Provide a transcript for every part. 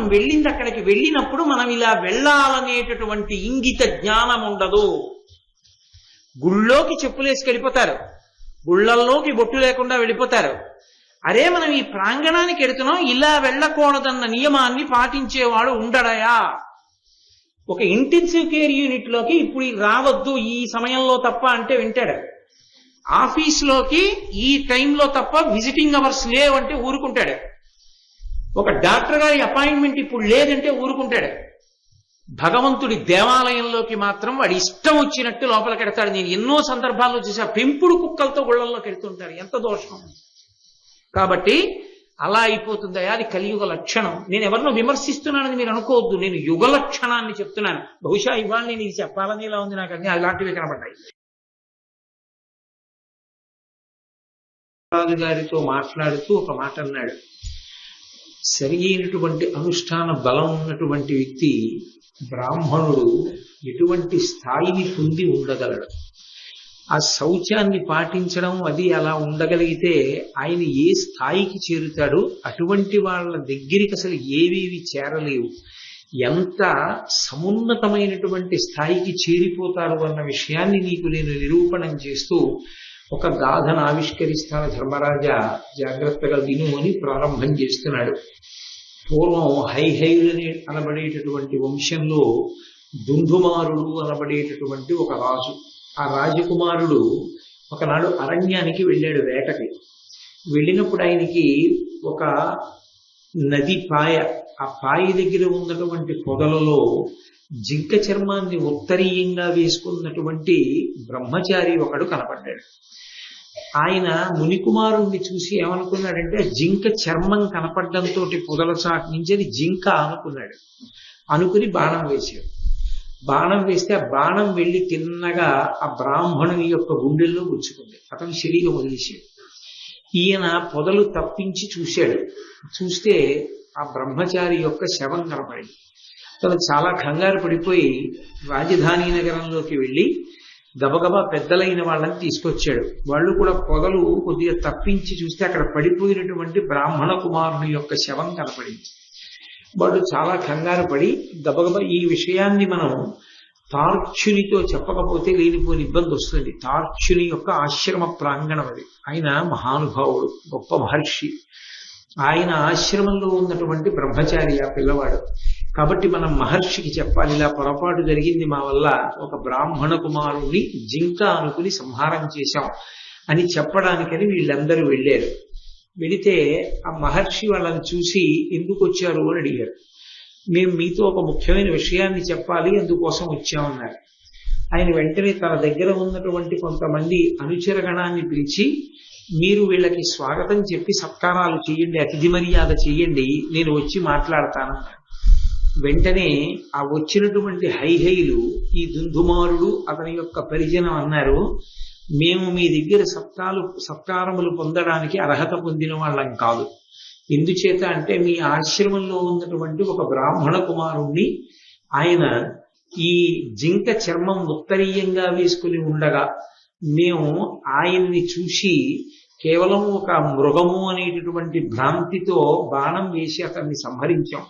మనం వెళ్ళింది అక్కడికి వెళ్ళినప్పుడు మనం ఇలా వెళ్ళాలనేటటువంటి ఇంగిత జ్ఞానం ఉండదు. గుళ్ళోకి చెప్పులేసి వెళ్ళిపోతారు, గుళ్ళల్లోకి బొట్టు లేకుండా వెళ్ళిపోతారు. అరే మనం ఈ ప్రాంగణానికి వెడుతున్నాం, ఇలా వెళ్ళకూడదన్న నియమాన్ని పాటించేవాడు ఉండడయా? ఒక ఇంటెన్సివ్ కేర్ యూనిట్ లోకి ఇప్పుడు రావద్దు ఈ సమయంలో తప్ప అంటే వింటాడు. ఆఫీస్లోకి ఈ టైంలో తప్ప విజిటింగ్ అవర్స్ లేవంటే ఊరుకుంటాడు. ఒక డాక్టర్ గారి అపాయింట్మెంట్ ఇప్పుడు లేదంటే ఊరుకుంటాడు. భగవంతుడి దేవాలయంలోకి మాత్రం వాడి ఇష్టం వచ్చినట్టు లోపలికి ఎడతాడు. నేను ఎన్నో సందర్భాల్లో చూసా, పెంపుడు కుక్కలతో గుళ్ళల్లోకి ఎడుతుంటారు. ఎంత దోషం! కాబట్టి అలా అయిపోతుందా? అది కలియుగ లక్షణం. నేను ఎవరినో విమర్శిస్తున్నానని మీరు అనుకోవద్దు, నేను యుగ లక్షణాన్ని చెప్తున్నాను. బహుశా ఇవాళ నేను ఇది చెప్పాలని ఇలా ఉంది నాకు, అన్ని అలాంటివి కనబడ్డాయి. రాజు గారితో మాట్లాడుతూ ఒక మాట అన్నాడు. సరి అయినటువంటి అనుష్ఠాన బలం ఉన్నటువంటి వ్యక్తి, బ్రాహ్మణుడు ఎటువంటి స్థాయిని పొంది ఉండగలడు? ఆ శౌచాన్ని పాటించడం అది అలా ఉండగలిగితే ఆయన ఏ స్థాయికి చేరుతాడు? అటువంటి వాళ్ళ దగ్గరికి అసలు ఏవేవి చేరలేవు. ఎంత సమున్నతమైనటువంటి స్థాయికి చేరిపోతారు అన్న విషయాన్ని నీకు నేను నిరూపణం చేస్తూ ఒక గాథను ఆవిష్కరిస్తాను. ధర్మరాజా జాగ్రత్తగా విను అని ప్రారంభం చేస్తున్నాడు. పూర్వం హైహైలని అనబడేటటువంటి వంశంలో దుందుమారుడు అనబడేటటువంటి ఒక రాజు. ఆ రాజకుమారుడు ఒకనాడు అరణ్యానికి వెళ్ళాడు వేటకి. వెళ్ళినప్పుడు ఆయనకి ఒక నది పాయ, ఆ పాయ దగ్గర ఉన్నటువంటి పొదలలో జింక చర్మాన్ని ఉత్తరీయంగా వేసుకున్నటువంటి బ్రహ్మచారి ఒకడు కనపడ్డాడు. ఆయన మునికుమారుణ్ణి చూసి ఏమనుకున్నాడంటే, జింక చర్మం కనపడ్డంతో పొదల చాటు నుంచి అది జింక అనుకున్నాడు. అనుకుని బాణం వేశాడు. బాణం వేస్తే ఆ బాణం వెళ్ళి తిన్నగా ఆ బ్రాహ్మణుని యొక్క గుండెల్లో గుచ్చుకుంది. అతను శరీరం వదిలేశాడు. ఈయన పొదలు తప్పించి చూశాడు. చూస్తే ఆ బ్రహ్మచారి యొక్క శవం కనపడింది. అతను చాలా కంగారు పడిపోయి రాజధాని నగరంలోకి వెళ్ళి గబగబా పెద్దలైన వాళ్ళని తీసుకొచ్చాడు. వాళ్ళు కూడా పొదలు కొద్దిగా తప్పించి చూస్తే అక్కడ పడిపోయినటువంటి బ్రాహ్మణ కుమారుని యొక్క శవం కనపడింది. వాళ్ళు చాలా కంగారు పడి గబగబా ఈ విషయాన్ని మనం తార్క్షునితో చెప్పకపోతే లేనిపోని ఇబ్బంది వస్తుంది. తార్క్షుని యొక్క ఆశ్రమ ప్రాంగణం అది. ఆయన మహానుభావుడు, గొప్ప మహర్షి. ఆయన ఆశ్రమంలో ఉన్నటువంటి బ్రహ్మచారి ఆ పిల్లవాడు. కాబట్టి మనం మహర్షికి చెప్పాలి, ఇలా పొరపాటు జరిగింది మా వల్ల, ఒక బ్రాహ్మణ కుమారుణ్ణి జింక అనుకుని సంహారం చేశాం అని చెప్పడానికని వీళ్ళందరూ వెళ్ళారు. వెళితే ఆ మహర్షి వాళ్ళని చూసి ఎందుకు వచ్చారు అని అడిగారు. మేము మీతో ఒక ముఖ్యమైన విషయాన్ని చెప్పాలి, అందుకోసం వచ్చామన్నారు. ఆయన వెంటనే తన దగ్గర ఉన్నటువంటి కొంతమంది అనుచరగణాన్ని పిలిచి, మీరు వీళ్ళకి స్వాగతం చెప్పి సత్కారాలు చేయండి, అతిథి మర్యాద చేయండి, నేను వచ్చి మాట్లాడతానన్నారు. వెంటనే ఆ వచ్చినటువంటి హైహైలు ఈ దుందుమారుడు అతని యొక్క పరిజనం అన్నారు, మేము మీ దగ్గర సత్కారములు పొందడానికి అర్హత పొందిన వాళ్ళం కాదు. ఎందుచేత అంటే మీ ఆశ్రమంలో ఉన్నటువంటి ఒక బ్రాహ్మణ కుమారుణ్ణి ఆయన ఈ జింక చర్మం ఉత్తరీయంగా వేసుకుని ఉండగా మేము ఆయన్ని చూసి కేవలం ఒక మృగము అనేటటువంటి భ్రాంతితో బాణం వేసి అతన్ని సంహరించాం.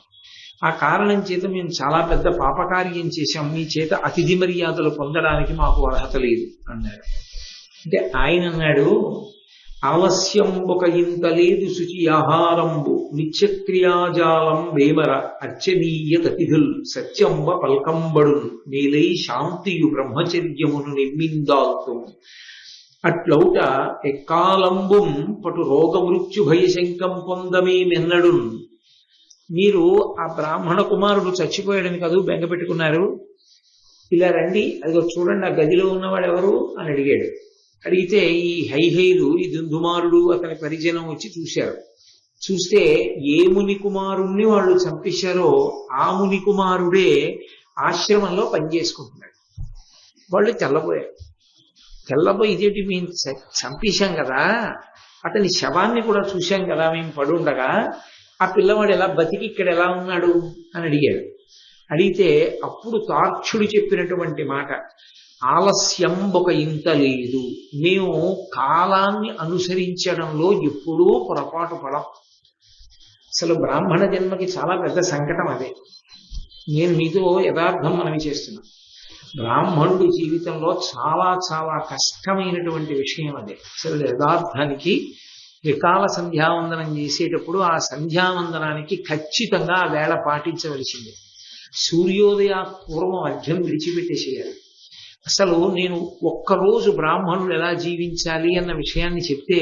ఆ కారణం చేత మేము చాలా పెద్ద పాపకార్యం చేశాం, మీ చేత అతిథి మర్యాదలు పొందడానికి మాకు అర్హత లేదు అన్నాడు. అంటే ఆయన అన్నాడు, ఆలస్యం ఒక ఇంత లేదు శుచి ఆహారంబు నిత్యక్రియాజాలం వేమర అర్చనీయ తతిథుల్ సత్యంబ పల్కంబడు నీలై శాంతియు బ్రహ్మచర్యమును నిర్మిందాల్తు అట్లౌట ఎక్కాలంబుం పటు రోగ మృత్యు భయశంకం పొందమేమెన్నడు. మీరు ఆ బ్రాహ్మణ కుమారుడు చచ్చిపోయాడని కాదు బెంగ పెట్టుకున్నారు, ఇలా రండి, అదిగో చూడండి ఆ గదిలో ఉన్నవాడు ఎవరు అని అడిగాడు. అడిగితే ఈ హైహైలు, ఈ దుందుమారుడు అతని పరిజనం వచ్చి చూశారు. చూస్తే ఏ ముని కుమారుణ్ణి వాళ్ళు చంపేశారో ఆ ముని కుమారుడే ఆశ్రమంలో పనిచేసుకుంటున్నాడు. వాళ్ళు తెల్లబోయారు. తెల్లబోయి ఇదేంటి, మేము చంపేశాం కదా, అతని శవాన్ని కూడా చూశాం కదా మేము పడుండగా, ఆ పిల్లవాడు ఎలా బతికి ఇక్కడ ఎలా ఉన్నాడు అని అడిగాడు. అడిగితే అప్పుడు తార్క్షుడు చెప్పినటువంటి మాట, ఆలస్యం ఒక ఇంత లేదు, మేము కాలాన్ని అనుసరించడంలో ఎప్పుడూ పొరపాటు పడం. అసలు బ్రాహ్మణ జన్మకి చాలా పెద్ద సంకటం అదే. నేను మీతో యథార్థం మనవి చేస్తున్నా. బ్రాహ్మణుడి జీవితంలో చాలా చాలా కష్టమైనటువంటి విషయం అదే. అసలు యథార్థానికి త్రికాల సంధ్యావందనం చేసేటప్పుడు ఆ సంధ్యావందనానికి ఖచ్చితంగా ఆ వేళ పాటించవలసిందే. సూర్యోదయ పూర్వం అర్ఘ్యం విడిచిపెట్టేసేయాలి. అసలు నేను ఒక్కరోజు బ్రాహ్మణులు ఎలా జీవించాలి అన్న విషయాన్ని చెప్తే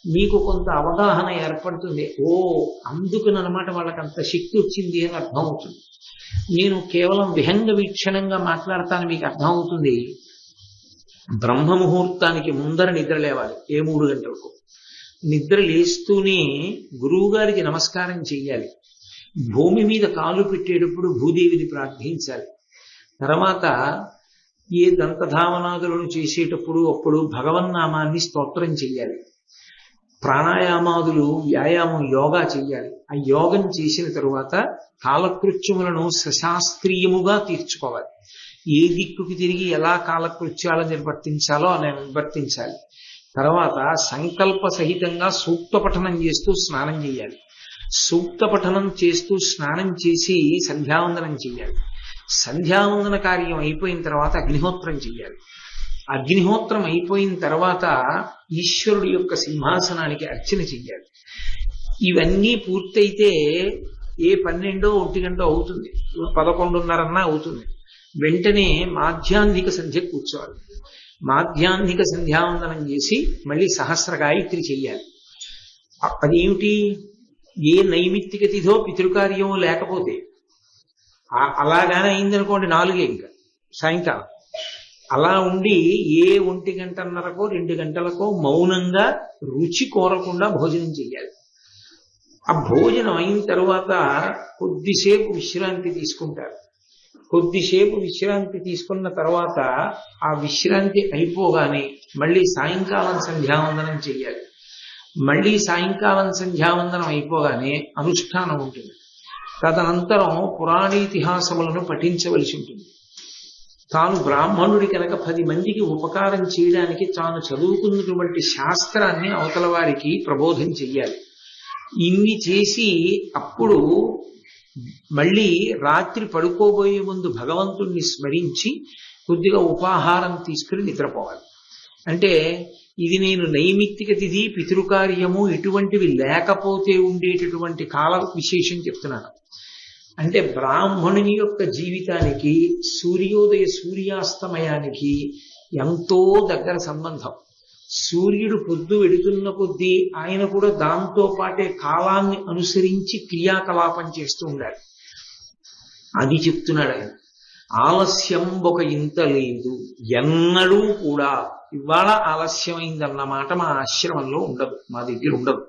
మీకు కొంత అవగాహన ఏర్పడుతుంది. అందుకునమాట వాళ్ళకి అంత శక్తి వచ్చింది అని అర్థం అవుతుంది. నేను కేవలం విహంగ వీక్షణంగా మాట్లాడతాను, మీకు అర్థమవుతుంది. బ్రహ్మ ముహూర్తానికి ముందర నిద్ర లేవాలి. 3 గంటలకు నిద్ర లేస్తూనే గురువు గారికి నమస్కారం చెయ్యాలి. భూమి మీద కాలు పెట్టేటప్పుడు భూదేవిని ప్రార్థించాలి. తర్వాత ఏ దంతధావనాదులను చేసేటప్పుడు అప్పుడు భగవన్నామాన్ని స్తోత్రం చెయ్యాలి. ప్రాణాయామాదులు వ్యాయామం యోగా చెయ్యాలి. ఆ యోగం చేసిన తరువాత కాలకృత్యములను సశాస్త్రీయముగా తీర్చుకోవాలి. ఏ దిక్కుకి తిరిగి ఎలా కాలకృత్యాలను నిర్వర్తించాలో అలా నిర్వర్తించాలి. తర్వాత సంకల్ప సహితంగా సూక్త పఠనం చేస్తూ స్నానం చేయాలి. సూక్త పఠనం చేస్తూ స్నానం చేసి సంధ్యావందనం చెయ్యాలి. సంధ్యావందన కార్యం అయిపోయిన తర్వాత అగ్నిహోత్రం చెయ్యాలి. అగ్నిహోత్రం అయిపోయిన తర్వాత ఈశ్వరుడి యొక్క సింహాసనానికి అర్చన చెయ్యాలి. ఇవన్నీ పూర్తయితే 12 1 గంట అవుతుంది, 11:30 అవుతుంది. వెంటనే మాధ్యాహ్నిక సంధ్య కూర్చోవాలి. మాధ్యాహ్నిక సంధ్యావందనం చేసి మళ్ళీ సహస్ర గాయత్రి చెయ్యాలి. అదేమిటి? ఏ నైమిత్తిక తిథో పితృకార్యమో లేకపోతే అలాగానే అయిందనుకోండి 4 ఇంకా సాయంకాలం అలా ఉండి 1 గంటన్నరకో 2 గంటలకో మౌనంగా రుచి కోరకుండా భోజనం చెయ్యాలి. ఆ భోజనం అయిన తర్వాత కొద్దిసేపు విశ్రాంతి తీసుకుంటారు. కొద్దిసేపు విశ్రాంతి తీసుకున్న తర్వాత ఆ విశ్రాంతి అయిపోగానే మళ్ళీ సాయంకాలం సంధ్యావందనం చెయ్యాలి. మళ్ళీ సాయంకాలం సంధ్యావందనం అయిపోగానే అనుష్ఠానం ఉంటుంది. తదనంతరం పురాణీతిహాసములను పఠించవలసి ఉంటుంది. తాను బ్రాహ్మణుడి కనుక 10 మందికి ఉపకారం చేయడానికి తాను చదువుకున్నటువంటి శాస్త్రాన్ని అవతల వారికి ప్రబోధం చెయ్యాలి. ఇన్ని చేసి అప్పుడు మళ్ళీ రాత్రి పడుకోబోయే ముందు భగవంతుణ్ణి స్మరించి కొద్దిగా ఉపాహారం తీసుకుని నిద్రపోవాలి. అంటే ఇది నేను నైమిత్తిక తిథి పితృకార్యము ఇటువంటివి లేకపోతే ఉండేటటువంటి కాల విశేషం చెప్తున్నాను. అంటే బ్రాహ్మణుని యొక్క జీవితానికి సూర్యోదయ సూర్యాస్తమయానికి ఎంతో దగ్గర సంబంధం. సూర్యుడు పొద్దు వెడుతున్న కొద్దీ ఆయన కూడా దాంతో పాటే కాలాన్ని అనుసరించి క్రియాకలాపం చేస్తూ ఉండాలి. అది చెప్తున్నాడు ఆయన. ఆలస్యం ఒక ఇంత లేదు, ఎన్నడూ కూడా ఇవాళ ఆలస్యమైందన్నమాట మా ఆశ్రమంలో ఉండదు, మా దగ్గర ఉండదు.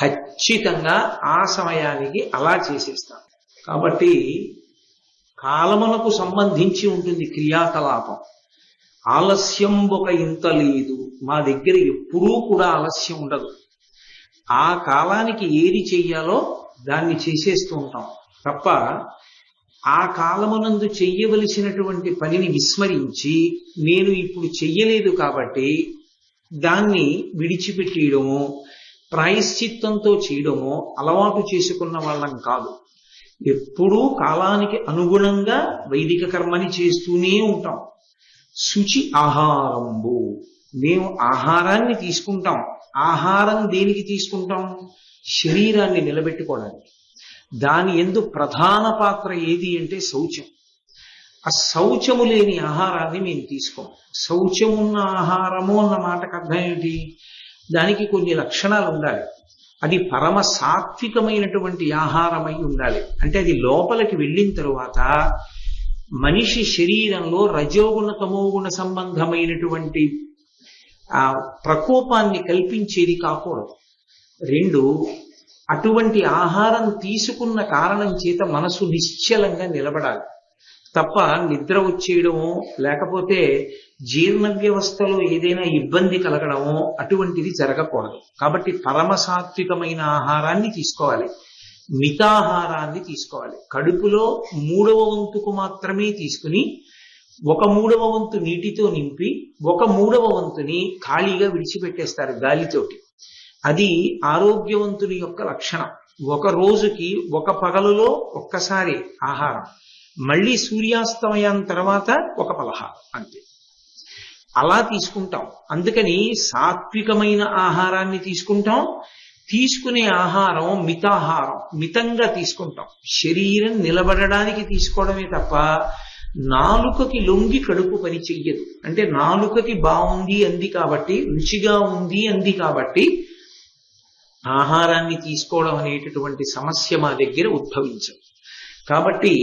ఖచ్చితంగా ఆ సమయానికి అలా చేసేస్తాం. కాబట్టి కాలమునకు సంబంధించి ఉంటుంది క్రియాకలాపం. ఆలస్యం ఒక ఇంత లేదు, మా దగ్గర ఎప్పుడూ కూడా ఆలస్యం ఉండదు. ఆ కాలానికి ఏది చెయ్యాలో దాన్ని చేసేస్తూ ఉంటాం తప్ప ఆ కాలమునందు చెయ్యవలసినటువంటి పనిని విస్మరించి నేను ఇప్పుడు చెయ్యలేదు కాబట్టి దాన్ని విడిచిపెట్టేయడమో ప్రాయశ్చిత్తంతో చేయడమో అలవాటు చేసుకున్న వాళ్ళం కాదు. ఎప్పుడూ కాలానికి అనుగుణంగా వైదిక కర్మని చేస్తూనే ఉంటాం. శుచి ఆహారంబు, మేము ఆహారాన్ని తీసుకుంటాం. ఆహారం దేనికి తీసుకుంటాం? శరీరాన్ని నిలబెట్టుకోవడానికి. దాని యందు ప్రధాన పాత్ర ఏది అంటే శౌచం. ఆ శౌచము లేని ఆహారాన్ని మేము తీసుకోం. శౌచమున్న ఆహారము అన్న మాటకు అర్థం ఏమిటి? దానికి కొన్ని లక్షణాలు ఉండాలి. అది పరమ సాత్వికమైనటువంటి ఆహారమై ఉండాలి. అంటే అది లోపలికి వెళ్ళిన తరువాత మనిషి శరీరంలో రజోగుణ తమోగుణ సంబంధమైనటువంటి ఆ ప్రకోపాన్ని కల్పించేది కాకూడదు. 2, అటువంటి ఆహారం తీసుకున్న కారణం చేత మనసు నిశ్చలంగా నిలబడాలి తప్ప నిద్ర వచ్చేయడమో లేకపోతే జీర్ణ వ్యవస్థలో ఏదైనా ఇబ్బంది కలగడమో అటువంటిది జరగకూడదు. కాబట్టి పరమసాత్వికమైన ఆహారాన్ని తీసుకోవాలి, మితాహారాన్ని తీసుకోవాలి. కడుపులో 3వ వంతుకు మాత్రమే తీసుకుని 1/3వ వంతు నీటితో నింపి 1/3వ వంతుని ఖాళీగా విడిచిపెట్టేస్తారు గాలితోటి. అది ఆరోగ్యవంతుని యొక్క లక్షణం. ఒక రోజుకి ఒక పగలులో ఒక్కసారి ఆహారం, మళ్ళీ సూర్యాస్తమయం తర్వాత ఒక పలహారం, అంతే. అలా తీసుకుంటాం. అందుకని సాత్వికమైన ఆహారాన్ని తీసుకుంటాం. తీసుకునే ఆహారం మితాహారం, మితంగా తీసుకుంటాం. శరీరం నిలబడడానికి తీసుకోవడమే తప్ప నాలుకకి లొంగి కడుపు పని చెయ్యదు. అంటే నాలుకకి బాగుంది అంది కాబట్టి, రుచిగా ఉంది అంది కాబట్టి ఆహారాన్ని తీసుకోవడం అనేటటువంటి సమస్య మా దగ్గర ఉద్భవించదు. కాబట్టి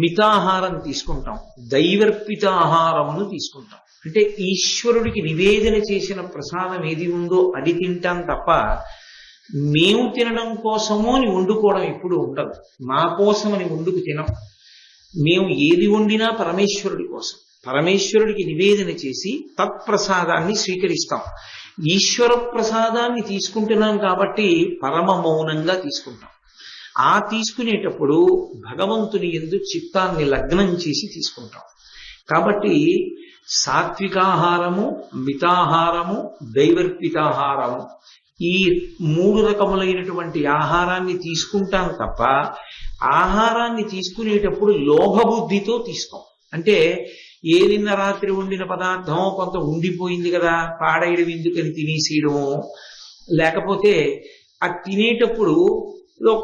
మితాహారం తీసుకుంటాం, దైవర్పిత ఆహారమును తీసుకుంటాం. అంటే ఈశ్వరుడికి నివేదన చేసిన ప్రసాదం ఏది ఉందో అది తింటాం తప్ప మేము తినడం కోసమో అని వండుకోవడం ఎప్పుడు ఉండదు. మా కోసమని వండుకు తినం. మేము ఏది వండినా పరమేశ్వరుడి కోసం, పరమేశ్వరుడికి నివేదన చేసి తత్ప్రసాదాన్ని స్వీకరిస్తాం. ఈశ్వర ప్రసాదాన్ని తీసుకుంటున్నాం కాబట్టి పరమ మౌనంగా తీసుకుంటాం. ఆ తీసుకునేటప్పుడు భగవంతుని యందు చిత్తాన్ని లగ్నం చేసి తీసుకుంటాం. కాబట్టి సాత్వికాహారము, మితాహారము, దైవర్పితాహారము, ఈ 3 రకములైనటువంటి ఆహారాన్ని తీసుకుంటాం తప్ప ఆహారాన్ని తీసుకునేటప్పుడు లోభబుద్ధితో తీసుకోం. అంటే నిన్న రాత్రి వండిన పదార్థం కొంత ఉండిపోయింది కదా, పాడేయడం ఎందుకని తినేసేయడము, లేకపోతే అది తినేటప్పుడు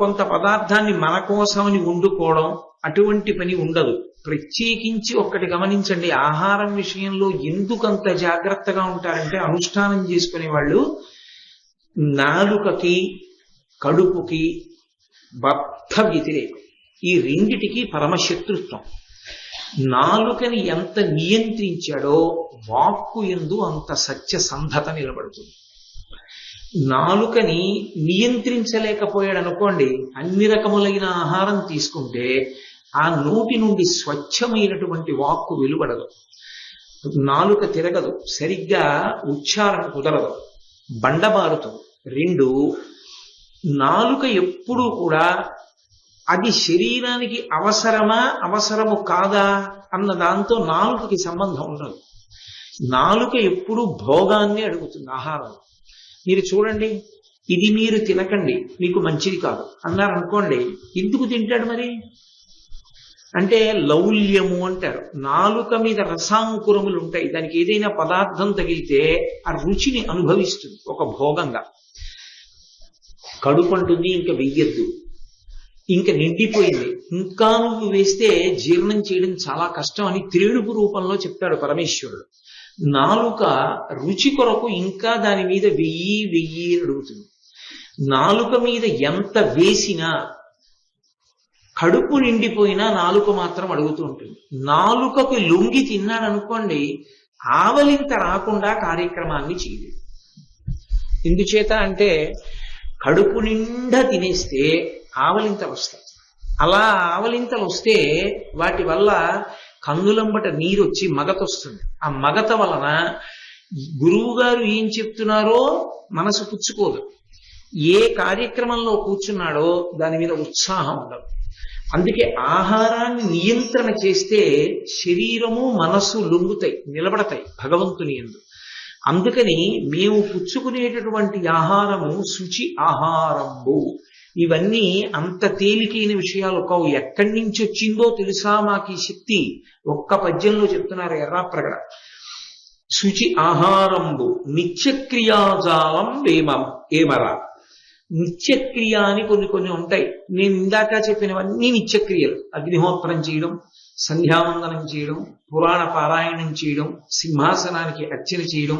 కొంత పదార్థాన్ని మన కోసమని వండుకోవడం, అటువంటి పని ఉండదు. ప్రత్యేకించి ఒక్కటి గమనించండి, ఆహారం విషయంలో ఎందుకంత జాగ్రత్తగా ఉంటారంటే అనుష్ఠానం చేసుకునే వాళ్ళు నాలుకకి కడుపుకి బద్ధ వ్యతిరేకం. ఈ రెండిటికి పరమశత్రుత్వం. నాలుకని ఎంత నియంత్రించాడో వాక్కు యందు అంత సత్యసంధత నిలబడుతుంది. నాలుకని నియంత్రించలేకపోయాడు అనుకోండి, అన్ని రకములైన ఆహారం తీసుకుంటే ఆ నోటి నుండి స్వచ్ఛమైనటువంటి వాక్కు వెలువడదు, నాలుక తిరగదు, సరిగ్గా ఉచ్చారణ కుదరదు, బండబారుతుంది. 2, నాలుక ఎప్పుడూ కూడా అది శరీరానికి అవసరము కాదా అన్న దాంతో నాలుకకి సంబంధం ఉండదు. నాలుక ఎప్పుడూ భోగాన్ని అడుగుతుంది ఆహారం. మీరు చూడండి, ఇది మీరు తినకండి మీకు మంచిది కాదు అన్నారనుకోండి, ఎందుకు తింటాడు మరి? అంటే లౌల్యము అంటారు. నాలుక మీద రసాంకురములు ఉంటాయి. దానికి ఏదైనా పదార్థం తగిలితే ఆ రుచిని అనుభవిస్తుంది ఒక భోగంగా. కడుపు అంటుంది ఇంకా వెయ్యొద్దు, ఇంకా నిండిపోయింది, ఇంకా నువ్వు వేస్తే జీర్ణం చేయడం చాలా కష్టం అని త్రేణుపు రూపంలో చెప్తాడు పరమేశ్వరుడు. నాలుక రుచి కొరకు ఇంకా దాని మీద వెయ్యి అడుగుతుంది. నాలుక మీద ఎంత వేసినా కడుపు నిండిపోయినా నాలుక మాత్రం అడుగుతూ ఉంటుంది. నాలుకకు లొంగి తిన్నాడు అనుకోండి, ఆవలింత రాకుండా కార్యక్రమాన్ని చేయలేదు. ఎందుచేత అంటే కడుపు నిండా తినేస్తే ఆవలింతలు వస్తాయి. అలా ఆవలింతలు వస్తే వాటి వల్ల కన్నులంబట నీరు వచ్చి మగత వస్తుంది. ఆ మగత వలన గురువు గారు ఏం చెప్తున్నారో మనసు పుచ్చుకోదు. ఏ కార్యక్రమంలో కూర్చున్నాడో దాని మీద ఉత్సాహం ఉండదు. అందుకే ఆహారాన్ని నియంత్రణ చేస్తే శరీరము మనస్సు లొంగుతాయి, నిలబడతాయి భగవంతుని యందు. అందుకని మేము పుచ్చుకునేటటువంటి ఆహారము శుచి ఆహారము. ఇవన్నీ అంత తేలికైన విషయాలు కావు. ఎక్కడి నుంచి వచ్చిందో తెలుసా మాకు ఈ శక్తి? ఒక్క పద్యంలో చెప్తున్నారు ఎర్రాప్రగడ. శుచి ఆహారంబు నిత్యక్రియాజాలం ఏమరా. నిత్యక్రియ అని కొన్ని ఉంటాయి. నేను ఇందాక చెప్పినవన్నీ నిత్యక్రియలు. అగ్నిహోత్రం చేయడం, సంధ్యావందనం చేయడం, పురాణ పారాయణం చేయడం, సింహాసనానికి అర్చన చేయడం,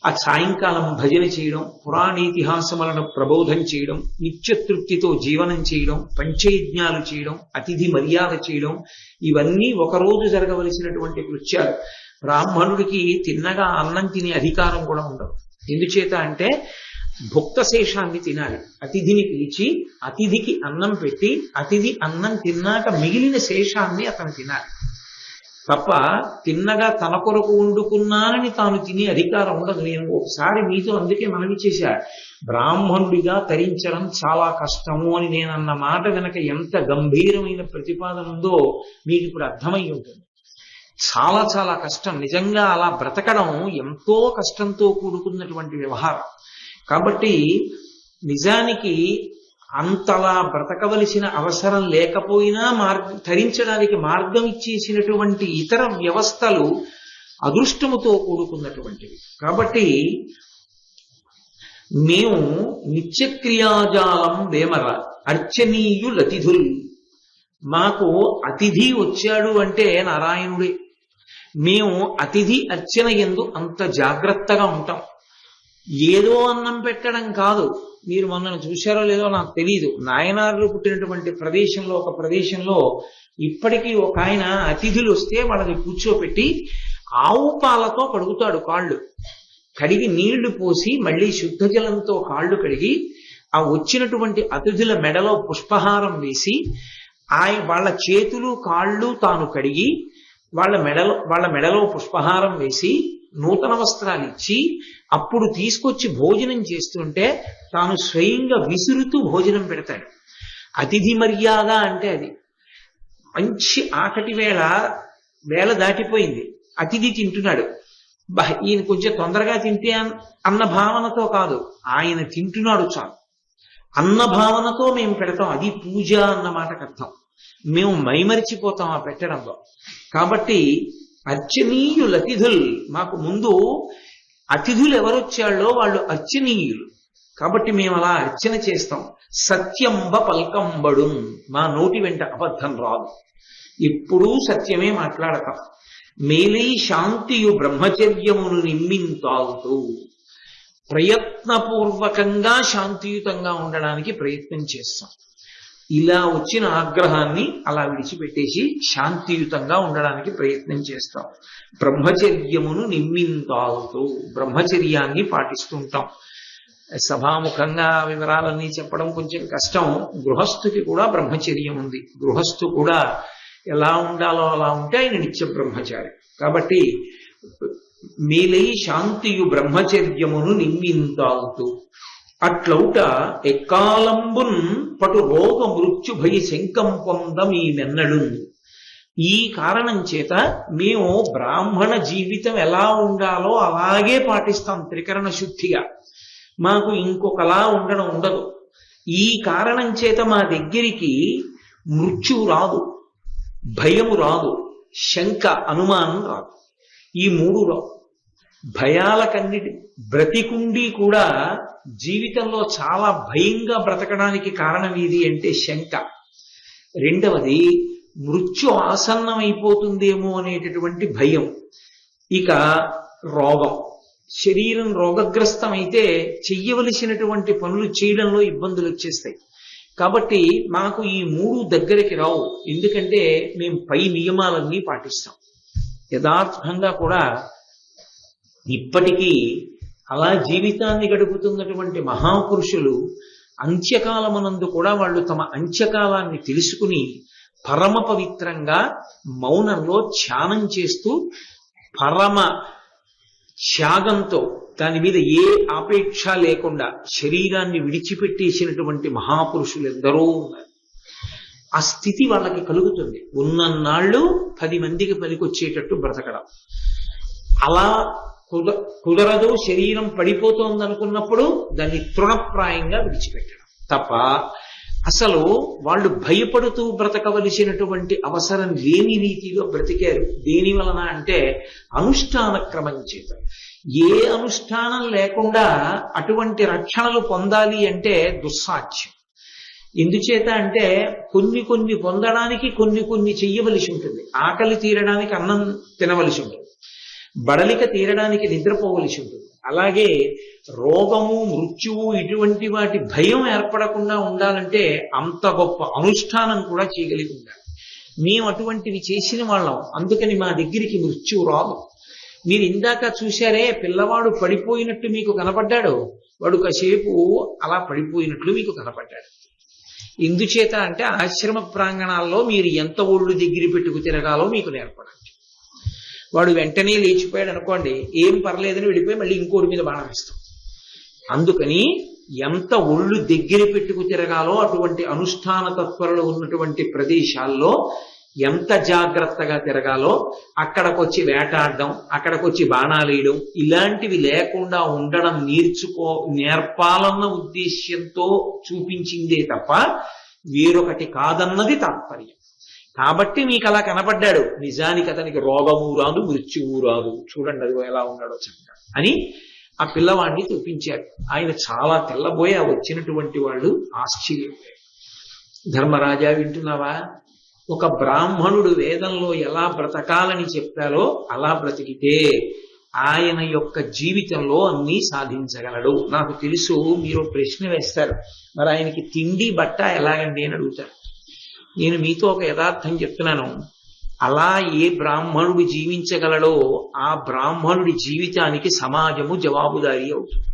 ఆ సాయంకాలం భజన చేయడం, పురాణేతిహాసములను ప్రబోధం చేయడం, నిత్యతృప్తితో జీవనం చేయడం, పంచయజ్ఞాలు చేయడం, అతిథి మర్యాద చేయడం, ఇవన్నీ ఒకరోజు జరగవలసినటువంటి కృత్యాలు. బ్రాహ్మణుడికి తిన్నగా అన్నం తినే అధికారం కూడా ఉండదు. ఎందుచేత అంటే భుక్త శేషాన్ని తినాలి. అతిథిని పిలిచి అతిథికి అన్నం పెట్టి అతిథి అన్నం తిన్నాక మిగిలిన శేషాన్ని అతను తినాలి తప్ప తిన్నగా తన కొరకు వండుకున్నానని తాను తినే అధికారం ఉండదు. నేను ఒకసారి మీతో అందుకే మనవి చేశా, బ్రాహ్మణుడిగా తరించడం చాలా కష్టము అని నేను అన్న మాట వెనక ఎంత గంభీరమైన ప్రతిపాదన ఉందో మీకు ఇప్పుడు అర్థమై ఉంటుంది. చాలా చాలా కష్టం. నిజంగా అలా బ్రతకడం ఎంతో కష్టంతో కూడుకున్నటువంటి వ్యవహారం. కాబట్టి నిజానికి అంతలా బ్రతకవలసిన అవసరం లేకపోయినా ధరించడానికి మార్గం ఇచ్చేసినటువంటి ఇతర వ్యవస్థలు అదృష్టముతో కూడుకున్నటువంటివి. కాబట్టి మేము నిత్యక్రియాజాలం వేమర అర్చనీయులతిథుల్. మాకు అతిథి వచ్చాడు అంటే నారాయణుడే. మేము అతిథి అర్చన యందు అంత జాగ్రత్తగా ఉంటాం. ఏదో అన్నం పెట్టడం కాదు. మీరు మొన్న చూశారో లేదో నాకు తెలియదు, నాయనార్లు పుట్టినటువంటి ప్రదేశంలో ఒక ప్రదేశంలో ఇప్పటికీ ఒక ఆయన అతిథులు వస్తే వాళ్ళని కూర్చోపెట్టి ఆవు పాలతో కడుగుతాడు కాళ్ళు. కడిగి నీళ్లు పోసి మళ్ళీ శుద్ధ జలంతో కాళ్ళు కడిగి ఆ వచ్చినటువంటి అతిథుల మెడలో పుష్పహారం వేసి వాళ్ళ చేతులు కాళ్ళు తాను కడిగి వాళ్ళ మెడలో పుష్పహారం వేసి నూతన వస్త్రాలు ఇచ్చి అప్పుడు తీసుకొచ్చి భోజనం చేస్తుంటే తాను స్వయంగా విసురుతూ భోజనం పెడతాడు. అతిథి మర్యాద అంటే అది. మంచి ఆకటి వేళ దాటిపోయింది, అతిథి తింటున్నాడు, ఈయన కొంచెం తొందరగా తింటే అన్న భావనతో కాదు, ఆయన తింటున్నాడు చాలు అన్న భావనతో మేము పెడతాం. అది పూజ అన్న మాటకు అర్థం. మేము మైమరిచిపోతాం ఆ పెట్టడంలో. కాబట్టి అర్చనీయులు అతిథులు, మాకు ముందు అతిథులు ఎవరొచ్చాళ్ళో వాళ్ళు అర్చనీయులు. కాబట్టి మేము అలా అర్చన చేస్తాం. సత్యంబ పల్కంబడు, మా నోటి వెంట అబద్ధం రాదు, ఎప్పుడూ సత్యమే మాట్లాడతాం. మేలై శాంతియు బ్రహ్మచర్యమును నిమ్మింతావుతూ, ప్రయత్నపూర్వకంగా శాంతియుతంగా ఉండడానికి ప్రయత్నం చేస్తాం. ఇలా వచ్చిన ఆగ్రహాన్ని అలా విడిచిపెట్టేసి శాంతియుతంగా ఉండడానికి ప్రయత్నం చేస్తాం. బ్రహ్మచర్యమును నిమ్మింతావుతూ, బ్రహ్మచర్యాన్ని పాటిస్తుంటాం. సభాముఖంగా వివరాలన్నీ చెప్పడం కొంచెం కష్టం. గృహస్థుకి కూడా బ్రహ్మచర్యం ఉంది. గృహస్థు కూడా ఎలా ఉండాలో అలా ఉంటే ఆయన నిత్య బ్రహ్మచారి. కాబట్టి మేలై శాంతియు బ్రహ్మచర్యమును నిమ్మింతావుతూ, అట్లౌట ఎక్కాలంబున్ పటు రోగ మృత్యు భయ శంకం పొందమీమెన్నడు. ఈ కారణం చేత మేము బ్రాహ్మణ జీవితం ఎలా ఉండాలో అలాగే పాటిస్తాం త్రికరణ శుద్ధిగా. మాకు ఇంకొకలా ఉండడం ఉండదు. ఈ కారణం చేత మా దగ్గరికి మృత్యువు రాదు, భయము రాదు, శంక అనుమానం రాదు. ఈ మూడు రావు. భయాలకన్నిటి బ్రతికుండి కూడా జీవితంలో చాలా భయంగా బ్రతకడానికి కారణం ఏది అంటే శంక. రెండవది మృత్యు ఆసన్నమైపోతుందేమో అనేటటువంటి భయం. ఇక రోగం. శరీరం రోగగ్రస్తమైతే చెయ్యవలసినటువంటి పనులు చేయడంలో ఇబ్బందులు వచ్చేస్తాయి. కాబట్టి మాకు ఈ మూడు దగ్గరికి రావు. ఎందుకంటే మేము పై నియమాలన్నీ పాటిస్తాం. యథార్థంగా కూడా ఇప్పటికీ అలా జీవితాన్ని గడుపుతున్నటువంటి మహాపురుషులు అంత్యకాలమునందు కూడా వాళ్ళు తమ అంత్యకాలాన్ని తెలుసుకుని పరమ పవిత్రంగా మౌనంలో ధ్యానం చేస్తూ పరమ త్యాగంతో దాని మీద ఏ ఆపేక్ష లేకుండా శరీరాన్ని విడిచిపెట్టేసినటువంటి మహాపురుషులు ఎందరో ఉన్నారు. ఆ స్థితి వాళ్ళకి కలుగుతుంది. ఉన్నన్నాళ్ళు 10 మందికి పనికొచ్చేటట్టు బ్రతకడం. అలా కుదరదు, శరీరం పడిపోతోందనుకున్నప్పుడు దాన్ని తృణప్రాయంగా విడిచిపెట్టడం తప్ప అసలు వాళ్ళు భయపడుతూ బ్రతకవలసినటువంటి అవసరం లేని రీతిలో బ్రతికారు. దేని వలన అంటే అనుష్ఠాన క్రమం చేత. ఏ అనుష్ఠానం లేకుండా అటువంటి రక్షణలు పొందాలి అంటే దుస్సాధ్యం. ఎందుచేత అంటే కొన్ని పొందడానికి కొన్ని చెయ్యవలసి ఉంటుంది. ఆకలి తీరడానికి అన్నం తినవలసి ఉంటుంది, బడలిక తీరడానికి నిద్రపోవలసి ఉంటుంది. అలాగే రోగము మృత్యువు ఇటువంటి వాటి భయం ఏర్పడకుండా ఉండాలంటే అంత గొప్ప అనుష్ఠానం కూడా చేయగలిగి ఉండాలి. మేము అటువంటివి చేసిన వాళ్ళం, అందుకని మా దగ్గరికి మృత్యువు రాదు. మీరు ఇందాక చూశారే, పిల్లవాడు పడిపోయినట్టు మీకు కనపడ్డాడు, వాడు కాసేపు అలా పడిపోయినట్లు మీకు కనపడ్డాడు. ఎందుచేత అంటే ఆశ్రమ ప్రాంగణాల్లో మీరు ఎంత ఒళ్ళు దగ్గర పెట్టుకు తిరగాలో మీకు నేర్పడానికి. వాడు వెంటనే లేచిపోయాడు అనుకోండి, ఏం పర్లేదని వెళ్ళిపోయి మళ్ళీ ఇంకోటి మీద బాణం వేస్తాం. అందుకని ఎంత ఒళ్ళు దగ్గర పెట్టుకు తిరగాలో అటువంటి అనుష్ఠాన తత్పరులు ఉన్నటువంటి ప్రదేశాల్లో ఎంత జాగ్రత్తగా తిరగాలో, అక్కడికొచ్చి వేటాడడం, అక్కడికొచ్చి బాణాలు వేయడం, ఇలాంటివి లేకుండా ఉండడం నేర్పాలన్న ఉద్దేశ్యంతో చూపించిందే తప్ప వేరొకటి కాదన్నది తాత్పర్యం. కాబట్టి మీకు అలా కనపడ్డాడు. నిజానికి అతనికి రోగము రాదు, మృత్యువు రాదు. చూడండి అది ఎలా ఉన్నాడో చక్కగా అని ఆ పిల్లవాడిని చూపించారు. ఆయన చాలా తెల్లబోయి ఆ వచ్చినటువంటి వాళ్ళు ఆశ్చర్యపోయారు. ధర్మరాజా వింటున్నావా? ఒక బ్రాహ్మణుడు వేదంలో ఎలా బ్రతకాలని చెప్పారో అలా బ్రతికితే ఆయన యొక్క జీవితంలో అన్నీ సాధించగలడు. నాకు తెలుసు మీరు ప్రశ్న వేస్తారు, మరి ఆయనకి తిండి బట్ట ఎలాగండి అని అడుగుతారు. నేను మీతో ఒక యథార్థం చెప్తున్నాను. అలా ఏ బ్రాహ్మణుడు జీవించగలడో ఆ బ్రాహ్మణుడి జీవితానికి సమాజము జవాబుదారీ అవుతుంది.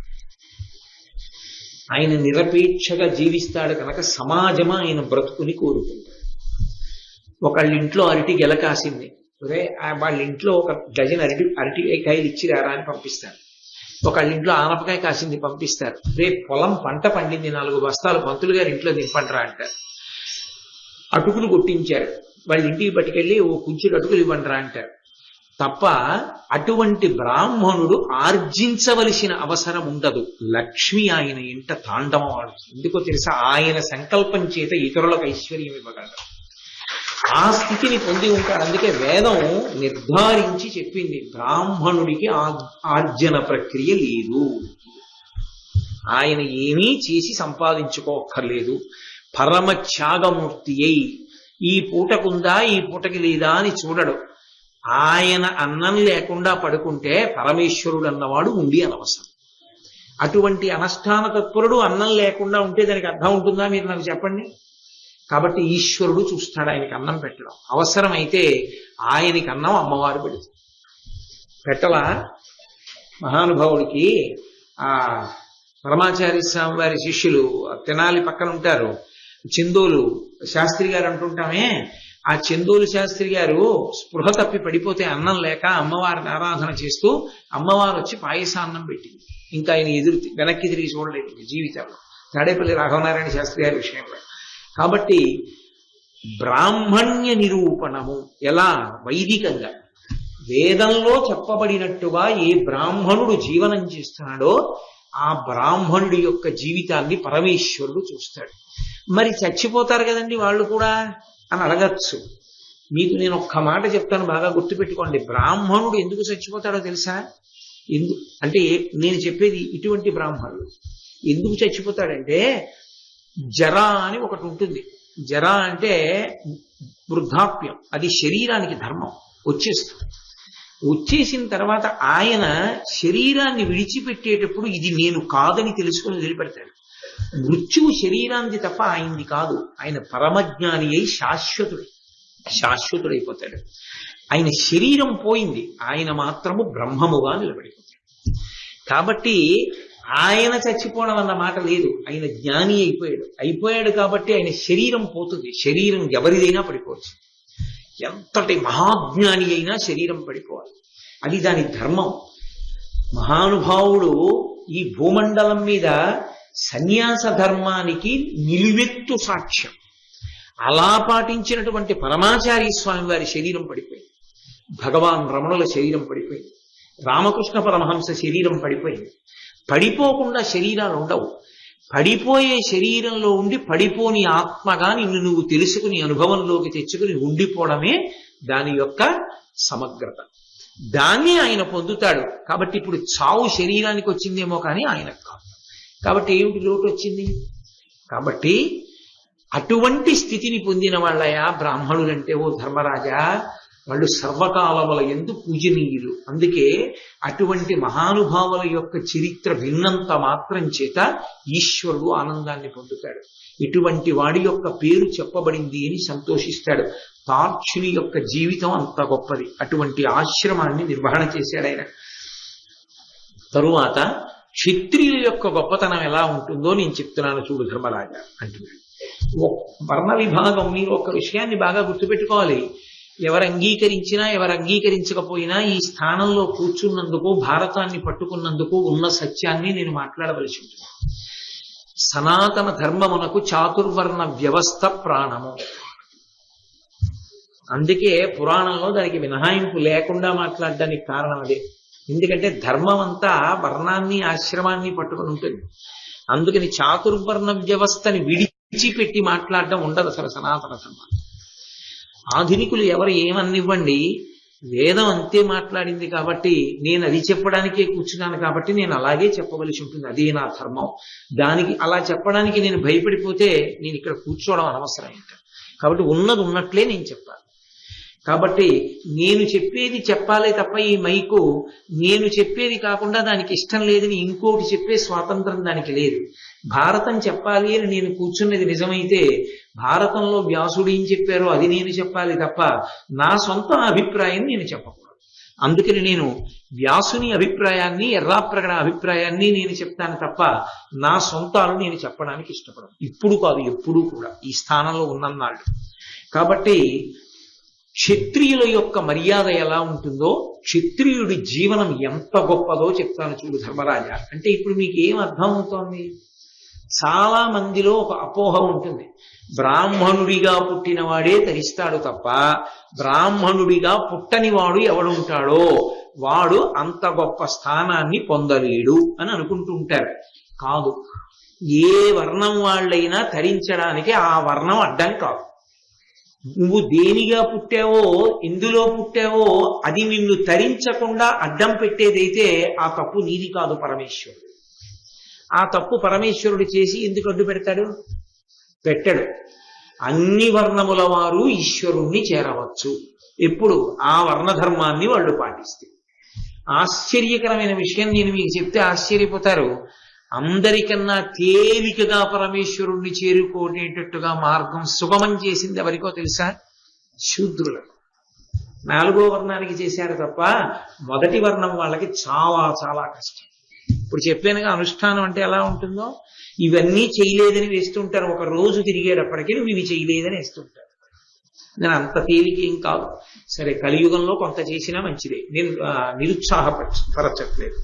ఆయన నిరపేక్షగా జీవిస్తాడు కనుక సమాజము ఆయన బ్రతుకుని కోరుకుంటాడు. ఒకళ్ళింట్లో అరటి గెల కాసింది, వాళ్ళ ఇంట్లో ఒక డజన్ అరటికాయలు ఇచ్చి రారా అని పంపిస్తారు. ఒకళ్ళింట్లో ఆనపకాయ కాసింది పంపిస్తారు. రేపు పొలం పంట పండింది, 4 బస్తాలు పంతులు గారి ఇంట్లో దింపండిరా అంటారు. అటుకులు కొట్టించారు, వాళ్ళ ఇంటికి పట్టుకెళ్ళి ఓ కుంచెడు అటుకులు ఇవ్వండిరా అంటారు. తప్ప అటువంటి బ్రాహ్మణుడు ఆర్జించవలసిన అవసరం ఉండదు. లక్ష్మి ఆయన ఇంట తాండవం ఆడుతుంది. ఎందుకో తెలుసా? ఆయన సంకల్పం చేత ఇతరులకు ఐశ్వర్యం ఇవ్వగలరు. ఆ స్థితిని పొంది ఉంటాడు. అందుకే వేదం నిర్ధారించి చెప్పింది, బ్రాహ్మణుడికి ఆర్జన ప్రక్రియ లేదు. ఆయన ఏమీ చేసి సంపాదించుకోక్కర్లేదు. పరమ త్యాగమూర్తి అయి ఈ పూటకుందా ఈ పూటకి లేదా అని చూడడు. ఆయన అన్నం లేకుండా పడుకుంటే పరమేశ్వరుడు అన్నవాడు ఉండి అనవసరం. అటువంటి అనుష్ఠాన తత్పరుడు అన్నం లేకుండా ఉంటే దానికి అర్థం ఉంటుందా? మీరు నాకు చెప్పండి. కాబట్టి ఈశ్వరుడు చూస్తాడు ఆయనకి అన్నం పెట్టడం. అవసరమైతే ఆయనకి అన్నం అమ్మవారు పెడుతుంది. పెట్టలా మహానుభావుడికి ఆ పరమాచార్య స్వామి వారి శిష్యులు తెనాలి పక్కన ఉంటారు, చందోలు శాస్త్రి గారు అంటుంటామే. ఆ చందోలు శాస్త్రి గారు స్పృహ తప్పి పడిపోతే అన్నం లేక అమ్మవారిని ఆరాధన చేస్తూ అమ్మవారు వచ్చి పాయసాన్నం పెట్టింది. ఇంకా ఆయన వెనక్కి తిరిగి చూడలేదు జీవితంలో, తాడేపల్లి రాఘవనారాయణ శాస్త్రి గారి విషయంలో. కాబట్టి బ్రాహ్మణ్య నిరూపణము ఎలా? వైదికంగా వేదంలో చెప్పబడినట్టుగా ఏ బ్రాహ్మణుడు జీవనం చేస్తున్నాడో ఆ బ్రాహ్మణుడి యొక్క జీవితాన్ని పరమేశ్వరుడు చూస్తాడు. మరి చచ్చిపోతారు కదండి వాళ్ళు కూడా అని అడగచ్చు. మీకు నేను ఒక్క మాట చెప్తాను, బాగా గుర్తుపెట్టుకోండి. బ్రాహ్మణుడు ఎందుకు చచ్చిపోతాడో తెలుసా? అంటే నేను చెప్పేది ఇటువంటి బ్రాహ్మణుడు ఎందుకు చచ్చిపోతాడంటే, జర అని ఒకటి ఉంటుంది. జర అంటే వృద్ధాప్యం. అది శరీరానికి ధర్మం. వచ్చేసిన తర్వాత ఆయన శరీరాన్ని విడిచిపెట్టేటప్పుడు ఇది నేను కాదని తెలుసుకుని వదిలిపెడతాడు. మృత్యువు శరీరానికి తప్ప ఆయనది కాదు. ఆయన పరమజ్ఞాని అయి శాశ్వతుడైపోతాడు. ఆయన శరీరం పోయింది, ఆయన మాత్రము బ్రహ్మముగా నిలబడిపోతాడు. కాబట్టి ఆయన చచ్చిపోవడం అన్న మాట లేదు. ఆయన జ్ఞాని అయిపోయాడు కాబట్టి ఆయన శరీరం పోతుంది. శరీరం ఎవరిదైనా పడిపోవచ్చు. ఎంతటి మహాజ్ఞాని అయినా శరీరం పడిపోవాలి. అది దాని ధర్మం. మహానుభావుడు ఈ భూమండలం మీద సన్యాస ధర్మానికి నిలువెత్తు సాక్ష్యం. అలా పాటించినటువంటి పరమాచార్య స్వామి వారి శరీరం పడిపోయింది. భగవాన్ రమణుల శరీరం పడిపోయింది. రామకృష్ణ పరమహంస శరీరం పడిపోయింది. పడిపోకుండా శరీరాలు ఉండవు. పడిపోయే శరీరంలో ఉండి పడిపోని ఆత్మగా నిన్ను నువ్వు తెలుసుకుని అనుభవంలోకి తెచ్చుకుని ఉండిపోవడమే దాని యొక్క సమగ్రత. దాన్ని ఆయన పొందుతాడు. కాబట్టి ఇప్పుడు చావు శరీరానికి వచ్చిందేమో కానీ ఆయనకు కాదు. కాబట్టి ఏమిటి లోటు వచ్చింది? కాబట్టి అటువంటి స్థితిని పొందిన వాళ్ళయా బ్రాహ్మణులంటే ఓ ధర్మరాజా, వాళ్ళు సర్వకాలముల యందు పూజనీయులు. అందుకే అటువంటి మహానుభావుల యొక్క చరిత్ర విన్నంత మాత్రం చేత ఈశ్వరుడు ఆనందాన్ని పొందుతాడు. ఇటువంటి వాడి యొక్క పేరు చెప్పబడింది అని సంతోషిస్తాడు. తార్క్షుని యొక్క జీవితం అంత గొప్పది. అటువంటి ఆశ్రమాన్ని నిర్వహణ చేశాడు ఆయన. తరువాత క్షత్రియుల యొక్క గొప్పతనం ఎలా ఉంటుందో నేను చెప్తున్నాను చూడు ధర్మరాజా అంటున్నాడు. వర్ణ విభాగం, మీరు ఒక విషయాన్ని బాగా గుర్తుపెట్టుకోవాలి. ఎవరు అంగీకరించినా ఎవరు అంగీకరించకపోయినా ఈ స్థానంలో కూర్చున్నందుకు, భారతాన్ని పట్టుకున్నందుకు ఉన్న సత్యాన్ని నేను మాట్లాడవలసి ఉంటుంది. సనాతన ధర్మమునకు చాతుర్వర్ణ వ్యవస్థ ప్రాణము. అందుకే పురాణంలో దానికి మినహాయింపు లేకుండా మాట్లాడడానికి కారణం అదే. ఎందుకంటే ధర్మం అంతా వర్ణాన్ని ఆశ్రమాన్ని పట్టుకుని ఉంటుంది. అందుకని చాతుర్వర్ణ వ్యవస్థని విడిచిపెట్టి మాట్లాడడం ఉండదు అసలు సనాతన ధర్మం. ఆధునికులు ఎవరు ఏమనివ్వండి, వేదం అంతే మాట్లాడింది కాబట్టి నేను అది చెప్పడానికే కూర్చున్నాను కాబట్టి నేను అలాగే చెప్పవలసి ఉంటుంది. అదే నా ధర్మం. దానికి అలా చెప్పడానికి నేను భయపడిపోతే నేను ఇక్కడ కూర్చోవడం అనవసరం ఇంకా. కాబట్టి ఉన్నది ఉన్నట్లే నేను చెప్పాలి. కాబట్టి నేను చెప్పేది చెప్పాలే తప్ప ఈ మైకు నేను చెప్పేది కాకుండా దానికి ఇష్టం లేదని ఇంకోటి చెప్పే స్వాతంత్రం దానికి లేదు. భారతం చెప్పాలి అని నేను కూర్చున్నది నిజమైతే భారతంలో వ్యాసుడు ఏం చెప్పారో అది నేను చెప్పాలి తప్ప నా సొంత అభిప్రాయం నేను చెప్పకూడదు. అందుకని నేను వ్యాసుని అభిప్రాయాన్ని ఎర్రాప్రగడ అభిప్రాయాన్ని నేను చెప్తాను తప్ప నా సొంతాలు నేను చెప్పడానికి ఇష్టపడను. ఇప్పుడు కాదు, ఎప్పుడూ కూడా ఈ స్థానంలో ఉన్నన్నాళ్ళు. కాబట్టి క్షత్రియుల యొక్క మర్యాద ఎలా ఉంటుందో, క్షత్రియుడి జీవనం ఎంత గొప్పదో చెప్తాను చూడు ధర్మరాజా. అంటే ఇప్పుడు మీకు ఏం అర్థం అవుతోంది? చాలా మందిలో ఒక అపోహ ఉంటుంది, బ్రాహ్మణుడిగా పుట్టినవాడే తరిస్తాడు తప్ప బ్రాహ్మణుడిగా పుట్టని వాడు ఎవడుంటాడో వాడు అంత గొప్ప స్థానాన్ని పొందలేడు అని అనుకుంటూ ఉంటారు. కాదు, ఏ వర్ణం వాళ్ళైనా తరించడానికి ఆ వర్ణం అడ్డం కాదు. నువ్వు దేనిగా పుట్టావో ఎందులో పుట్టావో అది నిన్ను తరించకుండా అడ్డం పెట్టేదైతే ఆ తప్పు నీది కాదు, పరమేశ్వరుడు. ఆ తప్పు పరమేశ్వరుడు చేసి ఎందుకు అడ్డు పెడతాడు? పెట్టడు. అన్ని వర్ణముల వారు ఈశ్వరుణ్ణి చేరవచ్చు ఎప్పుడు? ఆ వర్ణధర్మాన్ని వాళ్ళు పాటిస్తే. ఆశ్చర్యకరమైన విషయం నేను మీకు చెప్తే ఆశ్చర్యపోతారు. అందరికన్నా తేలికగా పరమేశ్వరుణ్ణి చేరుకోనేటట్టుగా మార్గం సుగమం చేసింది ఎవరికో తెలుసా? శూద్రులకు. 4వ వర్ణానికి చేశారు తప్ప మొదటి వర్ణం వాళ్ళకి చాలా చాలా కష్టం. ఇప్పుడు చెప్పానుగా అనుష్ఠానం అంటే ఎలా ఉంటుందో. ఇవన్నీ చేయలేదని వేస్తుంటారు, ఒక రోజు తిరిగేటప్పటికీ నువ్వు ఇవి చేయలేదని వేస్తుంటారు. నేను అంత తేలికేం కాదు. సరే, కలియుగంలో కొంత చేసినా మంచిదే, నేను నిరుత్సాహపరచట్లేదు.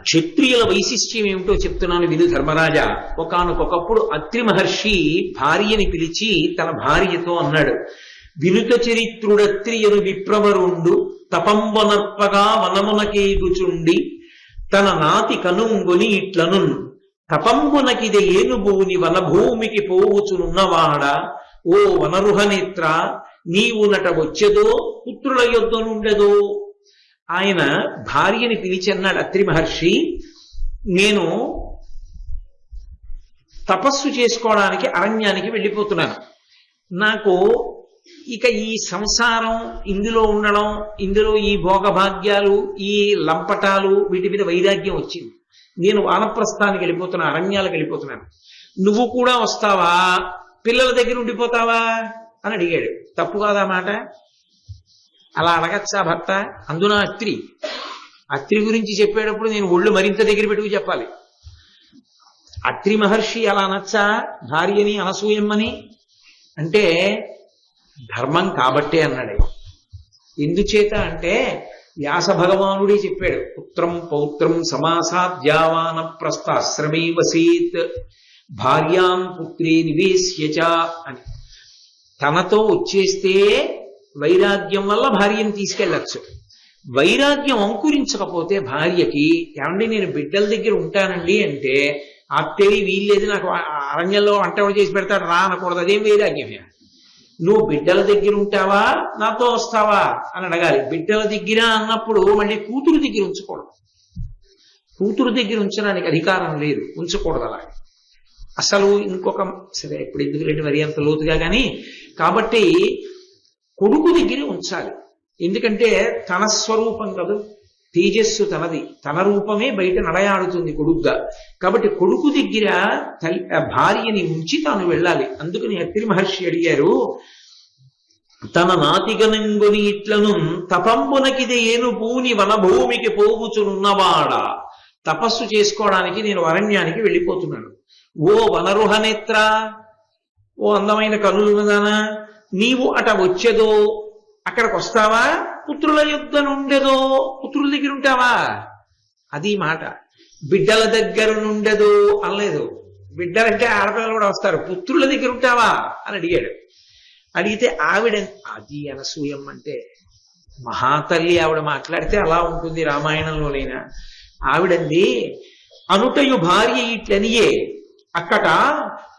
క్షత్రియుల వైశిష్ట్యం ఏమిటో చెప్తున్నాను విను ధర్మరాజా. ఒకానొకప్పుడు అత్రి మహర్షి భార్యని పిలిచి తన భార్యతో అన్నాడు, వినుత చరిత్రుడత్రియను విప్రవరుండు తపంబనర్పగా వనమునకేగుచుండి తన నాతి కనుంగొని ఇట్లను తపంబునకిది ఏనుబూని వనభూమికి పోవుచునున్నవాడ ఓ వనరుహనేత్ర నీవు నట వచ్చేదో పుత్రుల యొద్దనుండెదో. ఆయన భార్యని పిలిచి అన్నాడు అత్రి మహర్షి, నేను తపస్సు చేసుకోవడానికి అరణ్యానికి వెళ్ళిపోతున్నాను. నాకు ఇక ఈ సంసారం, ఇందులో ఉండడం, ఇందులో ఈ భోగభాగ్యాలు, ఈ లంపటాలు, వీటి మీద వైరాగ్యం వచ్చింది. నేను వానప్రస్థానికి వెళ్ళిపోతున్నాను, అరణ్యాలకు వెళ్ళిపోతున్నాను. నువ్వు కూడా వస్తావా, పిల్లల దగ్గర ఉండిపోతావా అని అడిగాడు. తప్పు కాదా మాట? అలా అడగచ్చా భర్త? అందున అత్రి గురించి చెప్పేటప్పుడు నేను ఒళ్ళు మరింత దగ్గర పెట్టుకు చెప్పాలి. అత్రి మహర్షి అలా అనొచ్చా భార్యని, అనసూయమ్మని? అంటే ధర్మం కాబట్టే అన్నాడు. ఎందుచేత అంటే వ్యాస భగవానుడే చెప్పాడు, పుత్రం పౌత్రం సమాసాద్యావాన ప్రస్థాశ్రమే వసేత్ భార్యాం పుత్రే నివేశ్యచ అని. తనతో వచ్చేస్తే వైరాగ్యం వల్ల భార్యను తీసుకెళ్ళచ్చు. వైరాగ్యం అంకురించకపోతే భార్యకి, ఏమండి నేను బిడ్డల దగ్గర ఉంటానండి అంటే, అత్తేవి వీల్లేదు, నాకు అరణ్యంలో వంట చేసి పెడతాడు రా అనకూడదు. అదేం వైరాగ్యమే? నువ్వు బిడ్డల దగ్గర ఉంటావా, నాతో వస్తావా అని అడగాలి. బిడ్డల దగ్గర అన్నప్పుడు మళ్ళీ కూతురు దగ్గర ఉంచకూడదు. కూతురు దగ్గర ఉంచడానికి అధికారం లేదు, ఉంచకూడదు అలా అసలు. ఇంకొక సరే ఇప్పుడు ఎందుకు లేండి మరి అంత లోతుగా. కానీ కాబట్టి కొడుకు దగ్గరే ఉంచాలి. ఎందుకంటే తన స్వరూపం కాదు, తేజస్సు తనది, తన రూపమే బయట నడయాడుతుంది కొడుకుగా. కాబట్టి కొడుకు దగ్గర భార్యని ఉంచి తాను వెళ్ళాలి. అందుకని అత్రి మహర్షి అడిగారు, తన నాతిగనంగుని ఇట్లను తపంబునకిది ఏను పూని వనభూమికి పోవుచునున్నవాడ. తపస్సు చేసుకోవడానికి నేను అరణ్యానికి వెళ్ళిపోతున్నాను. ఓ వనరుహనేత్ర, ఓ అందమైన కనులున్నదానా, నీవు అట వచ్చేదో, అక్కడికి వస్తావా, పుత్రుల యొద్దనుండెదో, పుత్రుల దగ్గర ఉంటావా? అది మాట. బిడ్డల దగ్గర నుండెదో అనలేదు. బిడ్డలంటే ఆడపిల్లలు కూడా వస్తారు. పుత్రుల దగ్గర ఉంటావా అని అడిగాడు. అడిగితే ఆవిడ, అది అనసూయమ్మ అంటే మహాతల్లి, ఆవిడ మాట్లాడితే అలా ఉంటుంది రామాయణంలోనైనా. ఆవిడంది, అనుటయు భార్య ఇట్లనియే అక్కట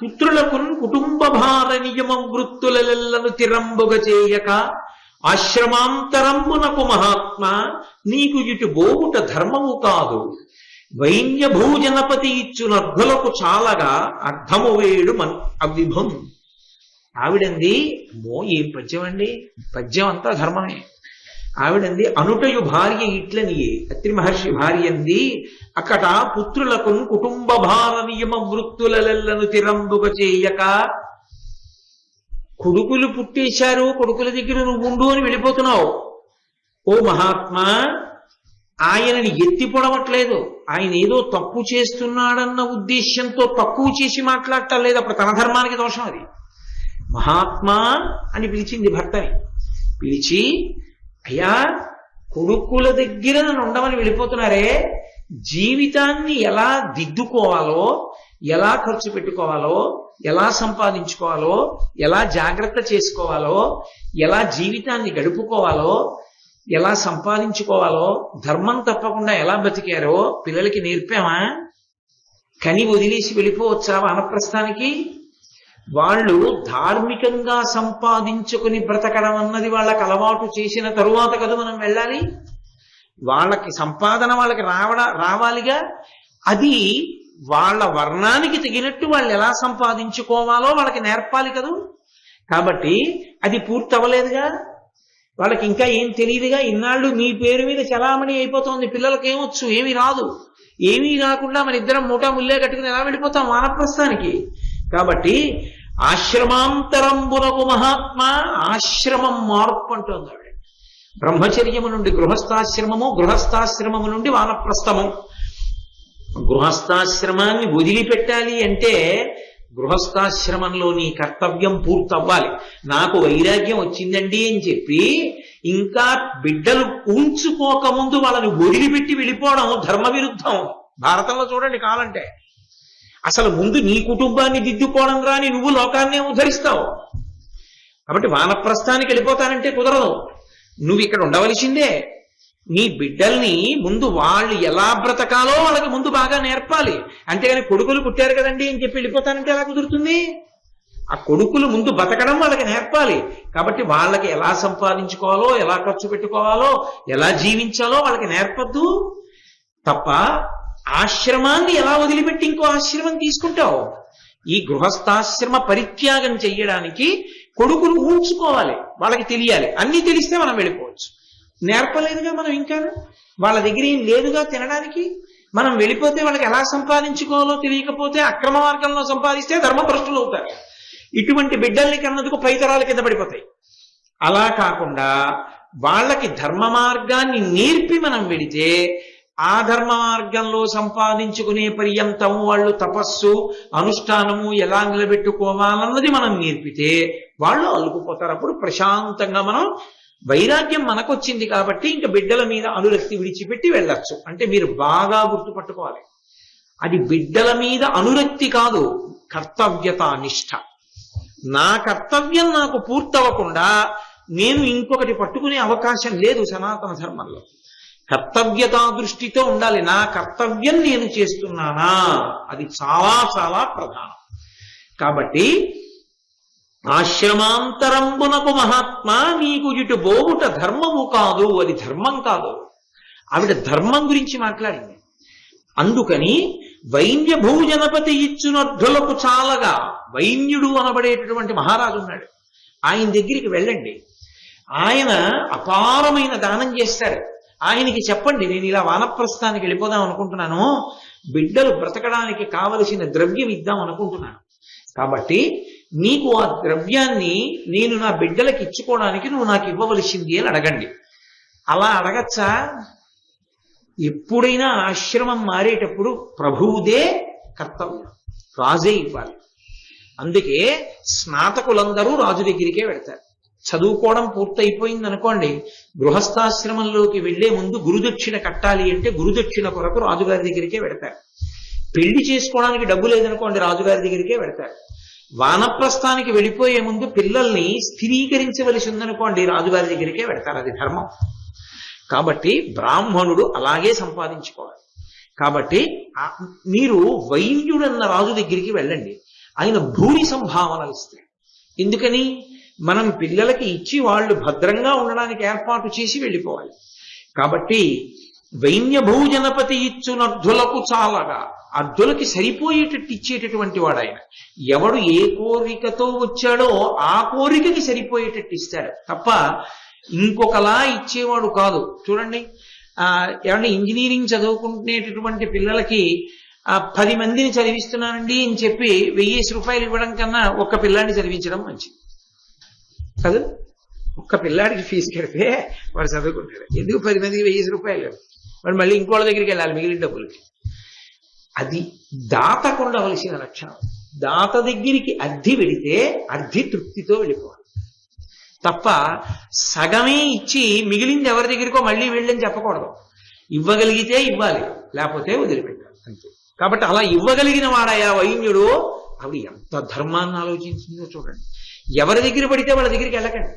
పుత్రులకు కుటుంబ భార నియమం వృత్తులెల్లను తిరంబుగ చేయక ఆశ్రమాంతరంబునకు మహాత్మ నీకు ఇటు బోవుట ధర్మము కాదు. వైన్య భూజనపతి ఇచ్చునర్ధులకు చాలగా అర్థము వేడు అవిభం. ఆవిడంది, ఏం పద్యం అండి, పద్యం అంతా ధర్మమే. ఆవిడంది, అనుటయు భార్య ఇట్లనియే, అత్రి మహర్షి భార్య అంది, అక్కట పుత్రులకు కుటుంబ భార నియమ వృత్తులెల్లను తిరంబుగ చేయక, కొడుకులు పుట్టేశారు, కొడుకుల దగ్గర నువ్వు ఉండు అని వెళ్ళిపోతున్నావు. ఓ మహాత్మా, ఆయనని ఎత్తి పొడవట్లేదు, ఆయన ఏదో తప్పు చేస్తున్నాడన్న ఉద్దేశ్యంతో తక్కువ చేసి మాట్లాడటం లేదు. అప్పుడు తన ధర్మానికి దోషం అది. మహాత్మా అని పిలిచింది భర్తని. పిలిచి, అయ్యా కొడుకుల దగ్గర నన్ను ఉండమని వెళ్ళిపోతున్నారే, జీవితాన్ని ఎలా దిద్దుకోవాలో, ఎలా ఖర్చు పెట్టుకోవాలో, ఎలా సంపాదించుకోవాలో, ఎలా జాగ్రత్త చేసుకోవాలో, ఎలా జీవితాన్ని గడుపుకోవాలో, ఎలా సంపాదించుకోవాలో, ధర్మం తప్పకుండా ఎలా బతికారో పిల్లలకి నేర్పామా? కని వదిలేసి వెళ్ళిపోవచ్చా వానప్రస్థానికి? వాళ్ళు ధార్మికంగా సంపాదించుకుని బ్రతకడం అన్నది వాళ్ళకి అలవాటు చేసిన తరువాత కదా మనం వెళ్ళాలి. వాళ్ళకి సంపాదన వాళ్ళకి రావాలిగా. అది వాళ్ళ వర్ణానికి తగినట్టు వాళ్ళు ఎలా సంపాదించుకోవాలో వాళ్ళకి నేర్పాలి కదూ. కాబట్టి అది పూర్తి అవ్వలేదుగా, వాళ్ళకి ఇంకా ఏం తెలియదుగా. ఇన్నాళ్ళు మీ పేరు మీద చలామణి అయిపోతుంది, పిల్లలకి ఏమొచ్చు, ఏమీ రాదు. ఏమీ రాకుండా మన ఇద్దరం మూటా ముల్లే కట్టుకుని ఎలా వెళ్ళిపోతాం వానప్రస్థానికి? కాబట్టి ఆశ్రమాంతరంబునకు మహాత్మ, ఆశ్రమం మార్పు అంటుంది ఆవిడ. బ్రహ్మచర్యము నుండి గృహస్థాశ్రమము, గృహస్థాశ్రమము నుండి వానప్రస్థము. గృహస్థాశ్రమాన్ని వదిలిపెట్టాలి అంటే గృహస్థాశ్రమంలో నీ కర్తవ్యం పూర్తవ్వాలి. నాకు వైరాగ్యం వచ్చిందండి అని చెప్పి ఇంకా బిడ్డలు ఉంచుకోకముందు వాళ్ళని వదిలిపెట్టి వెళ్ళిపోవడం ధర్మ విరుద్ధం. భారతంలో చూడండి కాలంటే. అసలు ముందు నీ కుటుంబాన్ని దిద్దుకోవడం రాని నువ్వు లోకాన్నే ఉద్ధరిస్తావు. కాబట్టి వానప్రస్థానికి వెళ్ళిపోతానంటే కుదరదు. నువ్వు ఇక్కడ ఉండవలసిందే. నీ బిడ్డల్ని ముందు వాళ్ళు ఎలా బ్రతకాలో వాళ్ళకి ముందు బాగా నేర్పాలి. అంతేగాని కొడుకులు పుట్టారు కదండి అని చెప్పి వెళ్ళిపోతానంటే ఎలా కుదురుతుంది? ఆ కొడుకులు ముందు బతకడం వాళ్ళకి నేర్పాలి. కాబట్టి వాళ్ళకి ఎలా సంపాదించుకోవాలో, ఎలా ఖర్చు పెట్టుకోవాలో, ఎలా జీవించాలో వాళ్ళకి నేర్పద్దు తప్ప ఆశ్రమాన్ని ఎలా వదిలిపెట్టి ఇంకో ఆశ్రమం తీసుకుంటావు? ఈ గృహస్థాశ్రమ పరిత్యాగం చెయ్యడానికి కొడుకులు ఊడ్చుకోవాలి, వాళ్ళకి తెలియాలి. అన్ని తెలిస్తే మనం వెళ్ళిపోవచ్చు. నేర్పలేదుగా మనం. ఇంకా వాళ్ళ దగ్గర ఏం లేదుగా తినడానికి. మనం వెళ్ళిపోతే వాళ్ళకి ఎలా సంపాదించుకోవాలో తెలియకపోతే అక్రమ మార్గంలో సంపాదిస్తే ధర్మభ్రష్టులు అవుతారు. ఇటువంటి బిడ్డల్ని కన్నందుకు పైతరాల కింద పడిపోతాయి. అలా కాకుండా వాళ్ళకి ధర్మ మార్గాన్ని నేర్పి మనం వెళితే ఆ ధర్మ మార్గంలో సంపాదించుకునే పర్యంతం వాళ్ళు తపస్సు అనుష్ఠానము ఎలా నిలబెట్టుకోవాలన్నది మనం నేర్పితే వాళ్ళు అల్లుకుపోతారు. అప్పుడు ప్రశాంతంగా మనం వైరాగ్యం మనకొచ్చింది కాబట్టి ఇంకా బిడ్డల మీద అనురక్తి విడిచిపెట్టి వెళ్ళొచ్చు. అంటే మీరు బాగా గుర్తుపట్టుకోవాలి, అది బిడ్డల మీద అనురక్తి కాదు, కర్తవ్యత నిష్ఠ. నా కర్తవ్యం నాకు పూర్తవ్వకుండా నేను ఇంకొకటి పట్టుకునే అవకాశం లేదు సనాతన ధర్మంలో. కర్తవ్యతా దృష్టితో ఉండాలి. నా కర్తవ్యం నేను చేస్తున్నానా, అది చాలా చాలా ప్రధానం. కాబట్టి ఆశ్రమాంతరంబునకు మహాత్మ నీకు ఇటు బోవుట ధర్మము కాదు, అది ధర్మం కాదు. ఆవిడ ధర్మం గురించి మాట్లాడింది. అందుకని వైన్య భూజనపతి ఇచ్చునర్ధులకు చాలగా, వైన్యుడు అనబడేటటువంటి మహారాజు ఉన్నాడు, ఆయన దగ్గరికి వెళ్ళండి. ఆయన అపారమైన దానం చేస్తాడు. ఆయనకి చెప్పండి, నేను ఇలా వానప్రస్థానికి వెళ్ళిపోదాం అనుకుంటున్నాను, బిడ్డలు బ్రతకడానికి కావలసిన ద్రవ్యం ఇద్దాం అనుకుంటున్నాను, కాబట్టి నీకు ఆ ద్రవ్యాన్ని నేను నా బిడ్డలకి ఇచ్చుకోవడానికి నువ్వు నాకు ఇవ్వవలసింది అని అడగండి. అలా అడగచ్చా? ఎప్పుడైనా ఆశ్రమం మారేటప్పుడు ప్రభువుదే కర్తవ్యం, రాజే ఇవ్వాలి. అందుకే స్నాతకులందరూ రాజు దగ్గరికే వెళ్తారు. చదువుకోవడం పూర్తయిపోయింది అనుకోండి, గృహస్థాశ్రమంలోకి వెళ్లే ముందు గురుదక్షిణ కట్టాలి అంటే గురుదక్షిణ కొరకు రాజుగారి దగ్గరికే వెడతారు. పెళ్లి చేసుకోవడానికి డబ్బు లేదనుకోండి, రాజుగారి దగ్గరికే వెడతారు. వానప్రస్థానికి వెళ్ళిపోయే ముందు పిల్లల్ని స్థిరీకరించవలసి ఉందనుకోండి, రాజుగారి దగ్గరికే పెడతారు, అది ధర్మం. కాబట్టి బ్రాహ్మణుడు అలాగే సంపాదించుకోవాలి. కాబట్టి మీరు వైన్యుడన్న రాజు దగ్గరికి వెళ్ళండి, ఆయన భూరి సంభావనలు ఇస్తాడు. ఎందుకని? మనం పిల్లలకి ఇచ్చి వాళ్ళు భద్రంగా ఉండడానికి ఏర్పాటు చేసి వెళ్ళిపోవాలి. కాబట్టి వైన్య భోజనపతి ఇచ్చునర్ధులకు చాలగా, అర్ధులకి సరిపోయేటట్టు ఇచ్చేటటువంటి వాడు ఆయన. ఎవడు ఏ కోరికతో వచ్చాడో ఆ కోరికకి సరిపోయేటట్టు ఇస్తాడు తప్ప ఇంకొకలా ఇచ్చేవాడు కాదు. చూడండి, ఏమంటే ఇంజనీరింగ్ చదువుకునేటటువంటి పిల్లలకి 10 మందిని చదివిస్తున్నానండి అని చెప్పి 1000 రూపాయలు ఇవ్వడం కన్నా ఒక్క పిల్లాడిని చదివించడం మంచిది కాదు. ఒక్క పిల్లాడికి ఫీజు కడితే వాడు చదువుకుంటాడు. ఎందుకు 10 మందికి 1000 రూపాయలు? వాడు మళ్ళీ ఇంకోళ్ళ దగ్గరికి వెళ్ళాలి మిగిలిన డబ్బులకి. అది దాతకు ఉండవలసిన లక్షణం. దాత దగ్గరికి అర్థి వెళితే అర్థి తృప్తితో వెళ్ళిపోవాలి తప్ప సగమే ఇచ్చి మిగిలింది ఎవరి దగ్గరికో మళ్ళీ వెళ్ళని చెప్పకూడదు. ఇవ్వగలిగితే ఇవ్వాలి, లేకపోతే వదిలిపెట్టాలి అంతే. కాబట్టి అలా ఇవ్వగలిగిన వాడయా వైన్యుడు. ఆవిడ ఎంత ధర్మాన్ని ఆలోచించిందో చూడండి. ఎవరి దగ్గర పడితే వాళ్ళ దగ్గరికి వెళ్ళకండి.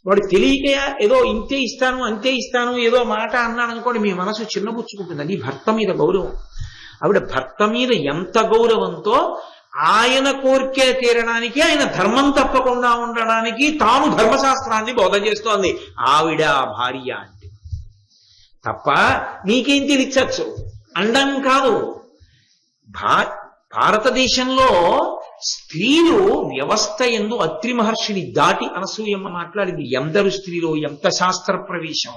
వాడు తెలియక ఏదో ఇంతే ఇస్తాను అంతే ఇస్తాను ఏదో మాట అన్నాడు అనుకోండి, మీ మనసు చిన్నబుచ్చుకుంటుంది. అది భర్త మీద గౌరవం. ఆవిడ భర్త మీద ఎంత గౌరవంతో ఆయన కోరిక తీరడానికి, ఆయన ధర్మం తప్పకుండా ఉండడానికి తాను ధర్మశాస్త్రాన్ని బోధ చేస్తోంది. ఆవిడ భార్య అంటే తప్ప నీకేం తెలియచ్చు అండం కాదు. భారతదేశంలో స్త్రీలు వ్యవస్థ యందు అత్రి మహర్షిని దాటి అనసూయమ్మ మాట్లాడింది. ఎందరు స్త్రీలు, ఎంత శాస్త్ర ప్రవేశం.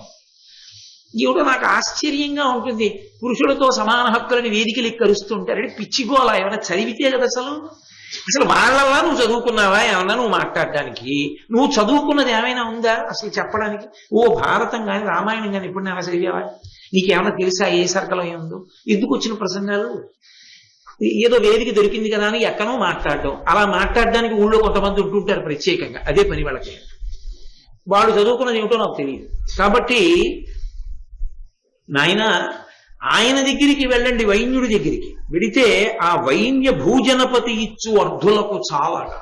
ఇవిడ నాకు ఆశ్చర్యంగా ఉంటుంది. పురుషులతో సమాన హక్కులని వేదికలు ఎక్కరుస్తుంటారని పిచ్చిగోళ. ఏమైనా చదివితే కదా అసలు వాళ్ళలా నువ్వు చదువుకున్నావా ఏమన్నా నువ్వు మాట్లాడడానికి? నువ్వు చదువుకున్నది ఏమైనా ఉందా అసలు చెప్పడానికి? ఓ భారతం కానీ రామాయణం కానీ ఇప్పుడు నేను చదివావా? నీకేమైనా తెలుసా ఏ సర్కలో ఏముందో? ఎందుకు వచ్చిన ప్రసంగాలు? ఏదో వేదిక దొరికింది కదా అని ఎక్కడో మాట్లాడటం. అలా మాట్లాడడానికి ఊళ్ళో కొంతమంది ఉంటుంటారు ప్రత్యేకంగా, అదే పని వాళ్ళకి. వాడు చదువుకున్నది ఏమిటో నాకు తెలియదు. కాబట్టి నాయన ఆయన దగ్గరికి వెళ్ళండి, వైన్యుడి దగ్గరికి వెడితే ఆ వైన్య భూజనపతి ఇచ్చు అర్ధులకు చాలగా,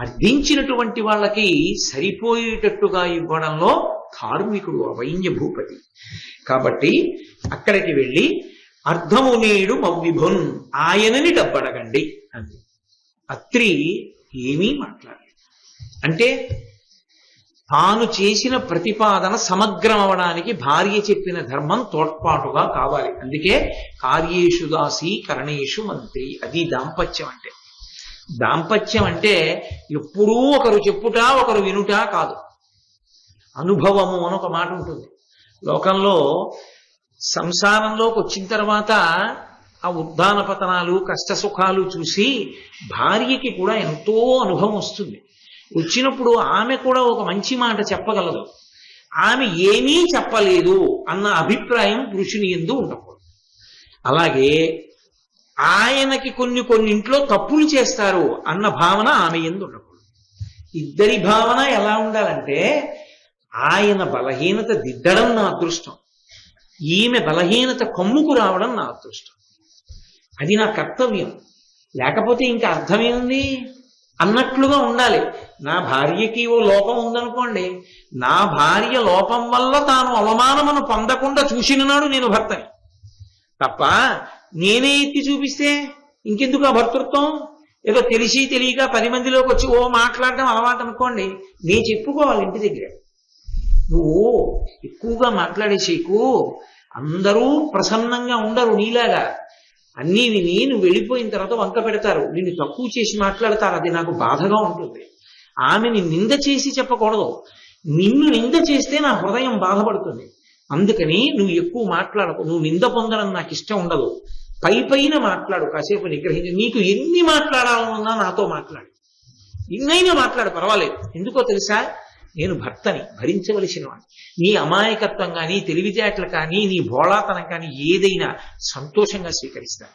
అర్థించినటువంటి వాళ్ళకి సరిపోయేటట్టుగా ఇవ్వడంలో కార్మికుడు ఆ వైన్య భూపతి. కాబట్టి అక్కడికి వెళ్ళి అర్ధము నేడు మవ్విభున్, ఆయనని డబ్బడగండి అంది. అత్రి ఏమీ మాట్లాడలేదు. అంటే తాను చేసిన ప్రతిపాదన సమగ్రం అవడానికి భార్య చెప్పిన ధర్మం తోడ్పాటుగా కావాలి. అందుకే కార్యేషు దాసి కరణేషు మంత్రి. అది దాంపత్యం అంటే. దాంపత్యం అంటే ఎప్పుడూ ఒకరు చెప్పుట ఒకరు వినుట కాదు, అనుభవము అని ఒక మాట ఉంటుంది. లోకంలో సంసారంలోకి వచ్చిన తర్వాత ఆ ఉద్దాన పతనాలు కష్ట సుఖాలు చూసి భార్యకి కూడా ఎంతో అనుభవం వస్తుంది. వచ్చినప్పుడు ఆమె కూడా ఒక మంచి మాట చెప్పగలదు. ఆమె ఏమీ చెప్పలేదు అన్న అభిప్రాయం పురుషుని యందు ఉండకూడదు. అలాగే ఆయనకి కొన్ని ఇంట్లో తప్పులు చేస్తారు అన్న భావన ఆమె యందు ఉండకూడదు. ఇద్దరి భావన ఎలా ఉండాలంటే, ఆయన బలహీనత దిద్దడం నా అదృష్టం, ఈమె బలహీనత కమ్ముకు రావడం నా అదృష్టం, అది నా కర్తవ్యం, లేకపోతే ఇంకా అర్థమేముంది అన్నట్లుగా ఉండాలి. నా భార్యకి ఓ లోపం ఉందనుకోండి, నా భార్య లోపం వల్ల తాను అవమానమును పొందకుండా చూసిన నాడు నేను భర్తని తప్ప నేనే ఎత్తి చూపిస్తే ఇంకెందుకు ఆ భర్తృత్వం? ఏదో తెలిసి తెలియక 10 మందిలోకి వచ్చి ఓ మాట్లాడడం అలవాటు అనుకోండి, నేను చెప్పుకోవాలి ఇంటి దగ్గర. నువ్వు ఎక్కువగా మాట్లాడేసేకు, అందరూ ప్రసన్నంగా ఉండరు నీలాగా. అన్నీ విని నువ్వు వెళ్ళిపోయిన తర్వాత వంక పెడతారు, నిన్ను తక్కువ చేసి మాట్లాడతారు. అది నాకు బాధగా ఉంటుంది. ఆమెని నింద చేసి చెప్పకూడదు, నిన్ను నింద చేస్తే నా హృదయం బాధపడుతుంది. అందుకని నువ్వు ఎక్కువ మాట్లాడకు, నువ్వు నింద పొందడం నాకు ఇష్టం ఉండదు. పైన మాట్లాడు, కాసేపు నిగ్రహించి. నీకు ఎన్ని మాట్లాడాలన్నా నాతో మాట్లాడు, ఎన్నైనా మాట్లాడు, పర్వాలేదు. ఎందుకో తెలుసా, నేను భర్తని, భరించవలసిన వాడిని. నీ అమాయకత్వం కానీ తెలివితేటలు కానీ నీ భోళాతనం కానీ ఏదైనా సంతోషంగా స్వీకరిస్తాను.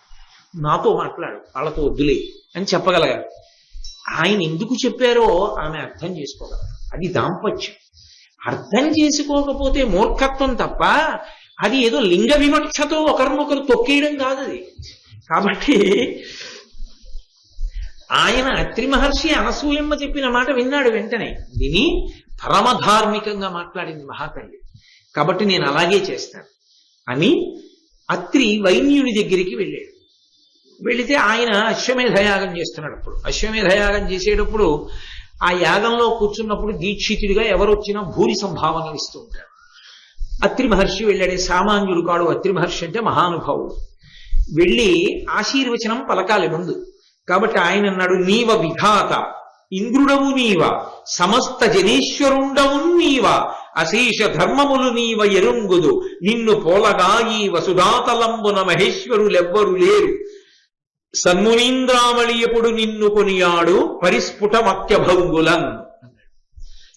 నాతో మాట్లాడు, వాళ్ళతో వద్దులే అని చెప్పగలగాలి. ఆయన ఎందుకు చెప్పారో ఆమె అర్థం చేసుకోగలరు. అది దాంపత్యం. అర్థం చేసుకోకపోతే మూర్ఖత్వం తప్ప అది ఏదో లింగ వివక్షతో ఒకరినొకరు తొక్కేయడం కాదు అది. కాబట్టి ఆయన అత్రి మహర్షి అనసూయమ్మ చెప్పిన మాట విన్నాడు. వెంటనే విని పరమధార్మికంగా మాట్లాడింది మహాతల్లి, కాబట్టి నేను అలాగే చేస్తాను అని అత్రి వైన్యుడి దగ్గరికి వెళ్ళాడు. వెళితే ఆయన అశ్వమేధయాగం చేస్తున్నాడు. అప్పుడు అశ్వమేధయాగం చేసేటప్పుడు ఆ యాగంలో కూర్చున్నప్పుడు దీక్షితుడిగా ఎవరొచ్చినా భూరి సంభావనలు ఇస్తూ ఉంటారు. అత్రి మహర్షి వెళ్ళాడే, సామాన్యుడు కాడు. అత్రి మహర్షి అంటే మహానుభావుడు. వెళ్ళి ఆశీర్వచనం పలకాలి ముందు. కాబట్టి ఆయన అన్నాడు, నీవ విధాత ఇంద్రుడవు నీవ, సమస్త జనేశ్వరుండవు నీవ, అశేష ధర్మములు నీవ ఎరుంగుదు, నిన్ను పోలగా ఈ వసుధాతలంబున మహేశ్వరులెవ్వరు లేరు, సన్మునీంద్రావళి ఎప్పుడు నిన్ను కొనియాడు పరిస్ఫుటమత్యభంగులన్.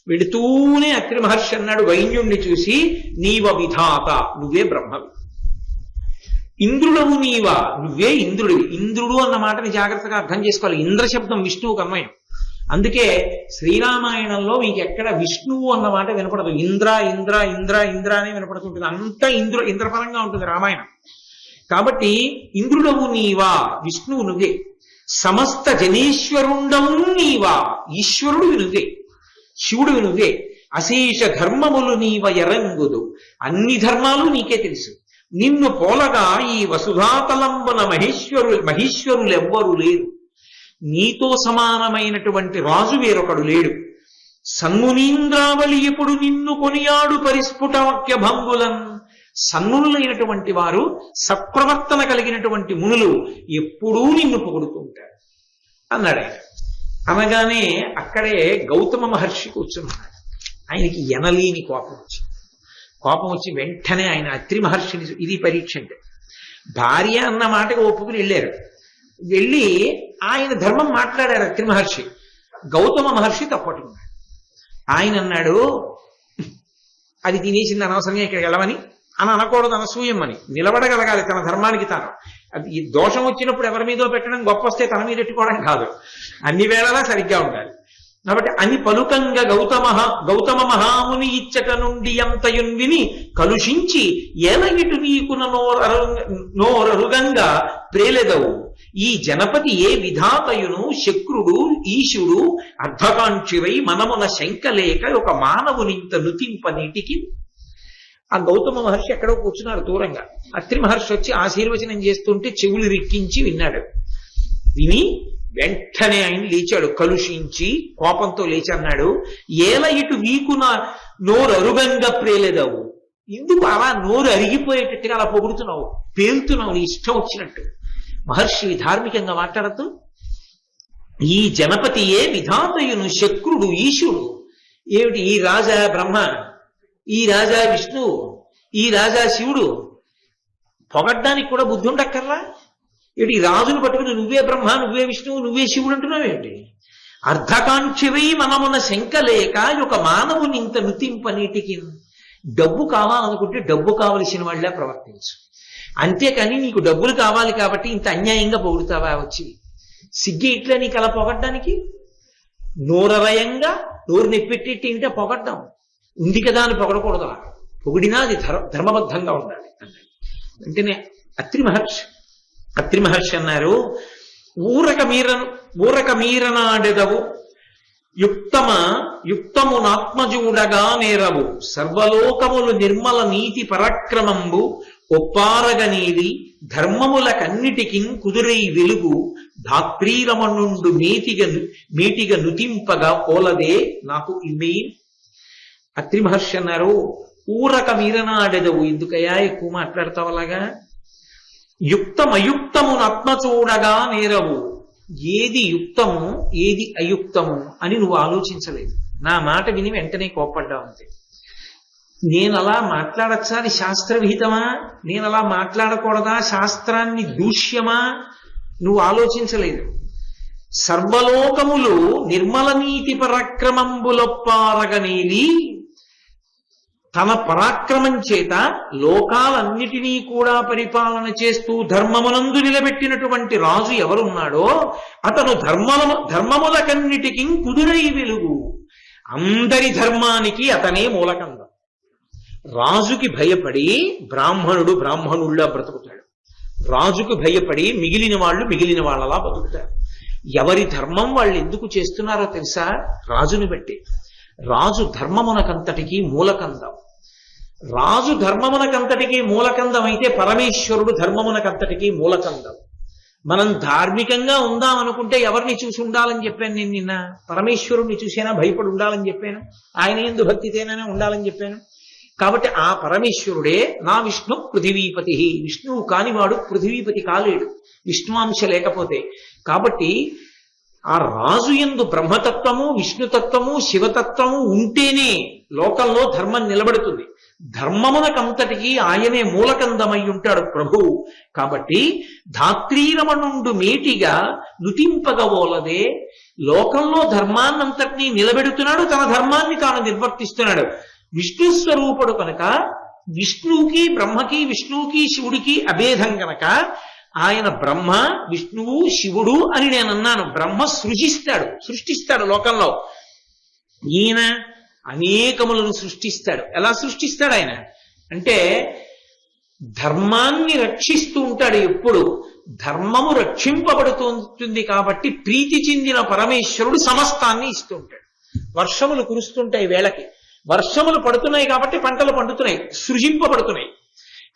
వెడుతూనే అత్రి మహర్షి అన్నాడు వైన్యుణ్ణి చూసి, నీవ విధాత, నువ్వే బ్రహ్మవి. ఇంద్రుడవు నీవా, నువ్వే ఇంద్రుడివి. ఇంద్రుడు అన్న మాటని జాగ్రత్తగా అర్థం చేసుకోవాలి. ఇంద్ర శబ్దం విష్ణువుకు అన్వయం. అందుకే శ్రీరామాయణంలో మీకు ఎక్కడ విష్ణువు అన్న మాట వినపడదు. ఇంద్ర ఇంద్ర ఇంద్ర ఇంద్ర అనే వినపడుతుంటుంది. అంతా ఇంద్రపరంగా ఉంటుంది రామాయణం. కాబట్టి ఇంద్రుడవు నీవా, విష్ణువు నువ్వే. సమస్త జనేశ్వరుండవు నీవా, ఈశ్వరుడు నువ్వే, శివుడు నువ్వే. అశేష ధర్మములు నీవ ఎరంగుదు, అన్ని ధర్మాలు నీకే తెలుసు. నిన్ను పోలగా ఈ వసుధాతలంబున మహేశ్వరులెవ్వరు లేరు, నీతో సమానమైనటువంటి రాజు వేరొకడు లేడు. సన్మునీంద్రావళి ఎప్పుడు నిన్ను కొనియాడు పరిస్ఫుటవాక్య భంగులన్. సన్మునులైనటువంటి వారు, సత్ప్రవర్తన కలిగినటువంటి మునులు ఎప్పుడూ నిన్ను పొగుడుతుంటారు అన్నాడు ఆయన. అనగానే అక్కడే గౌతమ మహర్షి కూర్చున్నాడు. ఆయనకి ఎనలేని కోపం వచ్చి వెంటనే ఆయన అత్రి మహర్షిని, ఇది పరీక్ష అంటే, భార్య అన్న మాటకు ఒప్పుకుని వెళ్ళారు. వెళ్ళి ఆయన ధర్మం మాట్లాడారు అత్రి మహర్షి. గౌతమ మహర్షి తప్పట్టుకున్నాడు. ఆయన అన్నాడు, అది తినేసింది అనవసరంగా ఇక్కడికి వెళ్ళమని అని అనకూడదు, అనసూయమ్మని. నిలబడగలగాలి తన ధర్మానికి తాను. అది ఈ దోషం వచ్చినప్పుడు ఎవరి మీదో పెట్టడం, గొప్ప వస్తే తన మీద పెట్టుకోవడం కాదు, అన్ని వేళలా సరిగ్గా ఉండాలి. కాబట్టి అని పలుకంగా గౌతమ మహాముని ఇచ్చట నుండి ఎంతయున్ విని కలుషించి ఏలగిటు నీకున నోరరుగంగా ప్రేలెదవు, ఈ జనపతి ఏ విధాతయును శక్రుడు ఈశుడు అర్ధకాంక్షివై మనమున శంకలేక ఒక మానవునింత నుతింపనీటికి. ఆ గౌతమ మహర్షి ఎక్కడో కూర్చున్నారు దూరంగా. అత్రి మహర్షి వచ్చి ఆశీర్వచనం చేస్తుంటే చెవులు రిక్కించి విన్నాడు. విని వెంటనే ఆయన లేచాడు, కలుషించి కోపంతో లేచి అన్నాడు, ఏల ఇటు వీకు నా నోరు అరుగంగా ప్రేలేదావు, ఎందుకు అలా నోరు అరిగిపోయేటట్టుగా అలా పొగుడుతున్నావు, పేలుతున్నావు నీ ఇష్టం వచ్చినట్టు. మహర్షి ధార్మికంగా మాట్లాడద్దు. ఈ జనపతి ఏ విధాతయును శక్రుడు ఈశుడు. ఏమిటి ఈ రాజా బ్రహ్మ, ఈ రాజా విష్ణువు, ఈ రాజా శివుడు, పొగడ్డానికి కూడా బుద్ధి ఉండక్కర్లా? ఏమిటి రాజును పట్టుకుని నువ్వే బ్రహ్మ, నువ్వే విష్ణువు, నువ్వే శివుడు అంటున్నావేంటి? అర్ధకాంక్షవై మనమున శంకలేక ఒక మానవుని ఇంత నుతింపనీటికి. డబ్బు కావాలనుకుంటే డబ్బు కావలసిన వాళ్ళే ప్రవర్తించు, అంతేకాని నీకు డబ్బులు కావాలి కాబట్టి ఇంత అన్యాయంగా పొగుడుతావా వచ్చి? సిగ్గి ఇట్లా నీకు అలా పొగడ్డానికి? నోరరయంగా నోరు నెప్పెట్టి ఇంటే పొగడ్డం ఉంది కదా అని పొగడకూడదు. పొగిడినా అది ధర్మబద్ధంగా ఉండాలి. వెంటనే అత్రి మహర్షి అన్నారు, ఊరక మీరనాడెదవు యుక్తమునాత్మజూడగా నేరవు, సర్వలోకములు నిర్మల నీతి పరాక్రమంబు ఒప్పారగనీది, ధర్మములకన్నిటికి కుదురై వెలుగు, ధాత్రీరమణుండు మీటిగా నుతింపగా ఓలదే నాకు ఇమ్మి. అత్రి మహర్షి అన్నారు, ఊరక మీరనాడెదవు, ఎందుకయ్యా ఎక్కువ మాట్లాడతావు అలాగా? యుక్తమయుక్తమును ఆత్మ చూడగా నేరవు, ఏది యుక్తము ఏది అయుక్తము అని నువ్వు ఆలోచించలేదు. నా మాట విని వెంటనే కోప్పడ్డావు అంతే. నేను అలా మాట్లాడచ్చా, అది శాస్త్రవిహితమా? నేను అలా మాట్లాడకూడదా, శాస్త్రాన్ని దూష్యమా? నువ్వు ఆలోచించలేదు. సర్వలోకములు నిర్మల నీతి పరాక్రమంబులొప్పారగనేది, తన పరాక్రమం చేత లోకాలన్నిటినీ కూడా పరిపాలన చేస్తూ ధర్మమునందు నిలబెట్టినటువంటి రాజు ఎవరున్నాడో అతను ధర్మములకన్నిటికీ కుదురై వెలుగు. అందరి ధర్మానికి అతనే మూలకంగా. రాజుకి భయపడి బ్రాహ్మణుల్లా బ్రతుకుతాడు, రాజుకు భయపడి మిగిలిన వాళ్ళలా బతుకుతారు. ఎవరి ధర్మం వాళ్ళు ఎందుకు చేస్తున్నారో తెలుసా? రాజుని బట్టి. రాజు ధర్మమునకంతటికీ మూలకందం. రాజు ధర్మమునకంతటికీ మూలకందం అయితే పరమేశ్వరుడు ధర్మమునకంతటికీ మూలకందం. మనం ధార్మికంగా ఉందాం అనుకుంటే ఎవరిని చూసి ఉండాలని చెప్పాను నేను నిన్న? పరమేశ్వరుడిని చూసేనా భయపడి ఉండాలని చెప్పాను. ఆయన యందు భక్తితేనైనా ఉండాలని చెప్పాను. కాబట్టి ఆ పరమేశ్వరుడే నా విష్ణు పృథివీపతి. విష్ణువు కానివాడు పృథివీపతి కాలేడు విష్ణువాంశ లేకపోతే. కాబట్టి ఆ రాజు యందు బ్రహ్మతత్వము, విష్ణుతత్వము, శివతత్వము ఉంటేనే లోకంలో ధర్మం నిలబడుతుంది. ధర్మమునకంతటికీ ఆయనే మూలకందమై ఉంటాడు ప్రభువు. కాబట్టి ధాత్రీరమణుండు మేటిగా నుతింపగవోలదే లోకంలో ధర్మాన్నంతటినీ నిలబెడుతున్నాడు, తన ధర్మాన్ని తాను నిర్వర్తిస్తున్నాడు. విష్ణు స్వరూపుడు కనుక విష్ణువుకి బ్రహ్మకి, విష్ణువుకి శివుడికి అభేదం కనుక ఆయన బ్రహ్మ, విష్ణువు, శివుడు అని నేను అన్నాను. బ్రహ్మ సృష్టిస్తాడు లోకంలో. ఈయన అనేకములను సృష్టిస్తాడు. ఎలా సృష్టిస్తాడు ఆయన అంటే ధర్మాన్ని రక్షిస్తూ ఉంటాడు. ఎప్పుడు ధర్మము రక్షింపబడుతుంది కాబట్టి ప్రీతి చెందిన పరమేశ్వరుడు సమస్తాన్ని ఇస్తూ ఉంటాడు. వర్షములు కురుస్తుంటాయి, వేళకి వర్షములు పడుతున్నాయి కాబట్టి పంటలు పండుతున్నాయి, సృజింపబడుతున్నాయి.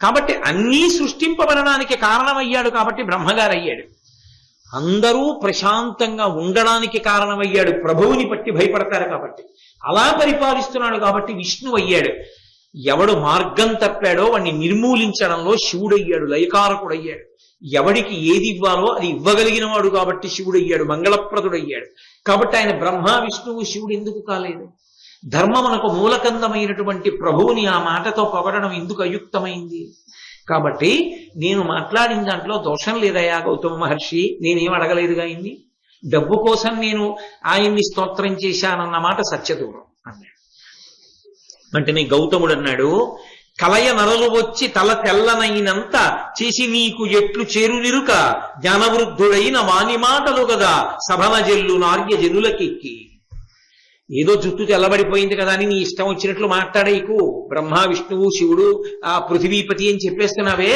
కాబట్టి అన్నీ సృష్టింపబడడానికి కారణమయ్యాడు కాబట్టి బ్రహ్మగారు అయ్యాడు. అందరూ ప్రశాంతంగా ఉండడానికి కారణమయ్యాడు. ప్రభువుని పట్టి భయపడతారు కాబట్టి అలా పరిపాలిస్తున్నాడు కాబట్టి విష్ణువు అయ్యాడు. ఎవడు మార్గం తప్పాడో వాడిని నిర్మూలించడంలో శివుడయ్యాడు, లయకారకుడయ్యాడు. ఎవడికి ఏది ఇవ్వాలో అది ఇవ్వగలిగిన వాడు కాబట్టి శివుడయ్యాడు, మంగళప్రదుడయ్యాడు. కాబట్టి ఆయన బ్రహ్మ, విష్ణువు, శివుడు ఎందుకు కాలేదు? ధర్మమునకు మూలకందమైనటువంటి ప్రభువుని ఆ మాటతో పొగడడం ఎందుకు అయుక్తమైంది? కాబట్టి నేను మాట్లాడిన దాంట్లో దోషం లేదయా గౌతమ మహర్షి, నేనేం అడగలేదుగా ఆయన్ని. డబ్బు కోసం నేను ఆయన్ని స్తోత్రం చేశానన్న మాట సత్యదూరం అన్నాడు. అంటే గౌతముడు అన్నాడు, కలయ నరలు వచ్చి తల తెల్లనైనంత చేసి నీకు ఎట్లు చేరునిరుక జ్ఞానవృద్ధుడైన వాని మాటలు కదా సభన జల్లు నార్య జనులకెక్కి. ఏదో జుట్టు తెల్లబడిపోయింది కదా అని నీ ఇష్టం వచ్చినట్లు మాట్లాడేకు. బ్రహ్మ, విష్ణువు, శివుడు, ఆ పృథివీపతి అని చెప్పేస్తున్నావే,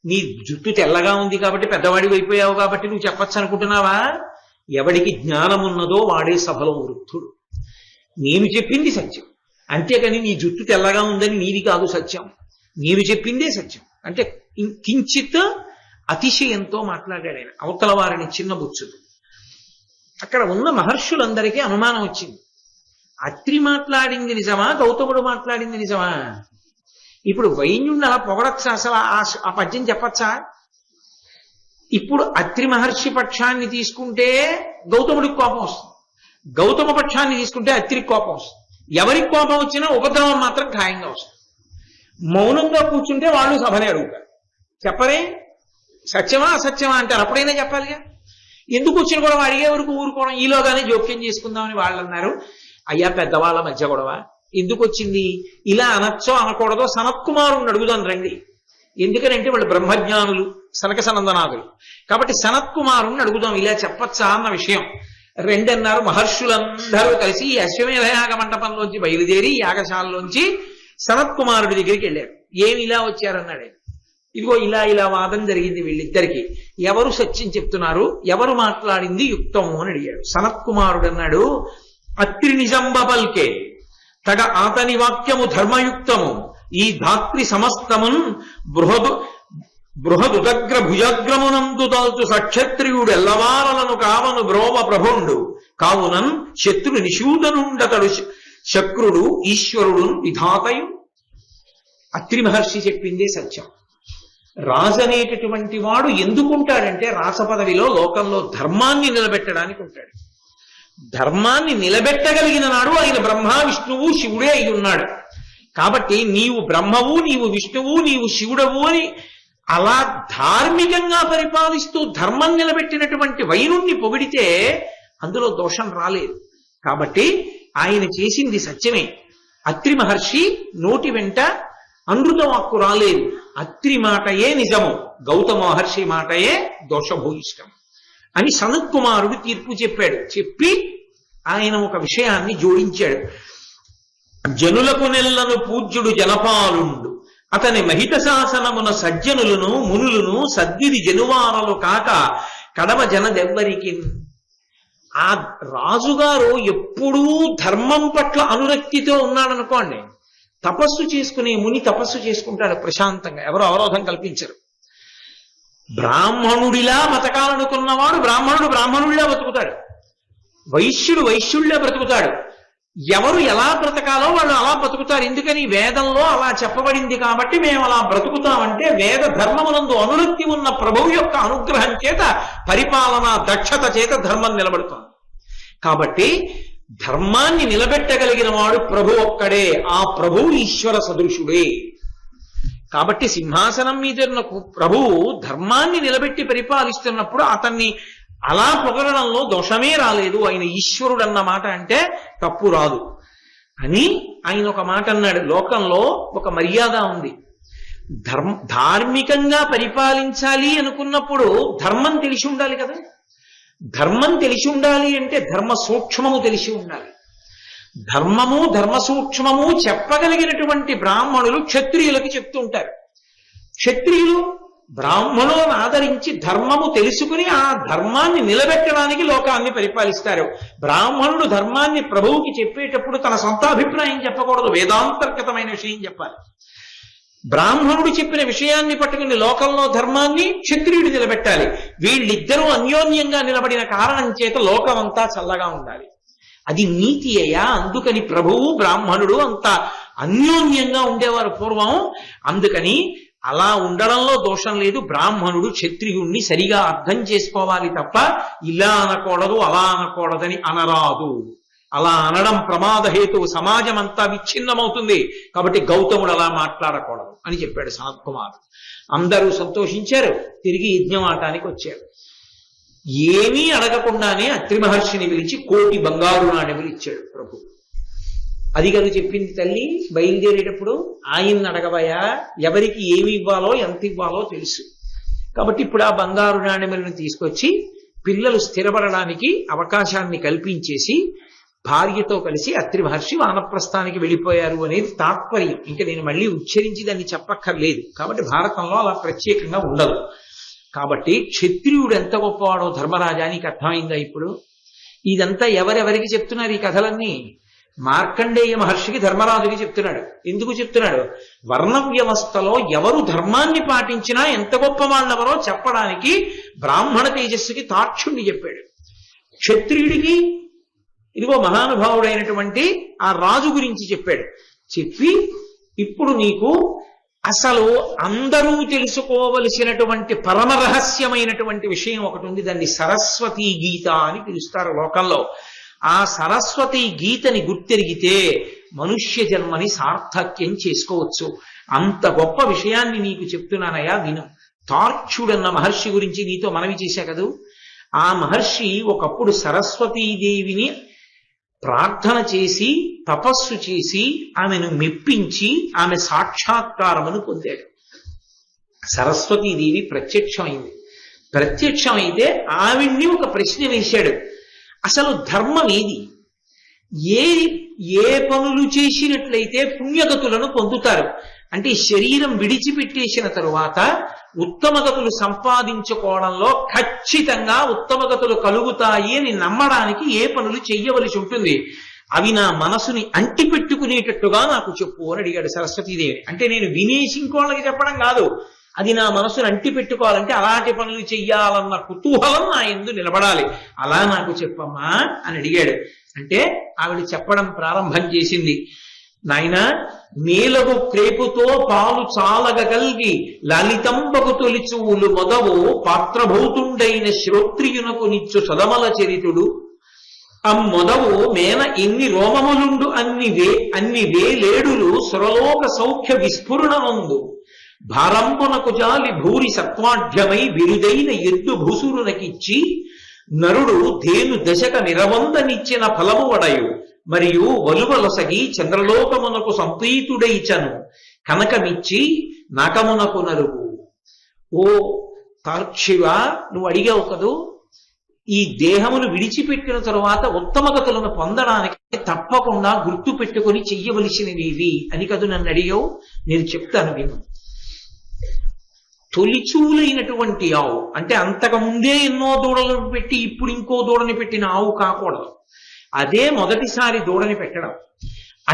నీ జుట్టు తెల్లగా ఉంది కాబట్టి పెద్దవాడి అయిపోయావు కాబట్టి నువ్వు చెప్పచ్చు అనుకుంటున్నావా? ఎవడికి జ్ఞానం ఉన్నదో వాడే సభలో వృద్ధుడు. నేను చెప్పింది సత్యం, అంతేకాని నీ జుట్టు తెల్లగా ఉందని నీది కాదు సత్యం. నేను చెప్పిందే సత్యం అంటే కించిత్ అతిశయంతో మాట్లాడాడు ఆయన. అవతల వారిని చిన్నబుచ్చుడు. అక్కడ ఉన్న మహర్షులందరికీ అనుమానం వచ్చింది. అత్రి మాట్లాడింది నిజమా, గౌతముడు మాట్లాడింది నిజమా? ఇప్పుడు వైన్యుణ్ణి అలా పొగడచ్చా? అసలు ఆ పద్యం చెప్పచ్చా? ఇప్పుడు అత్రి మహర్షి పక్షాన్ని తీసుకుంటే గౌతముడికి కోపం వస్తుంది, గౌతమ పక్షాన్ని తీసుకుంటే అత్రికి కోపం వస్తుంది. ఎవరికి కోపం వచ్చినా ఉపద్రవం మాత్రం ఖాయంగా వస్తుంది. మౌనంగా కూర్చుంటే వాళ్ళు సభనే అడుగుతారు. చెప్పరే సత్యమా అసత్యమా అంటారు. అప్పుడైనా చెప్పాలిగా. ఎందుకు వచ్చిన గొడవ అడిగే వరకు ఊరుకోవడం, ఈలోగానే జోక్యం చేసుకుందామని వాళ్ళు అన్నారు. అయ్యా పెద్దవాళ్ళ మధ్య గొడవ ఎందుకు వచ్చింది? ఇలా అనొచ్చో అనకూడదో సనత్కుమారుని అడుగుదాం రండి. ఎందుకనంటే వాళ్ళు బ్రహ్మజ్ఞానులు, సనక సనందనాథులు. కాబట్టి సనత్కుమారుని అడుగుదాం ఇలా చెప్పచ్చా అన్న విషయం. రెండన్నారు. మహర్షులందరూ కలిసి ఈ అశ్వమేధ యాగ మంటపంలోంచి బయలుదేరి యాగశాలలోంచి సనత్కుమారుడి దగ్గరికి వెళ్ళారు. ఏమి ఇలా వచ్చారన్నాడు. ఇదిగో ఇలా వాదం జరిగింది వీళ్ళిద్దరికి, ఎవరు సత్యం చెప్తున్నారు, ఎవరు మాట్లాడింది యుక్తము అని అడిగాడు. సనత్కుమారుడు అన్నాడు, అత్రి నిజంబ పల్కే తగ ఆతని వాక్యము ధర్మయుక్తము ఈ ధాత్రి సమస్తమున్ బృహదుదగ్ర భుజాగ్రమునందు దాల్చు సక్షత్రియుడు ఎల్లవారలను కావను బ్రోవ ప్రభుండు కావునన్ శత్రు నిషూదనుండతడు శక్రుడు ఈశ్వరుడు విధాతయు. అత్రి మహర్షి చెప్పిందే సత్యం. రాజు అనేటటువంటి వాడు ఎందుకుంటాడంటే రాసపదవిలో లోకంలో ధర్మాన్ని నిలబెట్టడానికి ఉంటాడు. ధర్మాన్ని నిలబెట్టగలిగిన నాడు ఆయన బ్రహ్మ, విష్ణువు, శివుడే అయి ఉన్నాడు. కాబట్టి నీవు బ్రహ్మవు, నీవు విష్ణువు, నీవు శివుడవు అని అలా ధార్మికంగా పరిపాలిస్తూ ధర్మం నిలబెట్టినటువంటి వైనుణ్ణి పొగిడితే అందులో దోషం రాలేదు. కాబట్టి ఆయన చేసింది సత్యమే. అత్రి మహర్షి నోటి వెంట అమృతవాక్కు రాలేదు. అత్రి మాటయే నిజము, గౌతమ మహర్షి మాటయే దోషభూయిష్టం అని సనత్కుమారుడు తీర్పు చెప్పాడు. చెప్పి ఆయన ఒక విషయాన్ని జోడించాడు. జనులకు నెల్లను పూజ్యుడు జనపాలుండు అతని మహిత శాసనమున సజ్జనులను మునులను సద్విధి జనువారలు కాక కడమ జనదెవ్వరికి. ఆ రాజుగారు ఎప్పుడూ ధర్మం పట్ల అనురక్తితో ఉన్నాడనుకోండి, తపస్సు చేసుకునే ముని తపస్సు చేసుకుంటాడు ప్రశాంతంగా, ఎవరు అవరోధం కల్పించరు. బ్రాహ్మణుడిలా బతకాలనుకున్నవాడు బ్రాహ్మణుడిలా బ్రతుకుతాడు, వైశ్యుడు వైశ్యుడిలా బ్రతుకుతాడు. ఎవరు ఎలా బ్రతకాలో వాళ్ళు అలా బ్రతుకుతారు. ఎందుకని? వేదంలో అలా చెప్పబడింది కాబట్టి మేము అలా బ్రతుకుతామంటే వేద ధర్మమునందు అనురక్తి ఉన్న ప్రభువు యొక్క అనుగ్రహం చేత, పరిపాలనా దక్షత చేత ధర్మం నిలబడుతుంది. కాబట్టి ధర్మాన్ని నిలబెట్టగలిగిన వాడు ప్రభు ఒక్కడే. ఆ ప్రభువు ఈశ్వర సదృశుడే. కాబట్టి సింహాసనం మీద ఉన్న ప్రభువు ధర్మాన్ని నిలబెట్టి పరిపాలిస్తున్నప్పుడు అతన్ని అలా పొగడడంలో దోషమే రాలేదు. ఆయన ఈశ్వరుడు అన్న మాట అంటే తప్పు రాదు అని ఆయన ఒక మాట అన్నాడు. లోకంలో ఒక మర్యాద ఉంది. ధార్మికంగా పరిపాలించాలి అనుకున్నప్పుడు ధర్మం తెలిసి ఉండాలి కదా. ధర్మం తెలిసి ఉండాలి అంటే ధర్మ సూక్ష్మము తెలిసి ఉండాలి. ధర్మము ధర్మ సూక్ష్మము చెప్పగలిగినటువంటి బ్రాహ్మణులు క్షత్రియులకు చెప్తూ ఉంటారు. క్షత్రియులు బ్రాహ్మణులను ఆదరించి ధర్మము తెలుసుకుని ఆ ధర్మాన్ని నిలబెట్టడానికి లోకాన్ని పరిపాలిస్తారు. బ్రాహ్మణుడు ధర్మాన్ని ప్రభువుకి చెప్పేటప్పుడు తన సొంత అభిప్రాయం చెప్పకూడదు, వేదాంతర్గతమైన విషయం చెప్పాలి. బ్రాహ్మణుడు చెప్పిన విషయాన్ని పట్టుకుని లోకంలో ధర్మాన్ని క్షత్రియుడు నిలబెట్టాలి. వీళ్ళిద్దరూ అన్యోన్యంగా నిలబడిన కారణం చేత లోకమంతా చల్లగా ఉండాలి. అది నీతి అయ్యా. అందుకని ప్రభువు బ్రాహ్మణుడు అంత అన్యోన్యంగా ఉండేవారు పూర్వం. అందుకని అలా ఉండడంలో దోషం లేదు. బ్రాహ్మణుడు క్షత్రియుణ్ణి సరిగా అర్థం చేసుకోవాలి తప్ప ఇలా అనకూడదు అలా అనకూడదని అనరాదు. అలా అనడం ప్రమాదహేతువు, సమాజం అంతా విచ్ఛిన్నమవుతుంది. కాబట్టి గౌతముడు అలా మాట్లాడకూడదు అని చెప్పాడు సనత్ కుమారుడు. అందరూ సంతోషించారు. తిరిగి యజ్ఞమాటానికి వచ్చారు. ఏమీ అడగకుండానే అత్రి మహర్షిని పిలిచి 1,000 బంగారు నాణెములు ఇచ్చాడు ప్రభు. అది కదా చెప్పింది తల్లి బయలుదేరేటప్పుడు, ఆయన్ని అడగవయా, ఎవరికి ఏమి ఇవ్వాలో ఎంత ఇవ్వాలో తెలుసు. కాబట్టి ఇప్పుడు ఆ బంగారు నాణెములను తీసుకొచ్చి పిల్లలు స్థిరపడడానికి అవకాశాన్ని కల్పించేసి భార్యతో కలిసి అత్రి మహర్షి వానప్రస్థానికి వెళ్ళిపోయారు అనేది తాత్పర్యం. ఇంకా నేను మళ్ళీ ఉచ్చరించి దాన్ని చెప్పక్కర్లేదు. కాబట్టి భారతంలో అలా ప్రత్యేకంగా ఉండదు. కాబట్టి క్షత్రియుడు ఎంత గొప్పవాడో ధర్మరాజా నీకు అర్థమైందా ఇప్పుడు? ఇదంతా ఎవరెవరికి చెప్తున్నారు ఈ కథలన్నీ? మార్కండేయ మహర్షికి ధర్మరాజుకి చెప్తున్నాడు. ఎందుకు చెప్తున్నాడు? వర్ణ వ్యవస్థలో ఎవరు ధర్మాన్ని పాటించినా ఎంత గొప్ప వాళ్ళెవరో చెప్పడానికి బ్రాహ్మణ తేజస్సుకి తాక్షుణ్ణి చెప్పాడు. క్షత్రియుడికి ఇదిగో మహానుభావుడైనటువంటి ఆ రాజు గురించి చెప్పాడు. చెప్పి ఇప్పుడు నీకు అసలు అందరూ తెలుసుకోవలసినటువంటి పరమ రహస్యమైనటువంటి విషయం ఒకటి ఉంది. దాన్ని సరస్వతీ గీత అని పిలుస్తారు లోకంలో. ఆ సరస్వతీ గీతని గుర్తెరిగితే మనుష్య జన్మని సార్థక్యం చేసుకోవచ్చు. అంత గొప్ప విషయాన్ని నీకు చెప్తున్నానయ్యా విను. తార్క్షుడన్న మహర్షి గురించి నీతో మనవి చేశా కదూ. ఆ మహర్షి ఒకప్పుడు సరస్వతీదేవిని ప్రార్థన చేసి తపస్సు చేసి ఆమెను మెప్పించి ఆమె సాక్షాత్కారమును పొందాడు. సరస్వతీదేవి ప్రత్యక్షమైంది. ప్రత్యక్షమైతే ఆవిడ్ని ఒక ప్రశ్న వేశాడు. అసలు ధర్మం ఏది? ఏ పనులు చేసినట్లయితే పుణ్యగతులను పొందుతారు? అంటే శరీరం విడిచిపెట్టేసిన తరువాత ఉత్తమగతులు సంపాదించుకోవడంలో ఖచ్చితంగా ఉత్తమగతులు కలుగుతాయి అని నమ్మడానికి ఏ పనులు చెయ్యవలసి ఉంటుంది? అవి నా మనసుని అంటిపెట్టుకునేటట్టుగా నాకు చెప్పు అని అడిగాడు సరస్వతీదేవి. అంటే నేను వినేసి ఇంకోళ్ళకి చెప్పడం కాదు, అది నా మనసును అంటిపెట్టుకోవాలంటే అలాంటి పనులు చెయ్యాలన్న కుతూహలం నా యందు నిలబడాలి. అలా నాకు చెప్పమ్మా అని అడిగాడు. అంటే ఆవిడ చెప్పడం ప్రారంభం చేసింది. నాయన, నీలగు క్రేపుతో పాలు చాలగలిగి లలితంబకు తొలిచూలు మొదవు పాత్రభూతుండైన శ్రోత్రియునకు నిచ్చు సదమల చరితుడు మొదవు మేన ఎన్ని రోమములుండు అన్ని వేలేడులు సురలోక సౌఖ్య విస్ఫురణమందు భారంబునకు జాలి భూరి సత్వాఢ్యమై విరుదైన ఎద్దు భూసురునకిచ్చి నరుడు ధేను దశక నిరవందనిచ్చిన ఫలము వడయు మరియు వలువలొసగి చంద్రలోకమునకు సంప్రీతుడైచను కనకమిచ్చి నకమునకు నరుగు. ఓ తార్క్షివ, నువ్వు అడిగావు కదూ, ఈ దేహమును విడిచిపెట్టిన తరువాత ఉత్తమగతులను పొందడానికి తప్పకుండా గుర్తు పెట్టుకుని చెయ్యవలసినవి అని కదూ నన్ను అడిగావు. నేను చెప్తాను విను. తొలిచూలైనటువంటి ఆవు అంటే అంతకు ముందే ఎన్నో దూడలను పెట్టి ఇప్పుడు ఇంకో దూడని పెట్టిన ఆవు కాకూడదు. అదే మొదటిసారి దూడని పెట్టడం.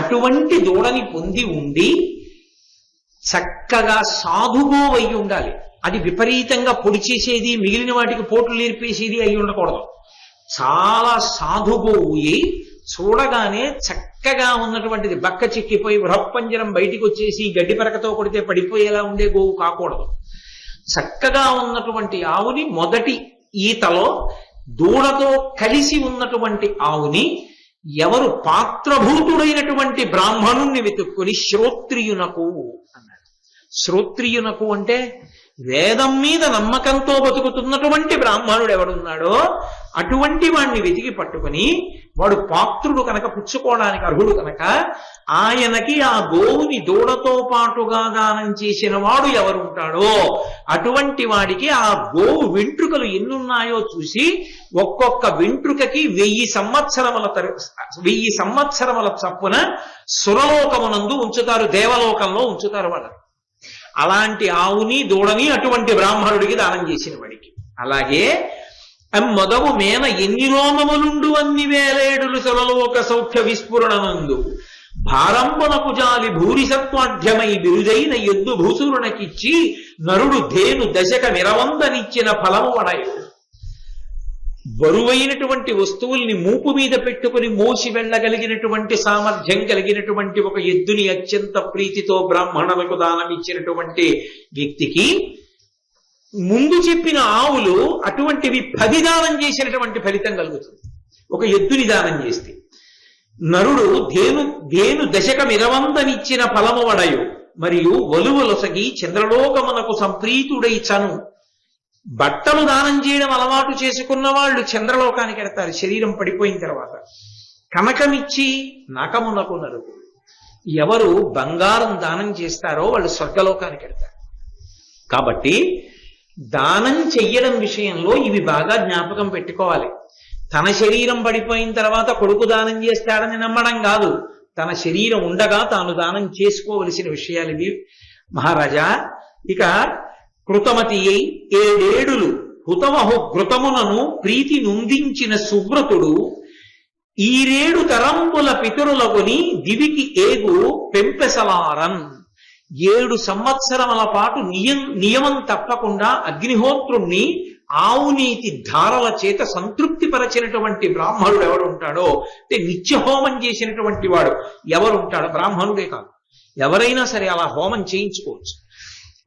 అటువంటి దూడని పొంది ఉండి చక్కగా సాధుగోవు అయి ఉండాలి. అది విపరీతంగా పొడి చేసేది, మిగిలిన వాటికి పోట్లు నేర్పేసేది అయి ఉండకూడదు. చాలా సాధుగోవు చూడగానే చక్కగా ఉన్నటువంటిది, బక్క చిక్కిపోయి బృహప్పంజరం బయటికి వచ్చేసి గడ్డి పరకతో కొడితే పడిపోయేలా ఉండే గోవు కాకూడదు. చక్కగా ఉన్నటువంటి ఆవుని మొదటి ఈతలో దూడతో కలిసి ఉన్నటువంటి ఆవుని ఎవరు పాత్రభూతుడైనటువంటి బ్రాహ్మణుణ్ణి వెతుక్కుని శ్రోత్రియునకు అన్నాడు. శ్రోత్రియునకు అంటే వేదం మీద నమ్మకంతో బతుకుతున్నటువంటి బ్రాహ్మణుడు ఎవడున్నాడో అటువంటి వాణ్ణి వెతికి పట్టుకుని, వాడు పాత్రుడు కనుక పుచ్చుకోవడానికి అర్హుడు కనుక ఆయనకి ఆ గోవుని దూడతో పాటుగా దానం చేసిన వాడు ఎవరుంటాడో అటువంటి వాడికి ఆ గోవు వెంట్రుకలు ఎన్నున్నాయో చూసి ఒక్కొక్క వెంట్రుకకి 1000 సంవత్సరముల చప్పున సురలోకమునందు ఉంచుతారు, దేవలోకంలో ఉంచుతారు వాళ్ళని. అలాంటి ఆవుని దూడని అటువంటి బ్రాహ్మణుడికి దానం చేసిన వాడికి. అలాగే మొదవు మేన ఎన్ని రోమములుండు అన్ని వేలేడులు సురలోక సౌఖ్య విస్ఫురణనందు భారంబునకు జాలి భూరిసత్వాఢ్యమై బిరుదైన ఎద్దు భూసురునకిచ్చి నరుడు ధేను దశక నిరవందనిచ్చిన ఫలము వడయు. బరువైనటువంటి వస్తువుల్ని మూపు మీద పెట్టుకుని మోసి వెళ్ళగలిగినటువంటి సామర్థ్యం కలిగినటువంటి ఒక ఎద్దుని అత్యంత ప్రీతితో బ్రాహ్మణులకు దానం ఇచ్చినటువంటి వ్యక్తికి ముందు చెప్పిన ఆవులు అటువంటివి 10 దానం చేసినటువంటి ఫలితం కలుగుతుంది. ఒక ఎద్దుని దానం చేస్తే నరుడు ధేను దశక మిరవందనిచ్చిన ఫలము వడయు. మరియు వలువలొసగి చంద్రలోకమునకు సంప్రీతుడై చను. బట్టలు దానం చేయడం అలవాటు చేసుకున్న వాళ్ళు చంద్రలోకానికి వెడతారు శరీరం పడిపోయిన తర్వాత. కనకమిచ్చి నకమునకు నరుడు. ఎవరు బంగారం దానం చేస్తారో వాళ్ళు స్వర్గలోకానికి వెడతారు. కాబట్టి దానం చెయ్యడం విషయంలో ఇవి బాగా జ్ఞాపకం పెట్టుకోవాలి. తన శరీరం పడిపోయిన తర్వాత కొడుకు దానం చేస్తాడని నమ్మడం కాదు, తన శరీరం ఉండగా తాను దానం చేసుకోవలసిన విషయాలు ఇవి మహారాజా. ఇక కృతమతి 7 ఏడులు హుతమహు ఘృతములను ప్రీతి నుందించిన సువ్రతుడు 7 తరంబుల పితరులకొని దివికి ఏగు పెంపెసలారన్. 7 సంవత్సరముల పాటు నియమం తప్పకుండా అగ్నిహోత్రుణ్ణి ఆవునీతి ధారల చేత సంతృప్తిపరచినటువంటి బ్రాహ్మణుడు ఎవడుంటాడో, అంటే నిత్యహోమం చేసినటువంటి వాడు ఎవరుంటాడో, బ్రాహ్మణుడే కాదు ఎవరైనా సరే అలా హోమం చేయించుకోవచ్చు.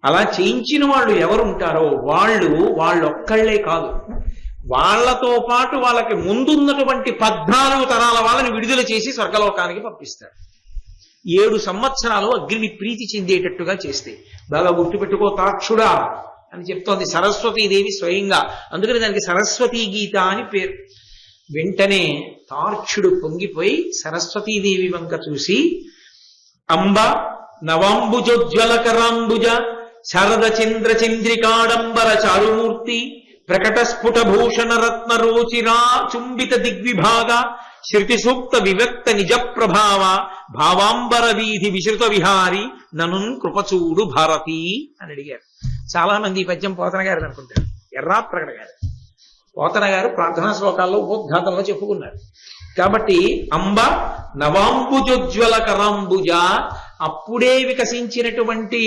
అలా చేయించిన వాళ్ళు ఎవరుంటారో వాళ్ళొక్కళ్లే కాదు, వాళ్లతో పాటు వాళ్ళకి ముందున్నటువంటి 14 తరాల వాళ్ళని విడుదల చేసి స్వర్గలోకానికి పంపిస్తాడు. 7 సంవత్సరాలు అగ్నిని ప్రీతి చెందేటట్టుగా చేస్తే. బాగా గుర్తుపెట్టుకో తాక్షుడా అని చెప్తోంది సరస్వతీదేవి స్వయంగా. అందుకని దానికి సరస్వతీ గీత అని పేరు. వెంటనే తార్క్షుడు పొంగిపోయి సరస్వతీదేవి వంక చూసి, అంబ నవాంబుజోజ్వలకరాంబుజ శరద చంద్ర చంద్రికాడంబర చారుమూర్తి ప్రకట స్ఫుట భూషణ రత్న రోచిరా చుంబిత దిగ్విభాగ శృతి సూక్త వివక్త నిజ ప్రభావ భావాంబర వీధి విశ్రుత విహారి ననున్ కృపచూడు భారతి అని అడిగారు. చాలా మంది ఈ పద్యం పోతన గారు అనుకుంటారు, ఎర్రాప్రగడ గారు. పోతన గారు ప్రార్థనా శ్లోకాల్లో ఉపోద్ఘాతంలో చెప్పుకున్నారు. కాబట్టి అంబ నవాంబుజోజ్వల కరాంబుజ, అప్పుడే వికసించినటువంటి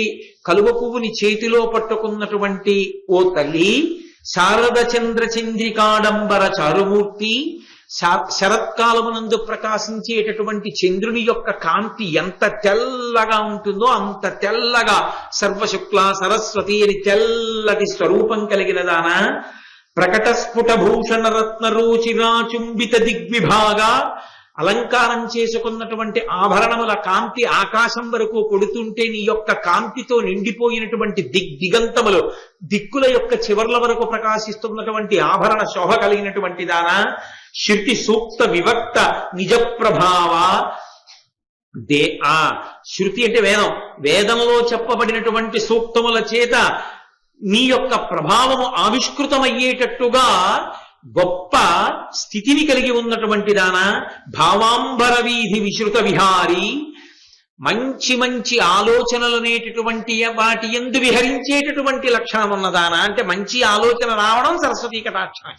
కలువ పువ్వుని చేతిలో పట్టుకున్నటువంటి ఓ తల్లి, శారద చంద్ర చంద్రికాడంబర చారుమూర్తి, శరత్కాలమునందు ప్రకాశించేటటువంటి చంద్రుని యొక్క కాంతి ఎంత తెల్లగా ఉంటుందో అంత తెల్లగా సర్వశుక్ల సరస్వతి అని తెల్లటి స్వరూపం కలిగిన దాన, ప్రకట స్ఫుట భూషణ రత్న రోచిరా చుంబిత దిగ్విభాగ, అలంకారం చేసుకున్నటువంటి ఆభరణముల కాంతి ఆకాశం వరకు కొడుతుంటే నీ యొక్క కాంతితో నిండిపోయినటువంటి దిగంతములు దిక్కుల యొక్క చివర్ల వరకు ప్రకాశిస్తున్నటువంటి ఆభరణ శోభ కలిగినటువంటి దాన, శృతి సూక్త వివక్త నిజ ప్రభావ. శృతి అంటే వేదం, వేదంలో చెప్పబడినటువంటి సూక్తముల చేత నీ యొక్క ప్రభావము ఆవిష్కృతమయ్యేటట్టుగా గొప్ప స్థితిని కలిగి ఉన్నటువంటి దాన, భావాంబర వీధి విశ్రుత విహారి, మంచి మంచి ఆలోచనలు అనేటటువంటి వాటి యందు విహరించేటటువంటి లక్షణం ఉన్నదానా అంటే మంచి ఆలోచన రావడం సరస్వతీ కటాక్షమే.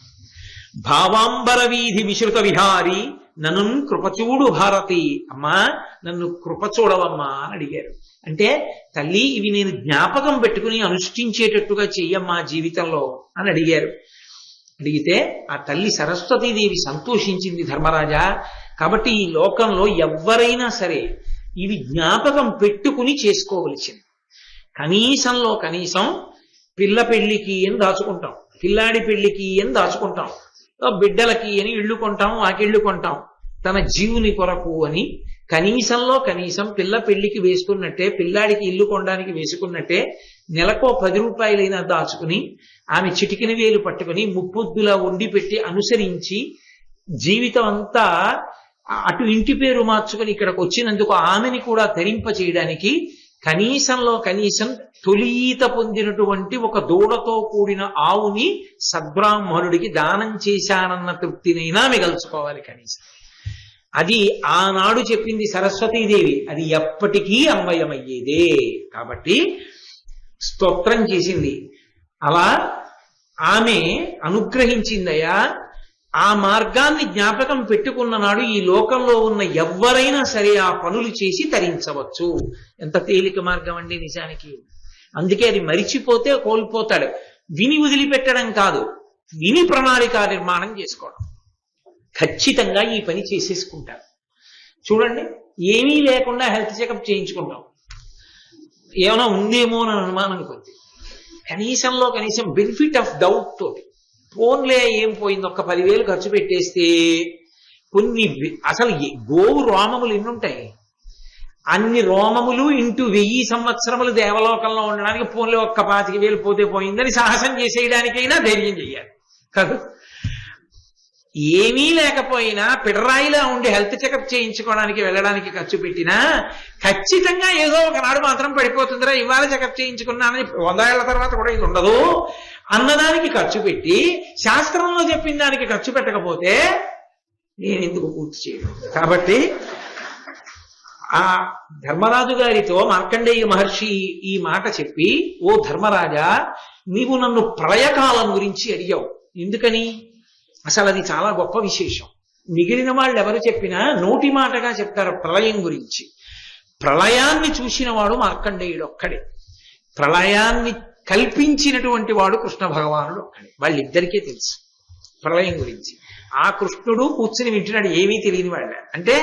భావాంబర వీధి విశ్రుత విహారి నన్ను కృపచూడు భారతి, అమ్మా నన్ను కృపచూడవమ్మా అని అడిగారు. అంటే తల్లి ఇవి నేను జ్ఞాపకం పెట్టుకుని అనుష్ఠించేటట్టుగా చెయ్యమ్మా జీవితంలో అని అడిగారు. అడిగితే ఆ తల్లి సరస్వతీదేవి సంతోషించింది, ధర్మరాజా కాబట్టి ఈ లోకంలో ఎవ్వరైనా సరే ఇవి జ్ఞాపకం పెట్టుకుని చేసుకోవలసింది. కనీసంలో కనీసం పిల్ల పెళ్లికి అని దాచుకుంటాం, పిల్లాడి పెళ్లికి అని దాచుకుంటాం, బిడ్డలకి అని ఇళ్ళు కొంటాం, వాకిళ్ళు కొంటాం, తన జీవుని కొరకు అని కనీసంలో కనీసం పిల్ల పెళ్లికి వేసుకున్నట్టే, పిల్లాడికి ఇల్లు కొనడానికి వేసుకున్నట్టే నెలకో 10 రూపాయలైనా దాచుకుని ఆమె చిటికిన వేలు పట్టుకుని ముప్పొద్దులా వండి పెట్టి అనుసరించి జీవితం అంతా అటు ఇంటి పేరు మార్చుకుని ఇక్కడికి వచ్చినందుకు ఆమెని కూడా ధరింప చేయడానికి కనీసంలో కనీసం తొలీత పొందినటువంటి ఒక దూడతో కూడిన ఆవుని సద్బ్రాహ్మణుడికి దానం చేశానన్న తృప్తినైనా మిగల్చుకోవాలి కనీసం. అది ఆనాడు చెప్పింది సరస్వతీదేవి, అది ఎప్పటికీ అన్వయమయ్యేదే. కాబట్టి స్తోత్రం చేసింది. అలా ఆమె అనుగ్రహించిందయ్యా. ఆ మార్గాన్ని జ్ఞాపకం పెట్టుకున్న నాడు ఈ లోకంలో ఉన్న ఎవ్వరైనా సరే ఆ పనులు చేసి తరించవచ్చు. ఎంత తేలిక మార్గం అండి నిజానికి. అందుకే అది మరిచిపోతే కోల్పోతాడు. విని వదిలిపెట్టడం కాదు, విని ప్రణాళిక నిర్మాణం చేసుకోవడం. ఖచ్చితంగా ఈ పని చేసేసుకుంటారు. చూడండి, ఏమీ లేకుండా హెల్త్ చెకప్ చేయించుకుంటాం, ఏమైనా ఉందేమో అని అనుమానం కొద్ది, కనీసంలో కనీసం బెనిఫిట్ ఆఫ్ డౌట్ తోటి ఫోన్లే ఏం పోయింది ఒక్క 10,000 ఖర్చు పెట్టేస్తే కొన్ని అసలు గోవు రోమములు ఎన్నుంటాయి, అన్ని రోమములు ఇంటూ 1000 సంవత్సరములు దేవలోకంలో ఉండడానికి ఫోన్లే ఒక్క 25,000 పోతే పోయిందని సాహసం చేసేయడానికైనా ధైర్యం చెయ్యాలి కాదు. ఏమీ లేకపోయినా పిడరాయిలా ఉండి హెల్త్ చెకప్ చేయించుకోవడానికి వెళ్ళడానికి ఖర్చు పెట్టినా ఖచ్చితంగా ఏదో ఒకనాడు మాత్రం పడిపోతుందిరా, ఇవాళ చెకప్ చేయించుకున్నానని 100 ఏళ్ల తర్వాత కూడా ఇది ఉండదు అన్నదానికి ఖర్చు పెట్టి శాస్త్రంలో చెప్పిన దానికి ఖర్చు పెట్టకపోతే నేను ఎందుకు పూర్తి చేయను. కాబట్టి ఆ ధర్మరాజు గారితో మార్కండేయ మహర్షి ఈ మాట చెప్పి, ఓ ధర్మరాజా నీవు నన్ను ప్రళయకాలం గురించి అడిగావు. ఎందుకని? అసలు అది చాలా గొప్ప విశేషం. మిగిలిన వాళ్ళు ఎవరు చెప్పినా నోటి మాటగా చెప్తారు ప్రళయం గురించి. ప్రళయాన్ని చూసిన వాడు మార్కండేయుడు ఒక్కడే, ప్రళయాన్ని కల్పించినటువంటి వాడు కృష్ణ భగవానుడు ఒక్కడే. వాళ్ళిద్దరికీ తెలుసు ప్రళయం గురించి. ఆ కృష్ణుడు కూర్చుని వింటున్నాడు, ఏమీ తెలియని వాళ్ళ. అంటే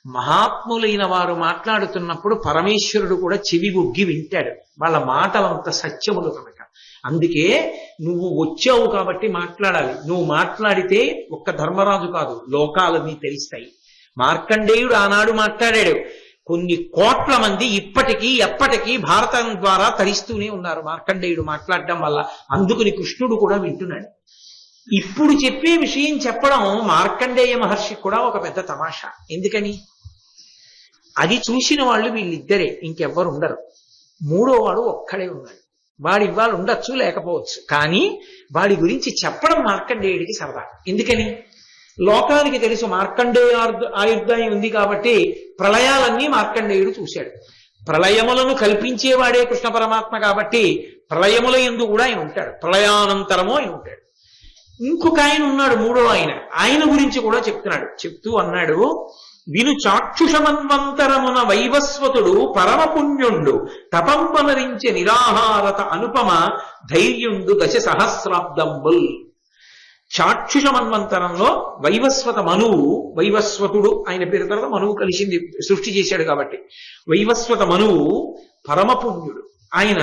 మహాత్ములైన వారు మాట్లాడుతున్నప్పుడు పరమేశ్వరుడు కూడా చెవి ఒగ్గి వింటాడు, వాళ్ళ మాటలంత సత్యములు కనుక. అందుకే నువ్వు వచ్చావు కాబట్టి మాట్లాడాలి. నువ్వు మాట్లాడితే ఒక్క ధర్మరాజు కాదు, లోకాలన్నీ తెలుస్తాయి. మార్కండేయుడు ఆనాడు మాట్లాడాడు, కొన్ని కోట్ల మంది ఇప్పటికీ ఎప్పటికీ భారతం ద్వారా తరిస్తూనే ఉన్నారు మార్కండేయుడు మాట్లాడడం వల్ల. అందుకుని కృష్ణుడు కూడా వింటున్నాడు. ఇప్పుడు చెప్పే విషయం చెప్పడం మార్కండేయ మహర్షి కూడా ఒక పెద్ద తమాషా. ఎందుకని? అది చూసిన వాళ్ళు వీళ్ళిద్దరే, ఇంకెవ్వరు ఉండరు. మూడో వాడు ఒక్కడే ఉన్నాడు. వాడి ఇవాళ ఉండొచ్చు లేకపోవచ్చు, కానీ వాడి గురించి చెప్పడం మార్కండేయుడికి సరదా. ఎందుకని? లోకానికి తెలుసు మార్కండేయ ఆయుర్దాయం ఉంది కాబట్టి ప్రళయాలన్నీ మార్కండేయుడు చూశాడు. ప్రళయములను కల్పించేవాడే కృష్ణ పరమాత్మ కాబట్టి ప్రళయముల యందు కూడా ఆయన ఉంటాడు, ప్రళయానంతరము ఆయన ఉంటాడు. ఇంకొక ఆయన ఉన్నాడు, మూడో ఆయన గురించి కూడా చెప్తున్నాడు. చెప్తూ అన్నాడు, విను చాక్షుషమన్వంతరమున వైవస్వతుడు పరమపుణ్యుండు తపంపనరించే నిరాహారత అనుపమ ధైర్యుండు 10 సహస్రాబ్దంబుల్. చాక్షుషమన్వంతరంలో వైవస్వత మనువు, వైవస్వతుడు ఆయన పేరు తర్వాత మనువు కలిసింది, సృష్టి చేశాడు కాబట్టి వైవస్వత మనువు పరమపుణ్యుడు. ఆయన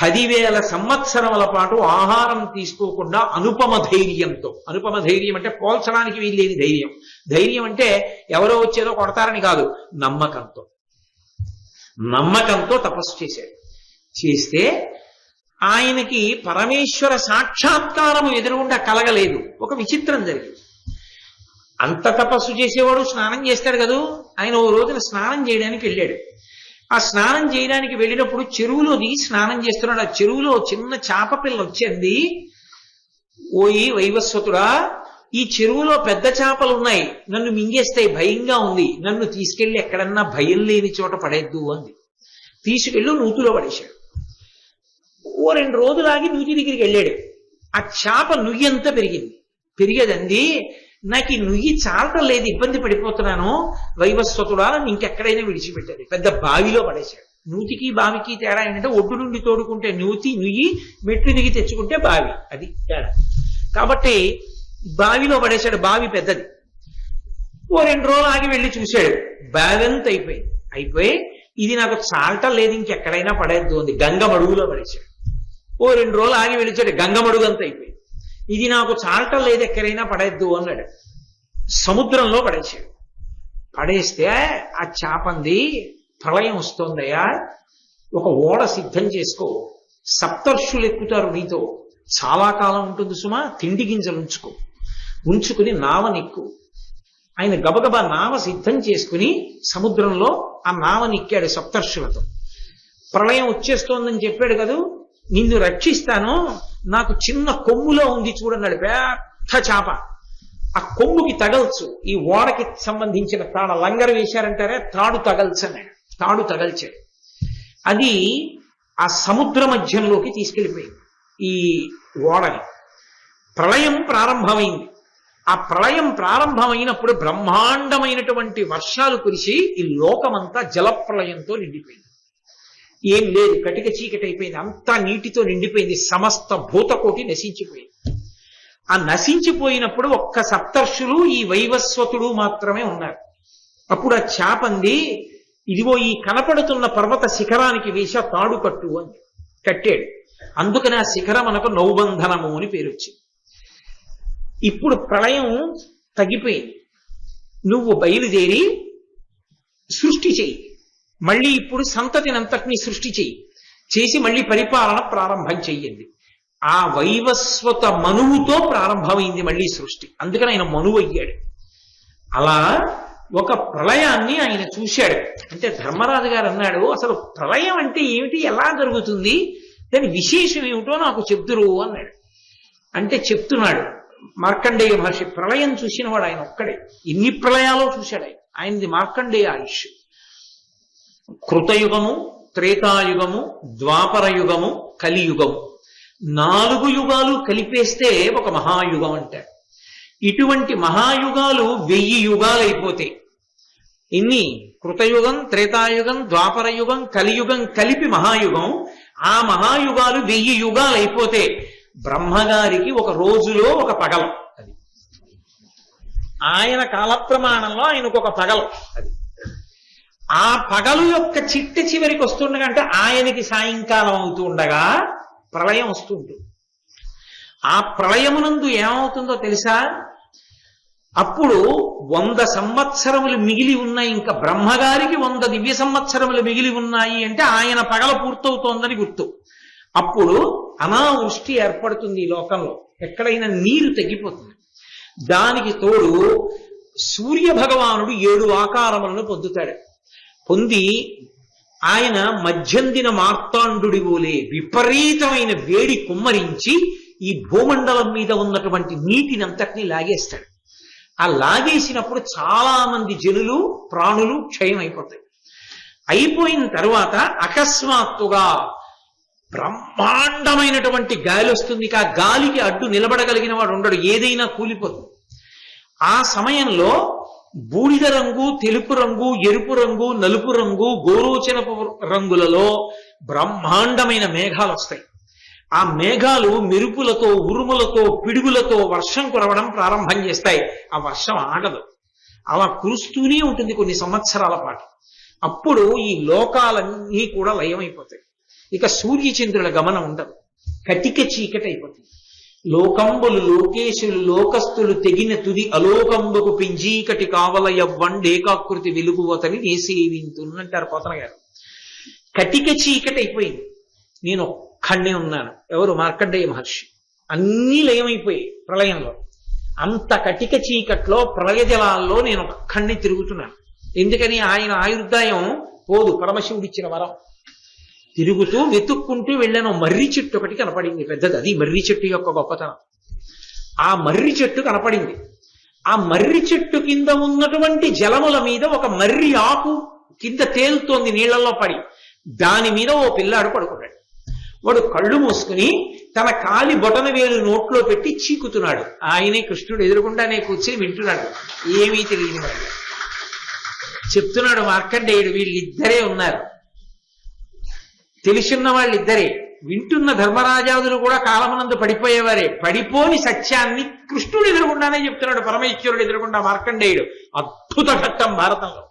10,000 సంవత్సరముల పాటు ఆహారం తీసుకోకుండా అనుపమ ధైర్యంతో, అనుపమ ధైర్యం అంటే పోల్చడానికి వీల్లేని ధైర్యం. ధైర్యం అంటే ఎవరో వచ్చేదో కొడతారని కాదు, నమ్మకంతో తపస్సు చేశాడు. చేస్తే ఆయనకి పరమేశ్వర సాక్షాత్కారము ఎదురుగుండా కలగలేదు. ఒక విచిత్రం జరిగింది. అంత తపస్సు చేసేవాడు స్నానం చేస్తాడు కదూ. ఆయన ఓ రోజున స్నానం చేయడానికి వెళ్ళాడు. ఆ స్నానం చేయడానికి వెళ్ళినప్పుడు చెరువులో దిగి స్నానం చేస్తున్నాడు. ఆ చెరువులో చిన్న చేప పిల్ల వచ్చింది. ఓయి వైవస్వతుడా, ఈ చెరువులో పెద్ద చేపలు ఉన్నాయి, నన్ను మింగేస్తాయి, భయంగా ఉంది, నన్ను తీసుకెళ్లి ఎక్కడన్నా భయం లేని చోట పడేద్దు అంది. తీసుకెళ్ళి నూతిలో పడేశాడు. ఓ 2 రోజులు ఆగి నూతి దగ్గరికి వెళ్ళాడు. ఆ చేప నుయ్యి అంతా పెరిగేదండి, నాకు ఈ నుయ్యి చాలటం లేదు, ఇబ్బంది పడిపోతున్నాను, వైవస్వతుడా నన్ను ఇంకెక్కడైనా విడిచిపెట్టాడు. పెద్ద బావిలో పడేశాడు. నూతికి బావికి తేడా ఏంటంటే ఒడ్డు నుండి తోడుకుంటే నుయ్యి, మెట్లు దిగి తెచ్చుకుంటే బావి, అది తేడా. కాబట్టి బావిలో పడేశాడు. బావి పెద్దది. ఓ 2 రోజులు ఆగి వెళ్ళి చూశాడు, బావి అంతా అయిపోయి ఇది నాకు చాలటం లేదు, ఇంకెక్కడైనా పడేద్దు అంది. గంగమడుగులో పడేశాడు. ఓ 2 రోజులు ఆగి వెళ్ళిచాడు, గంగమడుగు అంతా అయిపోయింది. ఇది నాకు చాలటం లేదు, ఎక్కడైనా పడేద్దు అన్నాడు. సముద్రంలో పడేశాడు. పడేస్తే ఆ చేపంది, ప్రళయం వస్తోందయ్యా, ఒక ఓడ సిద్ధం చేసుకో, సప్తర్షులు ఎక్కుతారు నీతో, చాలా కాలం ఉంటుంది సుమా, తిండి గింజలు ఉంచుకుని నావనెక్కు. ఆయన గబగబా నావ సిద్ధం చేసుకుని సముద్రంలో ఆ నావనెక్కాడు సప్తర్షులతో. ప్రళయం వచ్చేస్తోందని చెప్పాడు కదూ, నిన్ను రక్షిస్తాను, నాకు చిన్న కొమ్ములో ఉంది చూడన్నాడు. పెద్ద చేప, ఆ కొమ్ముకి తగల్చు, ఈ ఓడకి సంబంధించిన లంగరు వేశారంటారే, తాడు తగల్చాడు. అది ఆ సముద్ర మధ్యంలోకి తీసుకెళ్ళిపోయింది ఈ ఓడని. ప్రళయం ప్రారంభమైంది. ఆ ప్రళయం ప్రారంభమైనప్పుడు బ్రహ్మాండమైనటువంటి వర్షాలు కురిసి ఈ లోకమంతా జలప్రళయంతో నిండిపోయింది. ఏం లేదు, కటిక చీకటి అయిపోయింది, అంతా నీటితో నిండిపోయింది. సమస్త భూతకోటి నశించిపోయింది. ఆ నశించిపోయినప్పుడు ఒక్క సప్తర్షులు, ఈ వైవస్వతుడు మాత్రమే ఉన్నారు. అప్పుడు ఆ చేపంది, ఇదిగో ఈ కనపడుతున్న పర్వత శిఖరానికి వేసి తాడు కట్టు అని కట్టాడు. అందుకని ఆ శిఖరం మనకు నౌబంధనము అని పేరు వచ్చింది. ఇప్పుడు ప్రళయం తగ్గిపోయింది, నువ్వు బయలుదేరి సృష్టి చెయ్యి, మళ్ళీ ఇప్పుడు సంతతినంతటినీ సృష్టి చేసి మళ్ళీ పరిపాలన ప్రారంభం చెయ్యండి. ఆ వైవస్వత మనువుతో ప్రారంభమైంది మళ్ళీ సృష్టి. అందుకని ఆయన మనువు అయ్యాడు. అలా ఒక ప్రళయాన్ని ఆయన చూశాడు. అంటే ధర్మరాజు గారు అన్నాడు, అసలు ప్రళయం అంటే ఏమిటి, ఎలా జరుగుతుంది, దాని విశేషం ఏమిటో నాకు చెప్తురు అన్నాడు. అంటే చెప్తున్నాడు మార్కండేయ మహర్షి. ప్రళయం చూసినవాడు ఆయన ఒక్కడే, ఎన్ని ప్రళయాలో చూశాడు ఆయన. ఆయనది మార్కండేయ ఆయుష్. కృతయుగము, త్రేతాయుగము, ద్వాపరయుగము, కలియుగము, 4 యుగాలు కలిపేస్తే ఒక మహాయుగం అంటారు. ఇటువంటి మహాయుగాలు 1000 యుగాలు అయిపోతే, ఇన్ని కృతయుగం, త్రేతాయుగం, ద్వాపరయుగం, కలియుగం కలిపి మహాయుగం. ఆ మహాయుగాలు 1000 యుగాలు అయిపోతే బ్రహ్మగారికి ఒక రోజులో ఒక పగలం. అది ఆయన కాలప్రమాణంలో ఆయనకు ఒక పగలం. అది ఆ పగలు యొక్క చివరికి వస్తుండగా, అంటే ఆయనకి సాయంకాలం అవుతూ ఉండగా ప్రళయం వస్తూ ఉంటుంది. ఆ ప్రళయమునందు ఏమవుతుందో తెలుసా, అప్పుడు 100 సంవత్సరములు మిగిలి ఉన్నాయి, ఇంకా బ్రహ్మగారికి 100 దివ్య సంవత్సరములు మిగిలి ఉన్నాయి అంటే ఆయన పగల పూర్తవుతోందని గుర్తు. అప్పుడు అనావృష్టి ఏర్పడుతుంది ఈ లోకంలో, ఎక్కడైనా నీరు తగ్గిపోతుంది. దానికి తోడు సూర్య భగవానుడు 7 ఆకారములను పొంది ఆయన మధ్యందిన మార్తాండుడి వోలే విపరీతమైన వేడి కుమ్మరించి ఈ భూమండలం మీద ఉన్నటువంటి నీటిని అంతటినీ లాగేస్తాడు. ఆ లాగేసినప్పుడు చాలా మంది జనులు, ప్రాణులు క్షయం అయిపోతాయి. అయిపోయిన తర్వాత అకస్మాత్తుగా బ్రహ్మాండమైనటువంటి గాలి వస్తుంది. ఆ గాలికి అడ్డు నిలబడగలిగిన వాడు ఉండడు, ఏదైనా కూలిపోతుంది. ఆ సమయంలో బూడిద రంగు, తెలుపు రంగు, ఎరుపు రంగు, నలుపు రంగు, గోరోచనపు రంగులలో బ్రహ్మాండమైన మేఘాలు వస్తాయి. ఆ మేఘాలు మెరుపులతో, ఉరుములతో, పిడుగులతో వర్షం కురవడం ప్రారంభం చేస్తాయి. ఆ వర్షం ఆగదు, అలా కురుస్తూనే ఉంటుంది కొన్ని సంవత్సరాల పాటు. అప్పుడు ఈ లోకాలన్నీ కూడా లయమైపోతాయి. ఇక సూర్యచంద్రుల గమనం ఉండదు, కటిక చీకటి అయిపోతుంది. లోకంబులు లోకేశులు లోకస్తులు తెగిన తుది అలోకంబకు పింజీకటి కావలయ వండేకాకృతి వెలుగువతని నేసేవింతున్నంటారు పోతన గారు. కటిక చీకటి అయిపోయింది, నేను ఒక్కడే ఉన్నాను. ఎవరు? మార్కండేయ మహర్షి. అన్నీ లయమైపోయాయి ప్రళయంలో. అంత కటిక చీకట్లో ప్రళయ జలాల్లో నేను ఒక్కడిని తిరుగుతున్నాను. ఎందుకని? ఆయన ఆయుర్దాయం పోదు, పరమశివుడిచ్చిన వరం. తిరుగుతూ వెతుక్కుంటూ వెళ్ళాను. మర్రి చెట్టు ఒకటి కనపడింది, పెద్దది. అది మర్రి చెట్టు యొక్క గొప్పతనం. ఆ మర్రి చెట్టు కనపడింది. ఆ మర్రి చెట్టు కింద ఉన్నటువంటి జలముల మీద ఒక మర్రి ఆకు కింద తేలుతోంది నీళ్లలో పడి, దాని మీద ఓ పిల్లాడు పడుకున్నాడు. వాడు కళ్ళు మూసుకుని తన కాలి బొటన వేలు నోట్లో పెట్టి చీకుతున్నాడు. ఆయనే కృష్ణుడు ఎదురుకుండానే కూర్చొని వింటున్నాడు. ఏమీ తెలియని వాడు చెప్తున్నాడు మార్కండేయుడు, వీళ్ళిద్దరే ఉన్నారు, తెలిసిన వాళ్ళిద్దరే. వింటున్న ధర్మరాజాదులు కూడా కాలమునందు పడిపోయేవారే. పడిపోని సత్యాన్ని కృష్ణుడు ఎదురుకుండానే చెప్తున్నాడు, పరమేశ్వరుడు ఎదురుకుండా మార్కండేయుడు. అద్భుత ఘట్టం భారతంలో.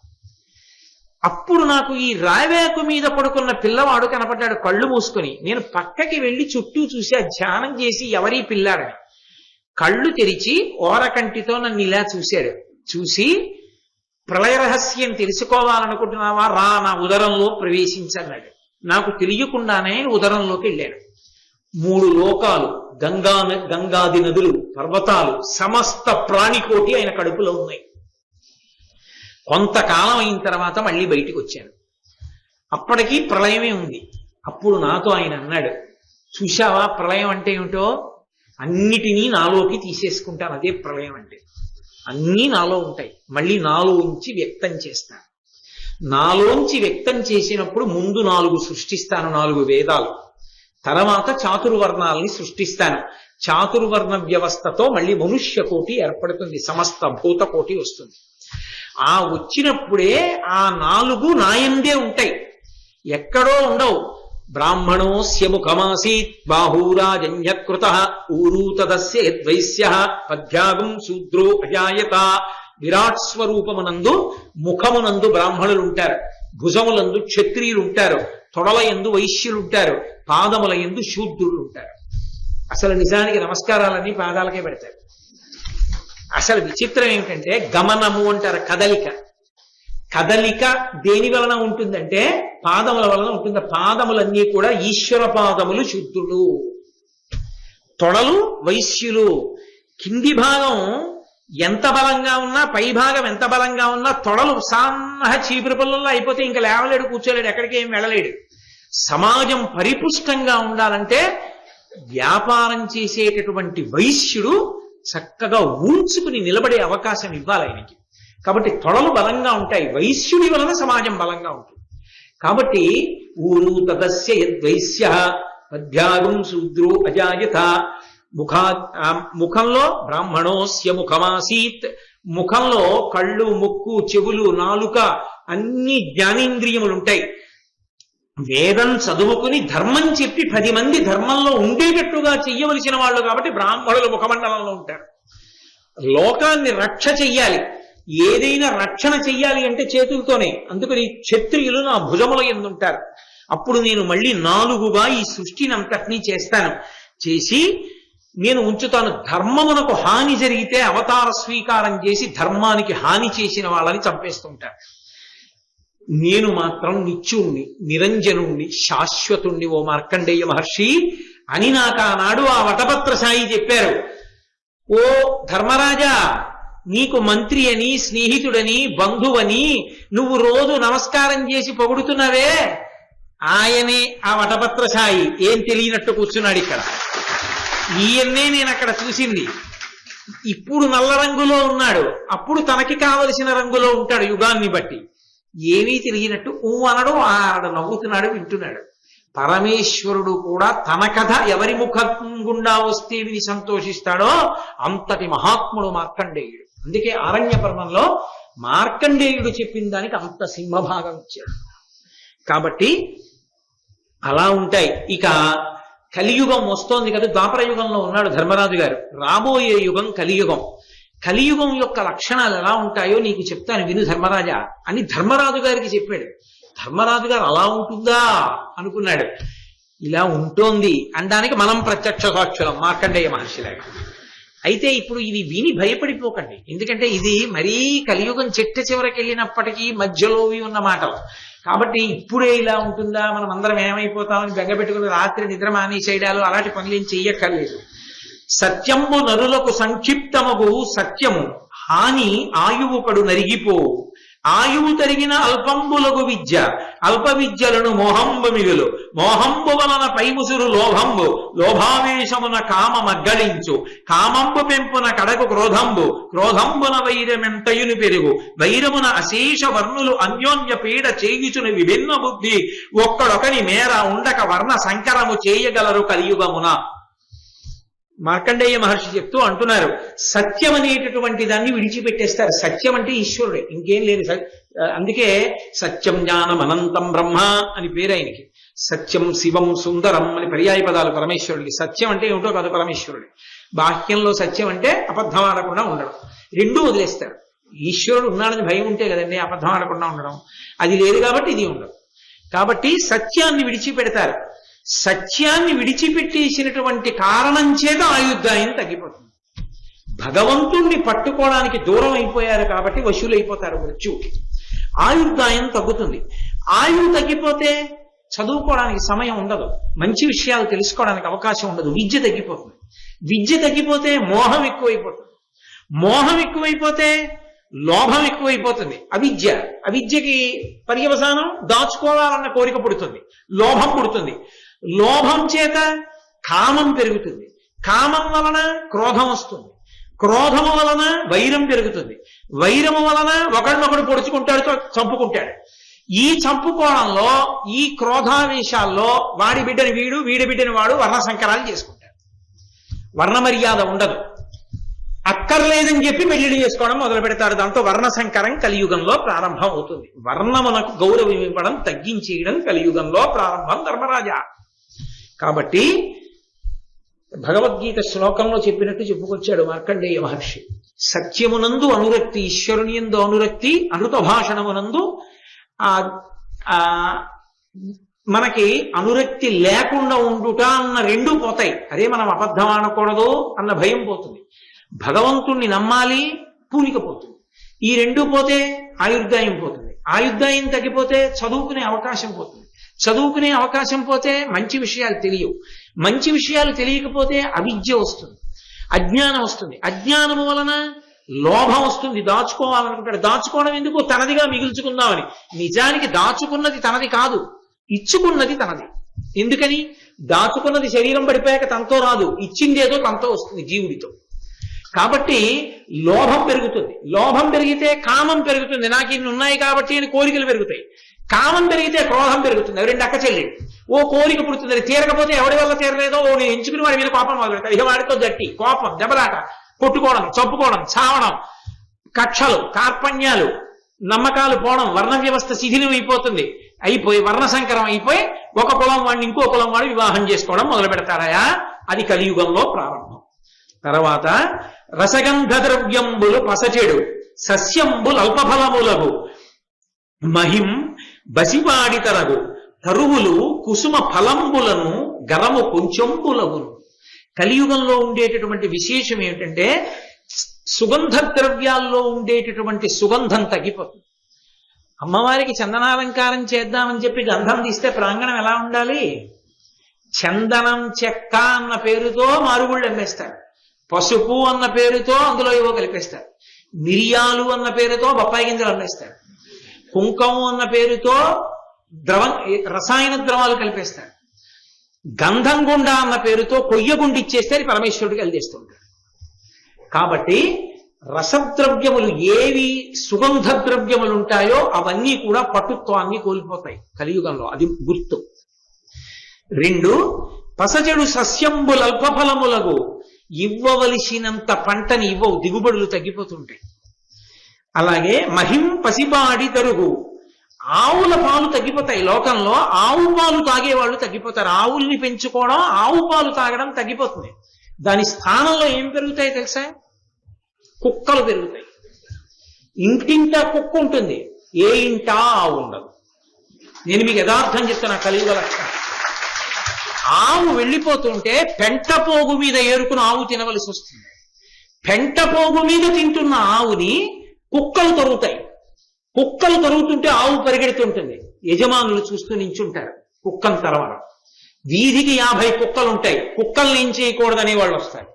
అప్పుడు నాకు ఈ రావేకు మీద పడుకున్న పిల్లవాడు కనపడ్డాడు కళ్ళు మూసుకొని. నేను పక్కకి వెళ్ళి చుట్టూ చూసి ధ్యానం చేసి ఎవరీ పిల్లాడని. కళ్ళు తెరిచి ఓరకంటితో నన్ను ఇలా చూశాడు. చూసి, ప్రళయ రహస్యం తెలుసుకోవాలనుకుంటున్నావా, రా నా ఉదరంలో ప్రవేశించన్నాడు. నాకు తెలియకుండానే ఉదరంలోకి వెళ్ళాడు. 3 లోకాలు, గంగాది నదులు, పర్వతాలు, సమస్త ప్రాణికోటి ఆయన కడుపులో ఉన్నాయి. కొంతకాలం అయిన తర్వాత మళ్ళీ బయటికి వచ్చాను. అప్పటికీ ప్రళయమే ఉంది. అప్పుడు నాతో ఆయన అన్నాడు, చూశావా ప్రళయం అంటే ఏమిటో, అన్నిటినీ నాలోకి తీసేసుకుంటాను, అదే ప్రళయం అంటే. అన్నీ నాలో ఉంటాయి, మళ్ళీ నాలోంచి వ్యక్తం చేస్తాను. నాలోంచి వ్యక్తం చేసినప్పుడు ముందు 4 సృష్టిస్తాను, 4 వేదాలు. తర్వాత చాతుర్వర్ణాలని సృష్టిస్తాను. చాతుర్వర్ణ వ్యవస్థతో మళ్ళీ మనుష్య కోటి ఏర్పడుతుంది, సమస్త భూత కోటి వస్తుంది. ఆ వచ్చినప్పుడే ఆ 4 నాయందే ఉంటాయి, ఎక్కడో ఉండవు. బ్రాహ్మణోస్య ముఖమాసీత్ బాహూరాజన్యకృత ఊరూ తదస్య యద్వైశ్య పద్భ్యాగం శూద్రో అజాయత. విరాట్ స్వరూపమునందు ముఖమునందు బ్రాహ్మణులు ఉంటారు, భుజములందు క్షత్రియులు ఉంటారు, తొడల యందు వైశ్యులు ఉంటారు, పాదముల యందు శూద్రులు ఉంటారు. అసలు నిజానికి నమస్కారాలన్నీ పాదాలకే పెడతారు. అసలు విచిత్రం ఏంటంటే గమనము అంటారు, కదలిక. కదలిక దేని వలన ఉంటుందంటే పాదముల వలన ఉంటుంది. పాదములన్నీ కూడా ఈశ్వర పాదములు శుద్ధులు, తొడలు వైశ్యులు. కింది భాగం ఎంత బలంగా ఉన్నా, పై భాగం ఎంత బలంగా ఉన్నా, తొడలు సన్నహ చీపురు పళ్ళల్లో అయిపోతే ఇంకా లేవలేడు, కూర్చోలేడు, ఎక్కడికి ఏం వెళ్ళలేడు. సమాజం పరిపుష్టంగా ఉండాలంటే వ్యాపారం చేసేటటువంటి వైశ్యుడు చక్కగా ఊంచుకుని నిలబడే అవకాశం ఇవ్వాలి ఆయనకి. కాబట్టి తొడలు బలంగా ఉంటాయి, వైశ్యుడి వలన సమాజం బలంగా ఉంటుంది. కాబట్టి ఊరు తదస్య యద్వైశ్య పద్భ్యాగం శూద్రో అజాయత. ముఖంలో బ్రాహ్మణోస్య ముఖమాసీత్, ముఖంలో కళ్ళు, ముక్కు, చెవులు, నాలుక అన్ని జ్ఞానేంద్రియములు ఉంటాయి. వేదం చదువుకుని ధర్మం చెప్పి 10 మంది ధర్మంలో ఉండేటట్టుగా చెయ్యవలసిన వాళ్ళు కాబట్టి బ్రాహ్మణులు ముఖమండలంలో ఉంటారు. లోకాన్ని రక్ష చెయ్యాలి, ఏదైనా రక్షణ చెయ్యాలి అంటే చేతులతోనే. అందుకని క్షత్రియులు నా భుజముల యందు ఉంటారు. అప్పుడు నేను మళ్ళీ 4గా ఈ సృష్టిని అంతటినీ చేస్తాను, చేసి నేను ఉంచుతాను. ధర్మమునకు హాని జరిగితే అవతార స్వీకారం చేసి ధర్మానికి హాని చేసిన వాళ్ళని చంపేస్తుంటారు. నేను మాత్రం నిత్యుణ్ణి, నిరంజనుణ్ణి, శాశ్వతుణ్ణి ఓ మార్కండేయ మహర్షి అని నాకు ఆనాడు ఆ వటపత్ర సాయి చెప్పారు. ఓ ధర్మరాజా, నీకు మంత్రి అని, స్నేహితుడని, బంధువని నువ్వు రోజు నమస్కారం చేసి పొగుడుతున్నావే, ఆయనే ఆ వటపత్ర సాయి. ఏం తెలియనట్టు కూర్చున్నాడు ఇక్కడ. ఈయన్నే నేను అక్కడ చూసింది. ఇప్పుడు నల్ల రంగులో ఉన్నాడు, అప్పుడు తనకి కావలసిన రంగులో ఉంటాడు యుగాన్ని బట్టి. ఏమీ తెలియనట్టు అనడు, ఆడ నవ్వుతున్నాడు, వింటున్నాడు. పరమేశ్వరుడు కూడా తన కథ ఎవరి ముఖం గుండా వస్తే విని సంతోషిస్తాడో అంతటి మహాత్ముడు మార్కండేయుడు. అందుకే ఆరణ్య పర్వంలో మార్కండేయుడు చెప్పిన దానికి అంత సింహభాగం ఇచ్చాడు. కాబట్టి అలా ఉంటాయి. ఇక కలియుగం వస్తోంది కదా, ద్వాపర యుగంలో ఉన్నాడు ధర్మరాజు గారు. రాబోయే యుగం కలియుగం. కలియుగం యొక్క లక్షణాలు ఎలా ఉంటాయో నీకు చెప్తాను విను ధర్మరాజా అని ధర్మరాజు గారికి చెప్పాడు. ధర్మరాజు గారు అలా ఉంటుందా అనుకున్నాడు. ఇలా ఉంటోంది అనడానికి మనం ప్రత్యక్ష సాక్షులం మార్కండేయ మహర్షిలాగా. అయితే ఇప్పుడు ఇది విని భయపడిపోకండి, ఎందుకంటే ఇది మరీ కలియుగం చెట్ట చివరికి వెళ్ళినప్పటికీ మధ్యలోవి ఉన్న మాటలు కాబట్టి ఇప్పుడే ఇలా ఉంటుందా, మనం అందరం ఏమైపోతామని బెంగపెట్టుకుని రాత్రి నిద్ర మానేసేయడాలు అలాంటి పనులు ఏం చెయ్యక్కర్లేదు. సత్యంబు నరులకు సంక్షిప్తమగు సత్యము హాని ఆయువు పడు నరిగిపో ఆయువు తరిగిన అల్పంబులగు విద్య అల్ప విద్యలను మోహంబు మిగులు మోహంబు వలన పైముసురు లోభంబు లోభావేశమున కామ మగ్గళించు కామంబు పెంపున కడకు క్రోధంబు క్రోధంబున వైరమెంతయుని పెరుగు వైరమున అశేష వర్ణులు అన్యోన్య పీడ చేయుచుని విభిన్న బుద్ధి ఒక్కడొకని మేర ఉండక వర్ణ సంకరము చేయగలరు కలియుగమున. మార్కండేయ మహర్షి చెప్తూ అంటున్నారు, సత్యం అనేటటువంటి దాన్ని విడిచిపెట్టేస్తారు. సత్యం అంటే ఈశ్వరుడే, ఇంకేం లేదు. అందుకే సత్యం జ్ఞానం అనంతం బ్రహ్మ అని పేరు ఆయనకి. సత్యం శివం సుందరం అని పర్యాయ పదాలు పరమేశ్వరుడికి. సత్యం అంటే ఏమిటో కాదు పరమేశ్వరుడి. బాహ్యంలో సత్యం అంటే అబద్ధం ఆడకుండా ఉండడం. రెండూ వదిలేస్తారు. ఈశ్వరుడు ఉన్నాడని భయం ఉంటే కదండి అబద్ధం ఆడకుండా ఉండడం. అది లేదు కాబట్టి ఇది ఉండదు. కాబట్టి సత్యాన్ని విడిచిపెడతారు. సత్యాన్ని విడిచిపెట్టేసినటువంటి కారణం చేత ఆయుర్దాయం తగ్గిపోతుంది. భగవంతుణ్ణి పట్టుకోవడానికి దూరం అయిపోయారు కాబట్టి వశులైపోతారు మృత్యువుకి. ఆయుర్దాయం తగ్గుతుంది. ఆయువు తగ్గిపోతే చదువుకోవడానికి సమయం ఉండదు, మంచి విషయాలు తెలుసుకోవడానికి అవకాశం ఉండదు, విద్య తగ్గిపోతుంది. విద్య తగ్గిపోతే మోహం ఎక్కువైపోతుంది. మోహం ఎక్కువైపోతే లోభం ఎక్కువైపోతుంది. అవిద్యకి పర్యవసానం దాచుకోవాలన్న కోరిక పుడుతుంది, లోభం పుడుతుంది. లోభం చేత కామం పెరుగుతుంది. కామం వలన క్రోధం వస్తుంది. క్రోధము వలన వైరం పెరుగుతుంది. వైరము వలన ఒకడినొకడు పొడుచుకుంటాడు, చంపుకుంటాడు. ఈ చంపుకోవడంలో, ఈ క్రోధావేశాల్లో వాడి బిడ్డని వీడు, వీడి బిడ్డని వాడు వర్ణ సంకరాలు చేసుకుంటాడు. వర్ణ మర్యాద ఉండదు. అక్కర్లేదని చెప్పి పెళ్లిళ్ళు చేసుకోవడం మొదలు పెడతారు. దాంతో వర్ణ సంకరం కలియుగంలో ప్రారంభం అవుతుంది. వర్ణమునకు గౌరవం ఇవ్వడం తగ్గించేయడం కలియుగంలో ప్రారంభం ధర్మరాజా. కాబట్టి భగవద్గీత శ్లోకంలో చెప్పినట్టు చెప్పుకొచ్చాడు మార్కండేయ మహర్షి. సత్యమునందు అనురక్తి, ఈశ్వరుని యందు అనురక్తి, అనృత భాషణమునందు మనకి అనురక్తి లేకుండా ఉండుట అన్న రెండూ పోతాయి. అదే మనం అబద్ధం ఆడకూడదు అన్న భయం పోతుంది. భగవంతుణ్ణి నమ్మాలి, పూనిక పోతుంది. ఈ రెండూ పోతే ఆయుర్దాయం పోతుంది. ఆయుర్దాయం తగ్గిపోతే చదువుకునే అవకాశం పోతుంది. చదువుకునే అవకాశం పోతే మంచి విషయాలు తెలియవు. మంచి విషయాలు తెలియకపోతే అవిద్య వస్తుంది, అజ్ఞానం వస్తుంది. అజ్ఞానము వలన లోభం వస్తుంది. దాచుకోవాలనుకుంటాడు. దాచుకోవడం ఎందుకు? తనదిగా మిగుల్చుకుందామని. నిజానికి దాచుకున్నది తనది కాదు, ఇచ్చుకున్నది తనది. ఎందుకని? దాచుకున్నది శరీరం పడిపోయాక తనతో రాదు, ఇచ్చిందేదో తనతో వస్తుంది జీవుడితో. కాబట్టి లోభం పెరుగుతుంది. లోభం పెరిగితే కామం పెరుగుతుంది. నాకు ఇన్ని ఉన్నాయి కాబట్టి అని కోరికలు పెరుగుతాయి. కామం పెరిగితే క్రోధం పెరుగుతుంది. రెండు అక్క చెల్లెళ్ళు. ఓ కోరిక పుడుతుంది, తీరకపోతే ఎవడి వల్ల తీరలేదో ఓ నేను ఎంచుకుని వాడి మీద కోపం మొదలు పెడతాడు. ఇక వాడితో గట్టి కోపం, దెబ్బలాట, కొట్టుకోవడం, చంపుకోవడం, చావడం, కక్షలు, కార్పణ్యాలు, నమ్మకాలు పోవడం, వర్ణ వ్యవస్థ శిథిలం అయిపోతుంది. అయిపోయి వర్ణ సంకరం అయిపోయి ఒక కులం వాడిని ఇంకో కులం వాడు వివాహం చేసుకోవడం మొదలు పెడతారయా. అది కలియుగంలో ప్రారంభం. తర్వాత రసగంధ ద్రవ్యంబులు పసచెడు సస్యంబులు అల్పఫలములగు మహిం బసిపాడితరగు తరువులు కుసుమ ఫలంబులను గరము కొంచెంబులగును. కలియుగంలో ఉండేటటువంటి విశేషం ఏమిటంటే సుగంధ ద్రవ్యాల్లో ఉండేటటువంటి సుగంధం తగ్గిపోతుంది. అమ్మవారికి చందనాలంకారం చేద్దామని చెప్పి గంధం తీస్తే ప్రాంగణం ఎలా ఉండాలి? చందనం చెక్క అన్న పేరుతో మారుగుళ్ళు అమ్మేస్తారు. పసుపు అన్న పేరుతో అందులో ఏవో కలిపేస్తారు. మిరియాలు అన్న పేరుతో బొప్పాయి గింజలు అమ్మేస్తారు. కుంకం అన్న పేరుతో రసాయన ద్రవాలు కలిపేస్తారు. గంధం గుండ అన్న పేరుతో కొయ్య గుండ ఇచ్చేస్తే పరమేశ్వరుడికి కలిదేస్తుంటారు. కాబట్టి రసద్రవ్యములు ఏవి సుగంధ ద్రవ్యములు ఉంటాయో అవన్నీ కూడా పటుత్వాన్ని కోల్పోతాయి కలియుగంలో. అది గుర్తు. రెండు, పసజడు సస్యంబులు అల్పఫలములకు ఇవ్వవలసినంత పంటని ఇవ్వవు, దిగుబడులు తగ్గిపోతుంటాయి. అలాగే మహిం పసిబాడి తరుగు, ఆవుల పాలు తగ్గిపోతాయి. లోకంలో ఆవు పాలు తాగేవాళ్ళు తగ్గిపోతారు. ఆవుల్ని పెంచుకోవడం, ఆవు పాలు తాగడం తగ్గిపోతుంది. దాని స్థానంలో ఏం పెరుగుతాయి తెలుసా? కుక్కలు పెరుగుతాయి. ఇంటింటా కుక్క ఉంటుంది, ఏ ఇంటా ఆవు ఉండదు. నేను మీకు యథార్థం చెప్తున్నా. కలియుగ లక్షణం. ఆవు వెళ్ళిపోతుంటే పెంటపోగు మీద ఏరుకుని ఆవు తినవలసి వస్తుంది. పెంటపోగు మీద తింటున్న ఆవుని కుక్కలు తరుగుతాయి. కుక్కలు తరుగుతుంటే ఆవు పరిగెడుతుంటుంది. యజమానులు చూస్తూ నించుంటారు కుక్కను తరవడం. వీధికి 50 కుక్కలు ఉంటాయి. కుక్కల్ని ఏం చేయకూడదనే వాళ్ళు వస్తారు.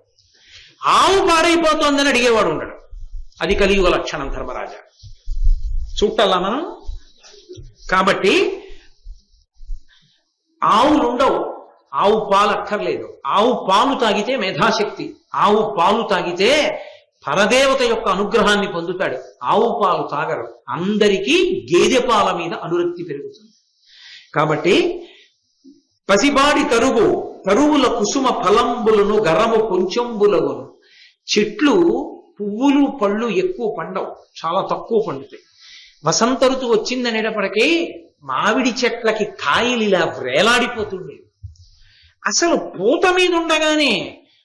ఆవు పాడైపోతోందని అడిగేవాడు ఉండడు. అది కలియుగ లక్షణం ధర్మరాజా. చూడాలా మనం? కాబట్టి ఆవులు ఉండవు, ఆవు పాలు అక్కర్లేదు. ఆవు పాలు తాగితే మేధాశక్తి, ఆవు పాలు తాగితే పరదేవత యొక్క అనుగ్రహాన్ని పొందుతాడు. ఆవు పాలు తాగరు. అందరికీ గేదె పాల మీద అనురక్తి పెరుగుతుంది. కాబట్టి పసిబాడి తరువుల కుసుమ ఫలంబులను గరము కొంచెంబులగును. చెట్లు పువ్వులు పళ్ళు ఎక్కువ పండవు, చాలా తక్కువ పండుతాయి. వసంత ఋతువు వచ్చిందనేటప్పటికీ మామిడి చెట్లకి కాయలు ఇలా వేలాడిపోతుండేవి. అసలు పూత మీద ఉండగానే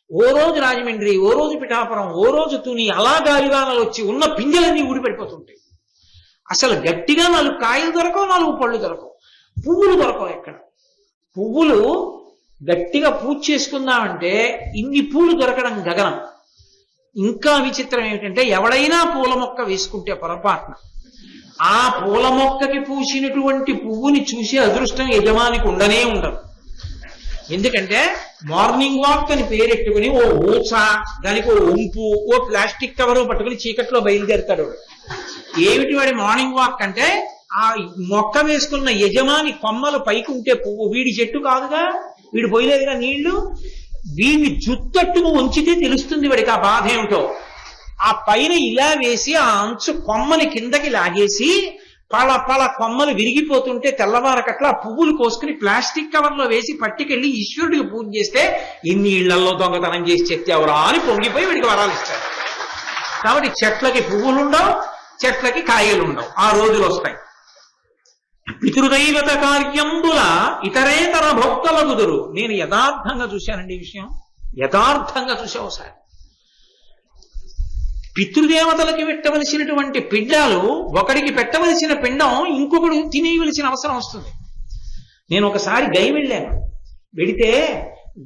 ఓ రోజు రాజమండ్రి, ఓ రోజు పిఠాపురం, ఓ రోజు తుని, అలా గాలివానలు వచ్చి ఉన్న పింజలన్నీ ఊడిపడిపోతుంటాయి. అసలు గట్టిగా 4 కాయలు దొరకవు, 4 పళ్ళు దొరకవు, పువ్వులు దొరకవు. ఎక్కడ పువ్వులు గట్టిగా పూజ చేసుకుందామంటే ఇన్ని పూలు దొరకడం గగనం. ఇంకా విచిత్రం ఏమిటంటే, ఎవడైనా పూల మొక్క వేసుకుంటే పొరపాటున ఆ పూల మొక్కకి పూసినటువంటి పువ్వుని చూసే అదృష్టం యజమానికి ఉండనే ఉండదు. ఎందుకంటే మార్నింగ్ వాక్ అని పేరెట్టుకుని ఓ ఊచ, దానికి ఓ వంపు, ఓ ప్లాస్టిక్ కవరు పట్టుకుని చీకట్లో బయలుదేరుతాడు. ఏమిటి వాడి మార్నింగ్ వాక్ అంటే, ఆ మొక్క వేసుకున్న యజమాని కొమ్మలు పైకి ఉంటే పువ్వు, వీడి చెట్టు కాదుగా, వీడు పోయలేదుగా నీళ్లు, వీడిని జుత్తట్టును ఉంచితే తెలుస్తుంది వాడికి ఆ బాధ ఏమిటో. ఆ పైన ఇలా వేసి ఆ అంచు కొమ్మని కిందకి లాగేసి పళ కొమ్మలు విరిగిపోతుంటే తెల్లవారకట్లా పువ్వులు కోసుకుని ప్లాస్టిక్ కవర్లో వేసి పట్టుకెళ్ళి ఈశ్వరుడికి పూజ చేస్తే ఇన్ని ఇళ్లలో దొంగతనం చేసి చెత్తేవరా అని పొంగిపోయి వీడికి వరాలు ఇస్తారు. కాబట్టి చెట్లకి పువ్వులు ఉండవు, చెట్లకి కాయలు ఉండవు, ఆ రోజులు వస్తాయి. పితృదైవత కార్యంబుల ఇతరేతర భక్తుల కుదురు. నేను యథార్థంగా చూశానండి ఈ విషయం, యథార్థంగా చూసా. ఒకసారి పితృదేవతలకి పెట్టవలసినటువంటి పిండాలు ఒకడికి పెట్టవలసిన పిండం ఇంకొకడు తినేయవలసిన అవసరం వస్తుంది. నేను ఒకసారి గై వెళ్ళాను. వెడితే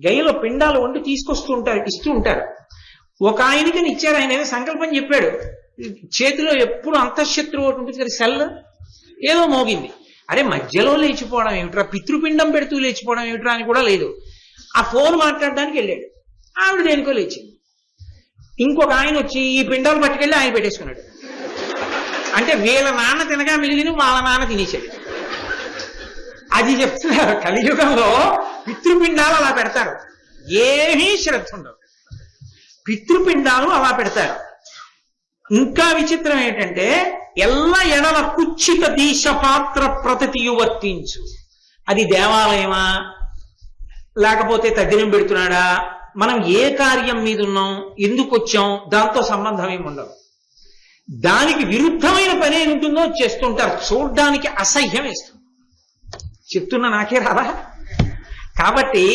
గైలో పిండాలు వండి ఇస్తూ ఉంటారు. ఒక ఆయనకి ఇచ్చారు. ఆయన ఏదో సంకల్పం చెప్పాడు. చేతిలో ఎప్పుడు అంతఃశత్రువు ఒకటి ఉంటుంది కదా, సెల్ ఏదో మోగింది. అరే మధ్యలో లేచిపోవడం ఏమిట్రా, పితృపిండం పెడుతూ లేచిపోవడం ఏమిట్రా అని కూడా లేదు. ఆ ఫోన్ మాట్లాడడానికి వెళ్ళాడు. ఆవిడ దేనికో లేచింది. ఇంకొక ఆయన వచ్చి ఈ పిండాలు పట్టుకెళ్ళి ఆయన పెట్టేసుకున్నాడు. అంటే వీళ్ళ నాన్న తినగా మిగిలిన వాళ్ళ నాన్న తినేసాడు. అది చెప్తున్నారు, కలియుగంలో పితృపిండాలు అలా పెడతారు. ఏమీ శ్రద్ధ ఉండవు, పితృపిండాలు అలా పెడతారు. ఇంకా విచిత్రం ఏంటంటే, ఎల్ల ఎడల కుచ్చిత దీశ పాత్ర ప్రతియు వర్తించు. అది దేవాలయమా లేకపోతే తద్దినం పెడుతున్నాడా, మనం ఏ కార్యం మీద ఉన్నాం, ఎందుకు వచ్చాం, దాంతో సంబంధం ఏమి ఉండదు. దానికి విరుద్ధమైన పని ఏముంటుందో చేస్తుంటారు. చూడ్డానికి అసహ్యం వేస్తుంది. చెప్తున్నా నాకే రాదా? కాబట్టి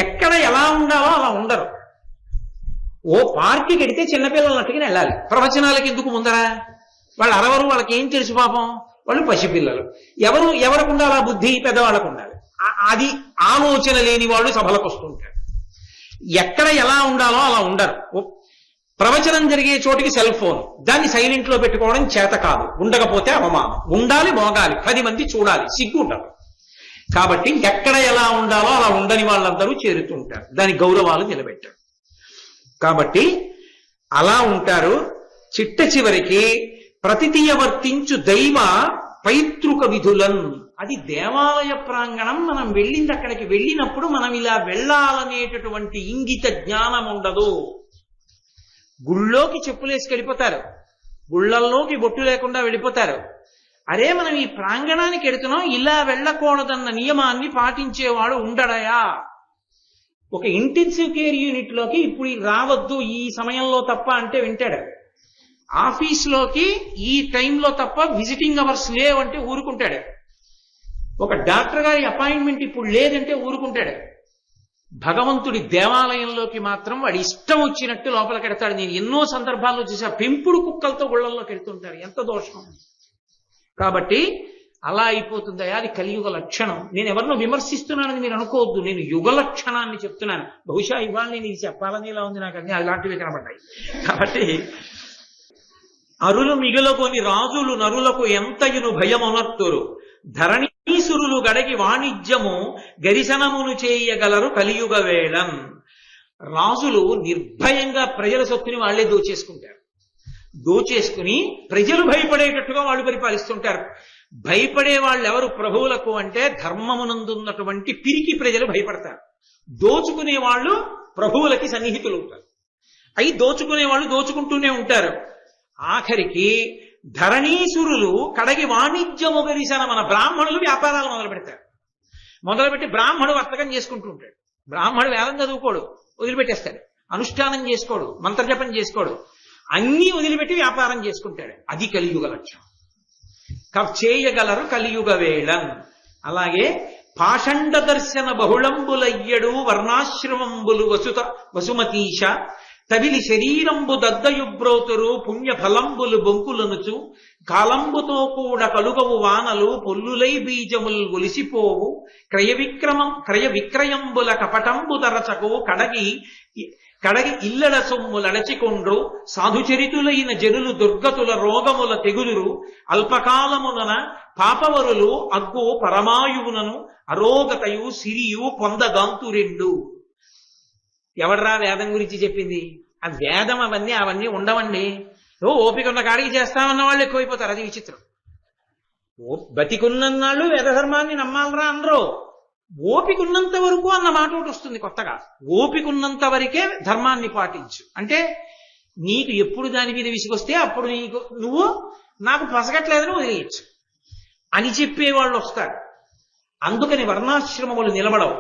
ఎక్కడ ఎలా ఉండాలో అలా ఉండరు. ఓ పార్టీకి వెడితే చిన్నపిల్లలు అట్టుకుని వెళ్ళాలి. ప్రవచనాలకి ఎందుకు ముందరా? వాళ్ళు అరవరు, వాళ్ళకి ఏం తెలుసు పాపం, వాళ్ళు పసిపిల్లలు. ఎవరికి ఉండాలి ఆ బుద్ధి? పెద్దవాళ్ళకు ఉండాలి. అది ఆలోచన లేని వాళ్ళు సభలకు వస్తుంటారు. ఎక్కడ ఎలా ఉండాలో అలా ఉండరు. ప్రవచనం జరిగే చోటికి సెల్ ఫోన్, దాన్ని సైలెంట్ లో పెట్టుకోవడం చేత కాదు, ఉండకపోతే అవమానం. ఉండాలి, మోగాలి, 10 మంది చూడాలి, సిగ్గు ఉండదు. కాబట్టి ఎక్కడ ఎలా ఉండాలో అలా ఉండని వాళ్ళందరూ చేరుతుంటారు, దాని గౌరవాలు నిలబెట్టారు. కాబట్టి అలా ఉంటారు. చిట్ట చివరికి ప్రతితీయ వర్తించు దైవ పైతృక విధులన్. అది దేవాలయ ప్రాంగణం. మనం వెళ్ళింది అక్కడికి వెళ్ళినప్పుడు మనం ఇలా వెళ్ళాలనేటటువంటి ఇంగిత జ్ఞానం ఉండదు. గుళ్ళోకి చెప్పులేసి వెళ్ళిపోతారు, గుళ్ళల్లోకి బొట్టు లేకుండా వెళ్ళిపోతారు. అరే మనం ఈ ప్రాంగణానికి వెడుతున్నాం, ఇలా వెళ్ళకూడదన్న నియమాన్ని పాటించేవాడు ఉండడయా? ఒక ఇంటెన్సివ్ కేర్ యూనిట్ లోకి ఇప్పుడు రావద్దు ఈ సమయంలో తప్ప అంటే వింటాడు. ఆఫీస్లోకి ఈ టైంలో తప్ప విజిటింగ్ అవర్స్ లేవంటే ఊరుకుంటాడు. ఒక డాక్టర్ గారి అపాయింట్మెంట్ ఇప్పుడు లేదంటే ఊరుకుంటాడు. భగవంతుడి దేవాలయంలోకి మాత్రం వాడి ఇష్టం వచ్చినట్టు లోపలికి వెడతాడు. నేను ఎన్నో సందర్భాల్లో చూసా, పెంపుడు కుక్కలతో గుళ్ళల్లోకి వెళ్తుంటారు. ఎంత దోషం! కాబట్టి అలా అయిపోతుందా? అది కలియుగ లక్షణం. నేను ఎవరినో విమర్శిస్తున్నానని మీరు అనుకోవద్దు, నేను యుగ లక్షణాన్ని చెప్తున్నాను. బహుశా ఇవాళ నేను ఇది చెప్పాలని ఇలా ఉంది, నాకు అన్ని అలాంటివి కనబడ్డాయి. కాబట్టి అరులు మిగులుకొని రాజులు నరులకు ఎంతయును భయమునర్తురు, ధరణీసురులు గడగి వాణిజ్యము గరిశనమును చేయగలరు కలియుగ వేళం. రాజులు నిర్భయంగా ప్రజల సొత్తుని వాళ్లే దోచేసుకుంటారు. దోచేసుకుని ప్రజలు భయపడేటట్టుగా వాళ్ళు పరిపాలిస్తుంటారు. భయపడే వాళ్ళు ఎవరు ప్రభువులకు అంటే ధర్మమునందున్నటువంటి పిరికి ప్రజలు భయపడతారు. దోచుకునే వాళ్ళు ప్రభువులకి సన్నిహితులు ఉంటారు. అయి దోచుకునే వాళ్ళు దోచుకుంటూనే ఉంటారు. ఆఖరికి ధరణీసురులు కడగి వాణిజ్యము గరిసిన మన బ్రాహ్మణులు వ్యాపారాలు మొదలు పెడతారు. మొదలుపెట్టి బ్రాహ్మణుడు వర్తకం చేసుకుంటూ ఉంటాడు. బ్రాహ్మణుడు వేదం చదువుకోడు, వదిలిపెట్టేస్తాడు. అనుష్ఠానం చేసుకోడు, మంత్రజపం చేసుకోడు, అన్నీ వదిలిపెట్టి వ్యాపారం చేసుకుంటాడు. అది కలియుగ లక్ష్యం. చేయగలరు కలియుగ వేళం. అలాగే పాషండ దర్శన బహుళంబులయ్యడు వర్ణాశ్రమంబులు వసుమతీశ తవిలి శరీరంబు దద్దయుబ్రోతురు పుణ్య ఫలంబులు బొంకులనుచు కాలంబుతో కూడా కలుగవు వానలు పొల్లులై బీజములు ఒలిసిపోవు క్రయ విక్రయంబుల కపటంబు దరచకు కడగి ఇల్లల సొమ్ములడచికొండ్రు సాధుచరితులైన జనులు దుర్గతుల రోగముల తెగుదురు అల్పకాలమున పాపవరులు అగ్గు పరమాయువునను అరోగతయు సిరియు పొందగాంతు రెండు. ఎవడరా వేదం గురించి చెప్పింది? ఆ వేదం అవన్నీ ఉండవండి. ఓపిక ఉన్న కాడికి చేస్తామన్న వాళ్ళు ఎక్కువైపోతారు. అది విచిత్రం. బతికున్నన్నాళ్ళు వేద ధర్మాన్ని నమ్మాలరా అనరు. ఓపికున్నంత వరకు అన్న మాట ఒకటి వస్తుంది కొత్తగా. ఓపికున్నంత వరకే ధర్మాన్ని పాటించు అంటే నీకు ఎప్పుడు దాని మీద విసుగొస్తే అప్పుడు నువ్వు నాకు పసగట్లేదని వదిలేయచ్చు అని చెప్పేవాళ్ళు వస్తారు. అందుకని వర్ణాశ్రమములు నిలబడవు.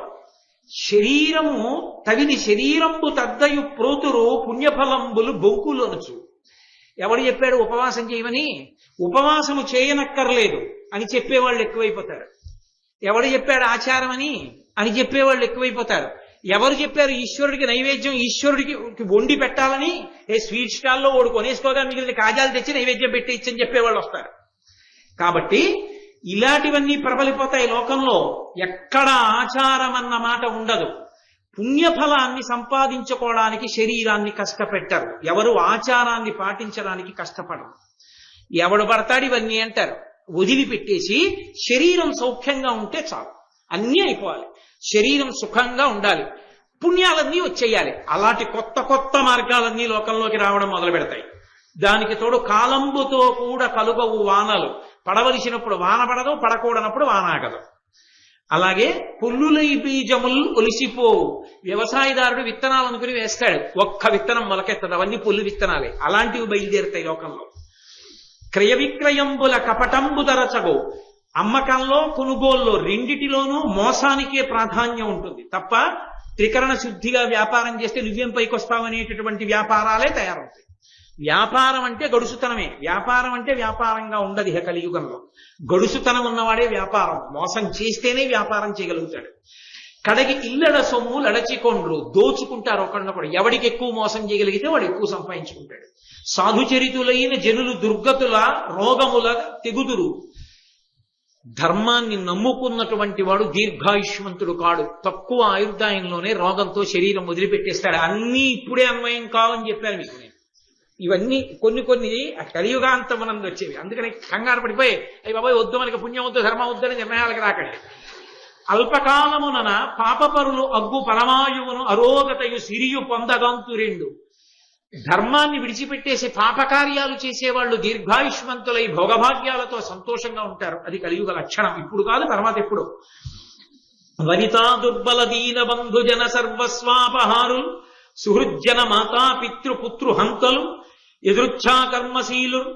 శరీరము తవిని శరీరంబు తద్దయు ప్రోతురు పుణ్యఫలంబులు బొంకులొనచు. ఎవడు చెప్పాడు ఉపవాసం చేయమని? ఉపవాసము చేయనక్కర్లేదు అని చెప్పేవాళ్ళు ఎక్కువైపోతారు. ఎవడు చెప్పాడు ఆచారం అని చెప్పేవాళ్ళు ఎక్కువైపోతారు. ఎవరు చెప్పారు ఈశ్వరుడికి నైవేద్యం ఈశ్వరుడికి వండి పెట్టాలని? స్వీట్ స్టాల్లో ఓడి కొనేసుకోగా మిగిలిన కాజాలు తెచ్చి నైవేద్యం పెట్టించని చెప్పేవాళ్ళు వస్తారు. కాబట్టి ఇలాంటివన్నీ ప్రబలిపోతాయి లోకంలో. ఎక్కడ ఆచారం అన్న మాట ఉండదు. పుణ్యఫలాన్ని సంపాదించుకోవడానికి శరీరాన్ని కష్టపెట్టరు. ఎవరు ఆచారాన్ని పాటించడానికి కష్టపడరు. ఎవడు పడతాడు ఇవన్నీ అంటారు. వదిలిపెట్టేసి శరీరం సౌఖ్యంగా ఉంటే చాలు, అన్నీ అయిపోవాలి. శరీరం సుఖంగా ఉండాలి, పుణ్యాలన్నీ వచ్చేయాలి. అలాంటి కొత్త కొత్త మార్గాలన్నీ లోకంలోకి రావడం మొదలు పెడతాయి. దానికి తోడు కాలంబుతో కూడా కలుగవు వానలు. పడవలసినప్పుడు వాన పడదు, పడకూడనప్పుడు వానాగదు. అలాగే పుల్లులై బీజములు ఒలిసిపోవు. వ్యవసాయదారుడు విత్తనాలు అనుకుని వేస్తాడు, ఒక్క విత్తనం మొలకెత్తదు, అవన్నీ పుల్లు విత్తనాలే. అలాంటివి బయలుదేరుతాయి లోకంలో. క్రయ విక్రయంబుల కపటంబు దరచగో. అమ్మకంలో కొనుగోల్లో రెండిటిలోనూ మోసానికే ప్రాధాన్యం ఉంటుంది తప్ప త్రికరణ శుద్ధిగా వ్యాపారం చేస్తే నువ్వేం పైకొస్తావనేటటువంటి వ్యాపారాలే తయారవుతాయి. వ్యాపారం అంటే గడుసుతనమే. వ్యాపారం అంటే వ్యాపారంగా ఉండదు ఇహ కలియుగంలో. గడుసుతనం ఉన్నవాడే వ్యాపారం. మోసం చేస్తేనే వ్యాపారం చేయగలుగుతాడు. కడగి ఇల్లడ సొమ్ము లడచికొండ్రు. దోచుకుంటారు ఒకరినొకడు. ఎవడికి ఎక్కువ మోసం చేయగలిగితే వాడు ఎక్కువ సంపాదించుకుంటాడు. సాధుచరితులైన జనులు దుర్గతుల రోగముల తెగుదురు. ధర్మాన్ని నమ్ముకున్నటువంటి వాడు దీర్ఘాయుష్మంతుడు కాడు. తక్కువ ఆయుర్దాయంలోనే రోగంతో శరీరం వదిలిపెట్టేస్తాడు. అన్నీ ఇప్పుడే అన్వయం కావని చెప్పాను మీకు నేను. ఇవన్నీ కొన్ని కలియుగాంతమనందు వచ్చేవి. అందుకని కంగారు పడిపోయి అయ్యి బాబాయ్ వద్దు, మనకి పుణ్యం వద్దు, ధర్మం వద్దని నిర్ణయాలకు రాకండి. అల్పకాలమునన పాపపరులు అగ్గు పరమాయువును అరోగతయు సిరియు పొందగాంతు రెండు. ధర్మాన్ని విడిచిపెట్టేసి పాపకార్యాలు చేసేవాళ్ళు దీర్ఘాయుష్మంతులై భోగభాగ్యాలతో సంతోషంగా ఉంటారు. అది కలియుగ లక్షణం. ఇప్పుడు కాదు, తర్వాత ఎప్పుడు. వనితా దుర్బల దీన బంధు జన సర్వస్వాపహారులు సుహృజ్జన మాతా పితృపుత్రు హంతలు ఎదృచ్ఛా కర్మశీలుర్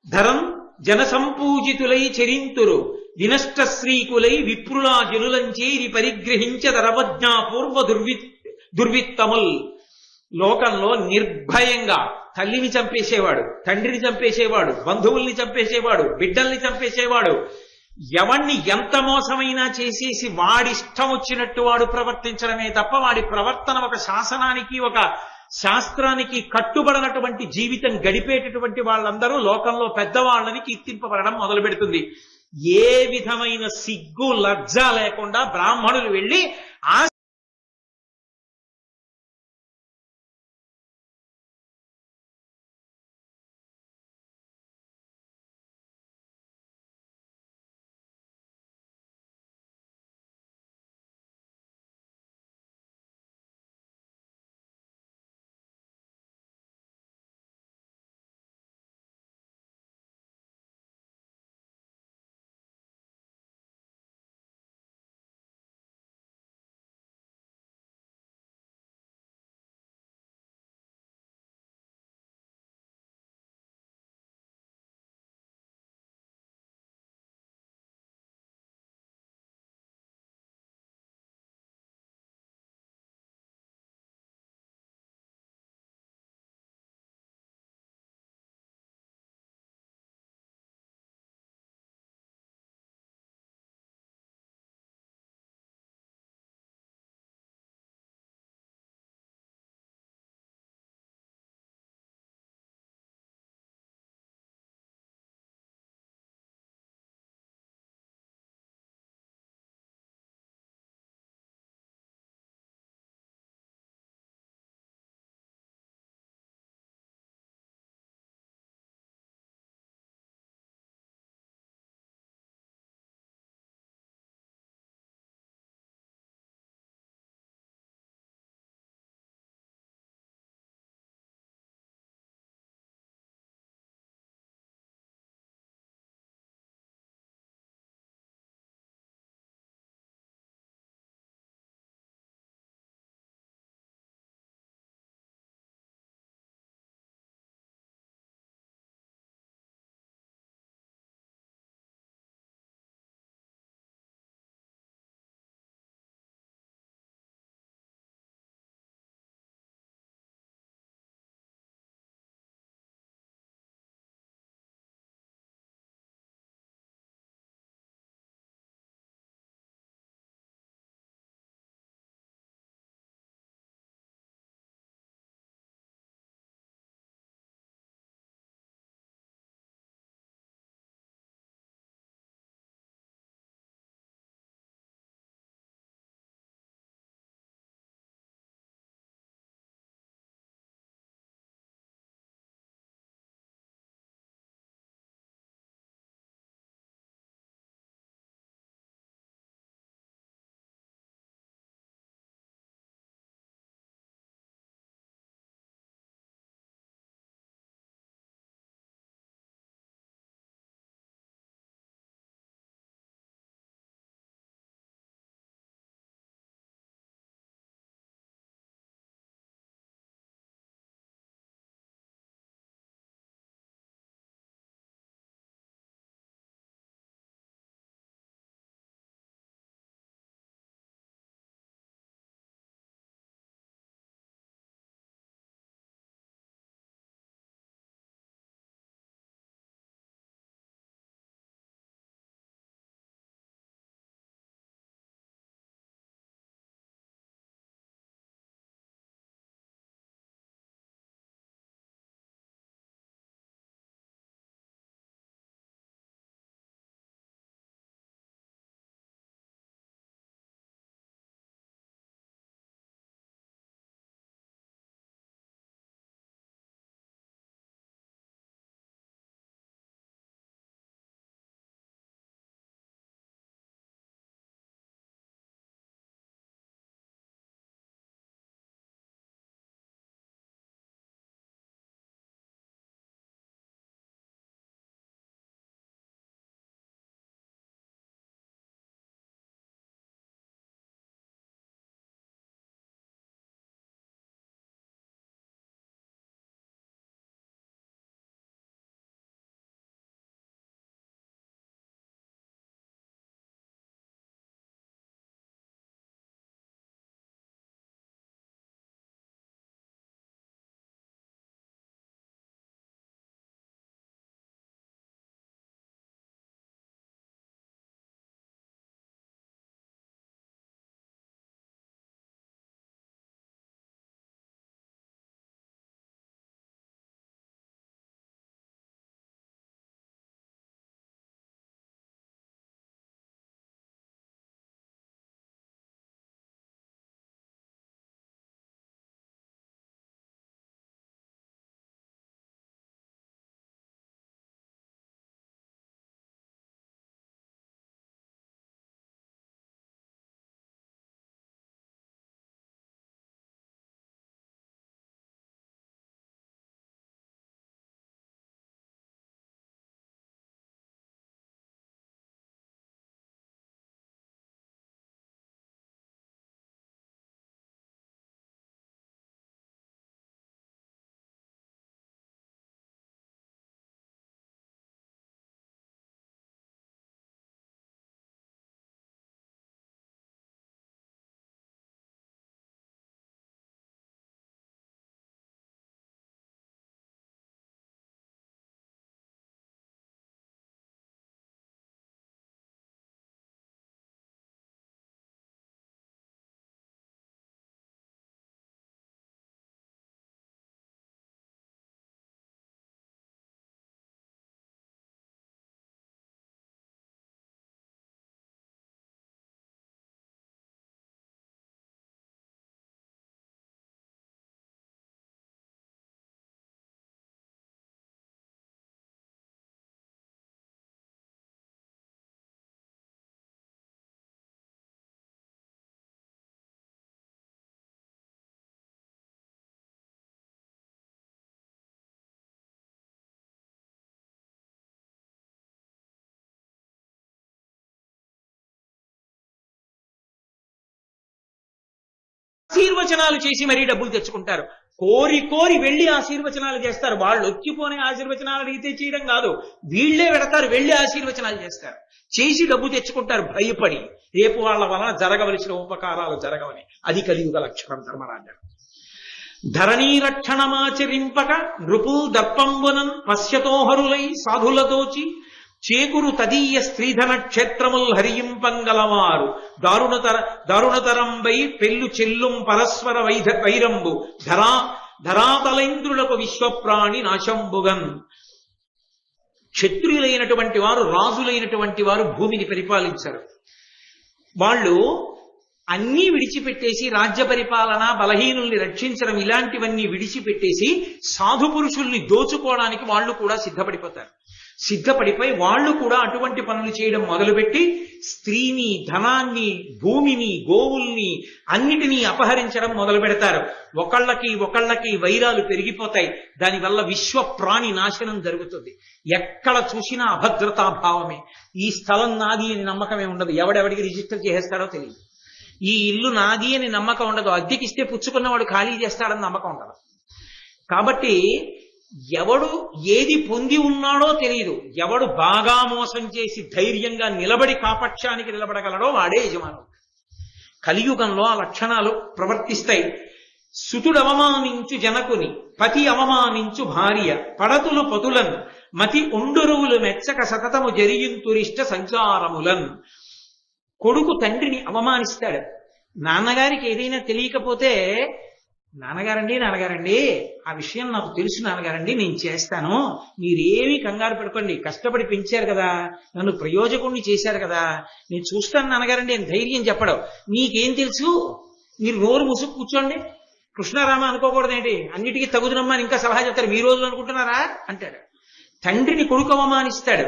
ధరం జన సంపూజితులై చరింతురు వినష్ట శ్రీకులై విప్రులా జనులంచేరి పరిగ్రహించదరవజ్ఞా పూర్వ దుర్విత్తముల్. లోకంలో నిర్భయంగా తల్లిని చంపేసేవాడు, తండ్రిని చంపేసేవాడు, బంధువుల్ని చంపేసేవాడు, బిడ్డల్ని చంపేసేవాడు, ఎవణ్ణి ఎంత మోసమైనా చేసేసి వాడిష్టం వచ్చినట్టు వాడు ప్రవర్తించడమే తప్ప వాడి ప్రవర్తన ఒక శాసనానికి ఒక శాస్త్రానికి కట్టుబడినటువంటి జీవితం గడిపేటటువంటి వాళ్ళందరూ లోకంలో పెద్దవాళ్ళని కీర్తింపబడడం మొదలు పెడుతుంది. ఏ విధమైన సిగ్గు లజ్జ లేకుండా బ్రాహ్మణులు వెళ్ళి ఆ ఆశీర్వచనాలు చేసి మరీ డబ్బులు తెచ్చుకుంటారు. కోరి కోరి వెళ్లి ఆశీర్వచనాలు చేస్తారు. వాళ్ళు వచ్చిపోనే ఆశీర్వచనాలు అడిగితే చేయడం కాదు, వీళ్లే పెడతారు, వెళ్లి ఆశీర్వచనాలు చేస్తారు, చేసి డబ్బు తెచ్చుకుంటారు భయపడి, రేపు వాళ్ళ వలన జరగవలసిన ఉపకారాలు జరగవని. అది కలియుగ లక్షణం ధర్మరాజా. ధరణీ రక్షణమాచరింపక నృపుల్ దర్పంబునన్ పశ్యతోహరులై సాధులదోచి చేకురు తదీయ స్త్రీధన క్షేత్రముల్ హరియింపంగలవారు దారుణతరంబై పెళ్ళు చెల్లుం పరస్పర వైరంబు ధరాతలేంద్రులకు విశ్వప్రాణి నాశంబుగన్. క్షత్రియులైనటువంటి వారు, రాజులైనటువంటి వారు భూమిని పరిపాలించారు. వాళ్ళు అన్నీ విడిచిపెట్టేసి రాజ్య పరిపాలన, బలహీనుల్ని రక్షించడం ఇలాంటివన్నీ విడిచిపెట్టేసి సాధు పురుషుల్ని దోచుకోవడానికి వాళ్ళు కూడా సిద్ధపడిపోతారు. సిద్ధపడిపోయి వాళ్ళు కూడా అటువంటి పనులు చేయడం మొదలుపెట్టి స్త్రీని, ధనాన్ని, భూమిని, గోవుల్ని అన్నిటినీ అపహరించడం మొదలు పెడతారు. ఒకళ్ళకి వైరాలు పెరిగిపోతాయి. దానివల్ల విశ్వ ప్రాణి నాశనం జరుగుతుంది. ఎక్కడ చూసినా అభద్రతాభావమే. ఈ స్థలం నాది అని నమ్మకమే ఉండదు. ఎవడెవడికి రిజిస్టర్ చేసేస్తాడో తెలియదు. ఈ ఇల్లు నాది అని నమ్మకం ఉండదు. అద్దెకిస్తే పుచ్చుకున్నవాడు ఖాళీ చేస్తాడని నమ్మకం ఉండదు. కాబట్టి ఎవడు ఏది పొంది ఉన్నాడో తెలియదు. ఎవడు బాగా మోసం చేసి ధైర్యంగా నిలబడి కాపక్షానికి నిలబడగలడో వాడే యజమానుడు. కలియుగంలో ఆ లక్షణాలు ప్రవర్తిస్తాయి. సుతుడు అవమానించు జనకుని, పతి అవమానించు భార్య, పడతులు పతులన్ మతి ఒండురువులు మెచ్చక సతతము జరిగింతురిష్ట సంచారములన్. కొడుకు తండ్రిని అవమానిస్తాడు. నాన్నగారికి ఏదైనా తెలియకపోతే, నాన్నగారండి ఆ విషయం నాకు తెలుసు నాన్నగారండి, నేను చేస్తాను, మీరేమీ కంగారు పెట్టుకోండి, కష్టపడి పెంచారు కదా, నన్ను ప్రయోజకుణ్ణి చేశారు కదా, నేను చూస్తాను నాన్నగారండి అని ధైర్యం చెప్పడం. నీకేం తెలుసు, మీరు నోరు ముసుగు కూర్చోండి, కృష్ణారామ అనుకోకూడదేంటి, అన్నిటికీ తగుదనమ్మా ఇంకా సలహా చెప్తారు, మీ రోజులు అనుకుంటున్నారా అంటాడు. తండ్రిని కొడుకు అవమానిస్తాడు.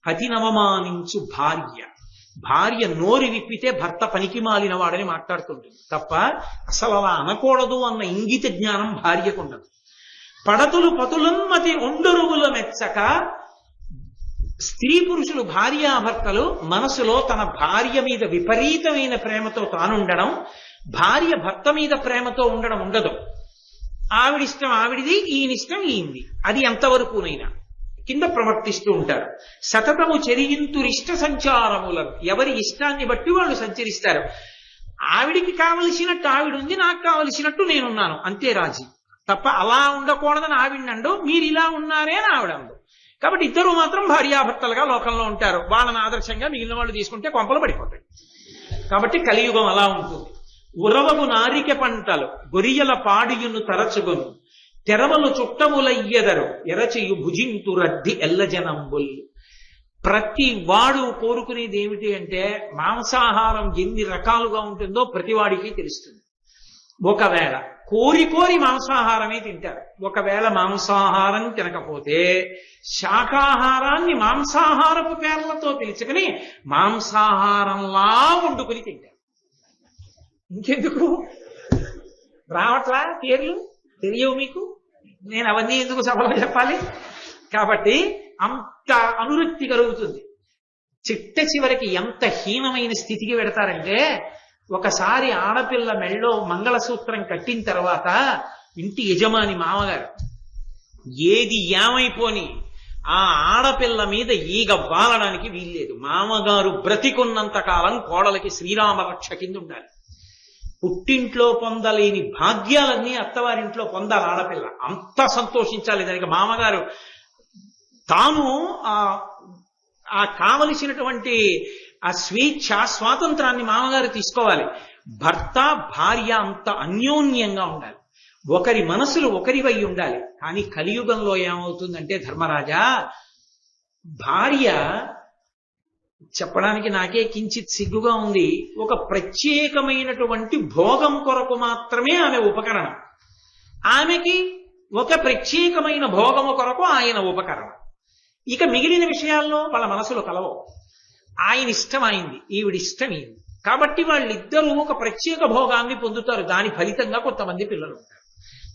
పతినవమానించు భార్య నోరు విప్పితే భర్త పనికి మాలిన వాడని మాట్లాడుతుంటుంది తప్ప అసలు అలా అనకూడదు అన్న ఇంగిత జ్ఞానం భార్యకు ఉండదు. పడతులు పతులన్మతి ఒండరువుల మెచ్చక, స్త్రీ పురుషులు భార్యాభర్తలు మనసులో తన భార్య మీద విపరీతమైన ప్రేమతో తానుండడం, భార్య భర్త మీద ప్రేమతో ఉండడం ఉండదు. ఆవిడిష్టం ఆవిడిది, ఈయనిష్టం ఈయంది, అది ఎంతవరకునైనా కింద ప్రవర్తిస్తూ ఉంటారు. సతతము చెరిగింతురిష్ట సంచారములను, ఎవరి ఇష్టాన్ని బట్టి వాళ్ళు సంచరిస్తారు. ఆవిడికి కావలసినట్టు ఆవిడుంది, నాకు కావలసినట్టు నేనున్నాను, అంతే రాజీ. తప్ప అలా ఉండకూడదని ఆవిడండు, మీరు ఇలా ఉన్నారే అని ఆవిడండు. కాబట్టి ఇద్దరు మాత్రం భార్యాభర్తలుగా లోకంలో ఉంటారు. వాళ్ళని ఆదర్శంగా మిగిలిన వాళ్ళు తీసుకుంటే కొంపలు పడిపోతాయి. కాబట్టి కలియుగం అలా ఉంటుంది. ఉరవగు నారిక పంటలు గొరియల పాడియును తరచుగొను, తెరవలు చుట్టములయ్యెదరు ఎరచియు భుజింతు రద్ది ఎల్లజనంబుల్. ప్రతి వాడు కోరుకునేది ఏమిటి అంటే, మాంసాహారం ఎన్ని రకాలుగా ఉంటుందో ప్రతివాడికి తెలుస్తుంది. ఒకవేళ కోరి మాంసాహారమే తింటారు. ఒకవేళ మాంసాహారం తినకపోతే శాకాహారాన్ని మాంసాహారపు పేర్లతో పిలుచుకుని మాంసాహారంలా వండుకుని తింటారు. ఇంకెందుకు రావట్లా పేర్లు తెలియవు మీకు, నేను అవన్నీ ఎందుకు సభలో చెప్పాలి? కాబట్టి అంత అనురక్తి కలుగుతుంది. చిట్ట చివరికి ఎంత హీనమైన స్థితికి పెడతారంటే, ఒకసారి ఆడపిల్ల మెళ్ళో మంగళసూత్రం కట్టిన తర్వాత ఇంటి యజమాని మామగారు ఏది ఏమైపోని ఆ ఆడపిల్ల మీద ఈగ వాలడానికి వీల్లేదు. మామగారు బ్రతికున్నంత కాలం కోడలకి శ్రీరామ రక్ష కింద ఉండాలి. పుట్టింట్లో పొందలేని భాగ్యాలన్నీ అత్తవారింట్లో పొందాలి ఆడపిల్ల. అంత సంతోషించాలి దానికి. మామగారు తాను ఆ కావలసినటువంటి ఆ స్వేచ్ఛ, స్వాతంత్రాన్ని మామగారు తీసుకోవాలి. భర్త భార్య అంత అన్యోన్యంగా ఉండాలి. ఒకరి మనసులు ఒకరివై ఉండాలి. కానీ కలియుగంలో ఏమవుతుందంటే ధర్మరాజా, భార్య చెప్పడానికి నాకే కించిత్ సిగ్గుగా ఉంది, ఒక ప్రత్యేకమైనటువంటి భోగం కొరకు మాత్రమే ఆమె ఉపకరణం. ఆమెకి ఒక ప్రత్యేకమైన భోగము కొరకు ఆయన ఉపకరణం. ఇక మిగిలిన విషయాల్లో వాళ్ళ మనసులో కలవవు. ఆయన ఇష్టం అయింది, ఈవిడిష్టం అయింది. కాబట్టి వాళ్ళిద్దరూ ఒక ప్రత్యేక భోగాన్ని పొందుతారు. దాని ఫలితంగా కొంతమంది పిల్లలు ఉంటారు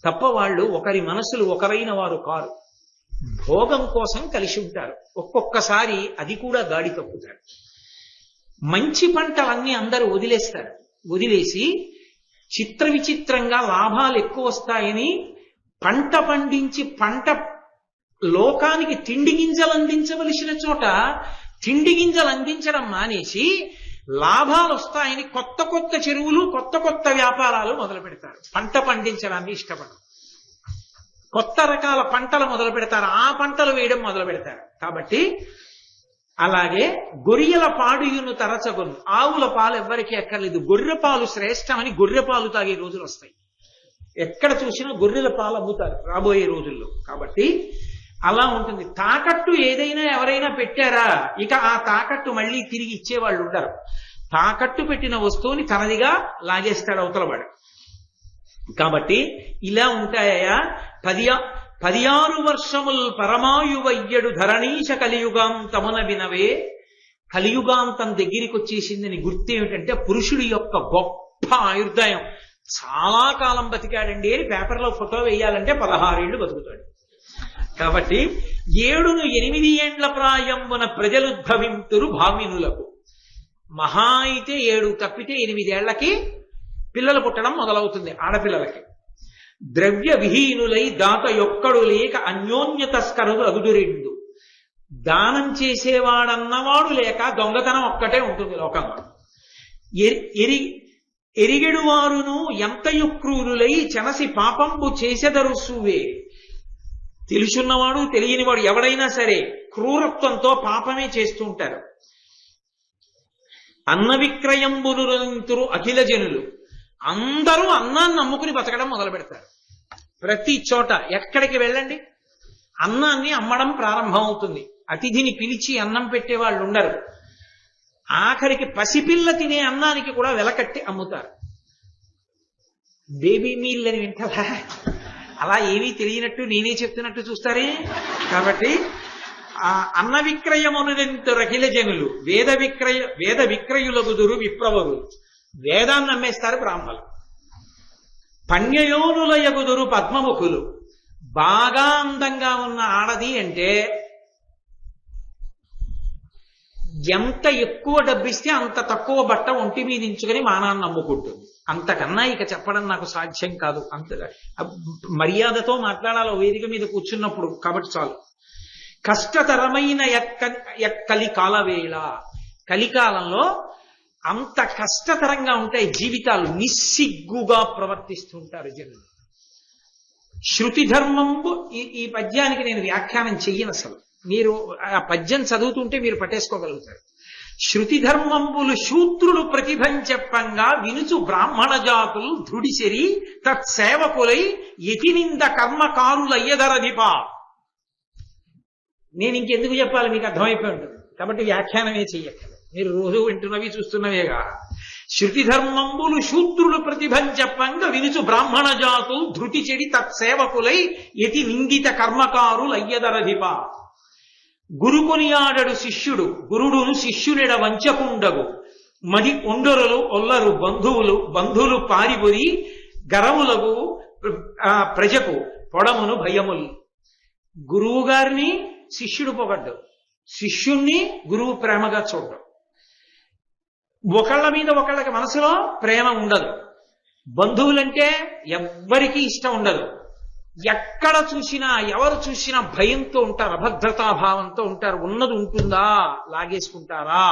తప్ప వాళ్ళు ఒకరి మనసులు ఒకరైన వారు కారు. భోగం కోసం కలిసి ఉంటారు. ఒక్కొక్కసారి అది కూడా గాడి తప్పుతారు. మంచి పంటలన్నీ అందరూ వదిలేస్తారు. వదిలేసి చిత్ర విచిత్రంగా లాభాలు ఎక్కువ వస్తాయని పంట పండించి పంట లోకానికి తిండి గింజలు అందించవలసిన చోట తిండి గింజలు అందించడం మానేసి లాభాలు వస్తాయని కొత్త కొత్త చెరువులు కొత్త కొత్త వ్యాపారాలు మొదలు పెడతారు. పంట పండించడాన్ని ఇష్టపడరు. కొత్త రకాల పంటలు మొదలు పెడతారు. ఆ పంటలు వేయడం మొదలు పెడతారు. కాబట్టి అలాగే గొర్రెల పాడుయును తరచగొను, ఆవుల పాలు ఎవ్వరికీ ఎక్కర్లేదు, గొర్రె పాలు శ్రేష్టమని గొర్రె పాలు తాగే రోజులు వస్తాయి. ఎక్కడ చూసినా గొర్రెల పాలు అమ్ముతారు రాబోయే రోజుల్లో. కాబట్టి అలా ఉంటుంది. తాకట్టు ఏదైనా ఎవరైనా పెట్టారా, ఇక ఆ తాకట్టు మళ్ళీ తిరిగి ఇచ్చేవాళ్ళు ఉండరు. తాకట్టు పెట్టిన వస్తువుని తనదిగా లాగేస్తాడు అవతలవాడు. కాబట్టి ఇలా ఉంటాయా 16 వర్షముల్ పరమాయువయ్యడు ధరణీశ కలియుగాంతమున వినవే. కలియుగాంతం దగ్గరికి వచ్చేసిందని గుర్తు ఏమిటంటే పురుషుడి యొక్క గొప్ప ఆయుర్దాయం. చాలా కాలం బతికాడండి అని పేపర్లో ఫోటో వేయాలంటే 16 ఏళ్లు బతుకుతాడు. కాబట్టి 7-8 ఏండ్ల ప్రాయంబున ప్రజలుద్భవింతురు భామినులకు. మహా అయితే 7 తప్పితే 8 ఏళ్లకి పిల్లలు పుట్టడం మొదలవుతుంది ఆడపిల్లలకి. ద్రవ్య విహీనులై దాత యొక్కడు లేక అన్యోన్య తస్కరులు అగుదురెండు. దానం చేసేవాడన్నవాడు లేక దొంగతనం ఒక్కటే ఉంటుంది లోకంలో. ఎరిగెడు వారును ఎంతయు క్రూరులై చెనసి పాపంబు చేసెదరు సూవే. తెలుసున్నవాడు తెలియనివాడు ఎవడైనా సరే క్రూరత్వంతో పాపమే చేస్తూ ఉంటారు. అన్న విక్రయంబునురంతురు అఖిల జనులు. అందరూ అన్నాన్ని నమ్ముకుని బతకడం మొదలు పెడతారు. ప్రతి చోట ఎక్కడికి వెళ్ళండి అన్నాన్ని అమ్మడం ప్రారంభం అవుతుంది. అతిథిని పిలిచి అన్నం పెట్టే వాళ్ళు ఉండరు. ఆఖరికి పసిపిల్ల తినే అన్నానికి కూడా వెలకట్టి అమ్ముతారు. బేబీ మీల్ అని వింటారా? అలా ఏమీ తెలియనట్టు నేనే చెప్తున్నట్టు చూస్తారే. కాబట్టి ఆ అన్న విక్రయమునంతరు అఖిల జనులు వేద విక్రయులగుదురు విప్రవరు. వేదాన్ని నమ్మేస్తారు బ్రాహ్మణులు. పణ్యయోనులయగుదురు పద్మముఖులు. బాగా అందంగా ఉన్న ఆడది అంటే ఎంత ఎక్కువ డబ్బిస్తే అంత తక్కువ బట్ట ఒంటి మీద ఇంచుకొని మానాన్ని నమ్ముకుంటుంది. అంతకన్నా ఇక చెప్పడం నాకు సాధ్యం కాదు. అంత మర్యాదతో మాట్లాడాలి వేదిక మీద కూర్చున్నప్పుడు. కాబట్టి చాలు. కష్టతరమైన ఎక్కలి కాలవేళ. కలికాలంలో అంత కష్టతరంగా ఉంటాయి జీవితాలు. నిస్సిగ్గుగా ప్రవర్తిస్తుంటారు జనులు. శృతి ధర్మంబు. ఈ పద్యానికి నేను వ్యాఖ్యానం చెయ్యను అసలు. మీరు ఆ పద్యం చదువుతుంటే మీరు పట్టేసుకోగలుగుతారు. శృతి ధర్మంబులు శూద్రులు ప్రతిభం చెప్పంగా వినుచు బ్రాహ్మణ జాతులు ధృడిసిరి తత్సేవకులై యతినింద కర్మకారులయ్యదరధిపా. నేను ఇంకెందుకు చెప్పాలి, మీకు అర్థమైపోయి ఉంటుంది. కాబట్టి వ్యాఖ్యానమే చెయ్యక్కర్లేదు. మీరు రోజు వింటున్నవి చూస్తున్నవేగా. శృతి ధర్మంబులు శూద్రులు ప్రతిభం చెప్పంగా వినుచు బ్రాహ్మణ జాతులు ధృతి చెడి తత్సేవకులై యతి నిందిత కర్మకారులయ్యదరధిప. గురుకొనియాడడు శిష్యుడు గురుడును శిష్యునిడ వంచకుండగు. మది ఒండొరలు ఒల్లరు బంధువులు పారిబొరి గరములకు ప్రజకు పొడమును భయములు. గురువు గారిని శిష్యుడు పొగడ్డు, శిష్యుణ్ణి గురువు ప్రేమగా చూడడం. ఒకళ్ళ మీద ఒకళ్ళకి మనసులో ప్రేమ ఉండదు. బంధువులంటే ఎవ్వరికీ ఇష్టం ఉండదు. ఎక్కడ చూసినా ఎవరు చూసినా భయంతో ఉంటారు, అభద్రతాభావంతో ఉంటారు. ఉన్నది ఉంటుందా, లాగేసుకుంటారా,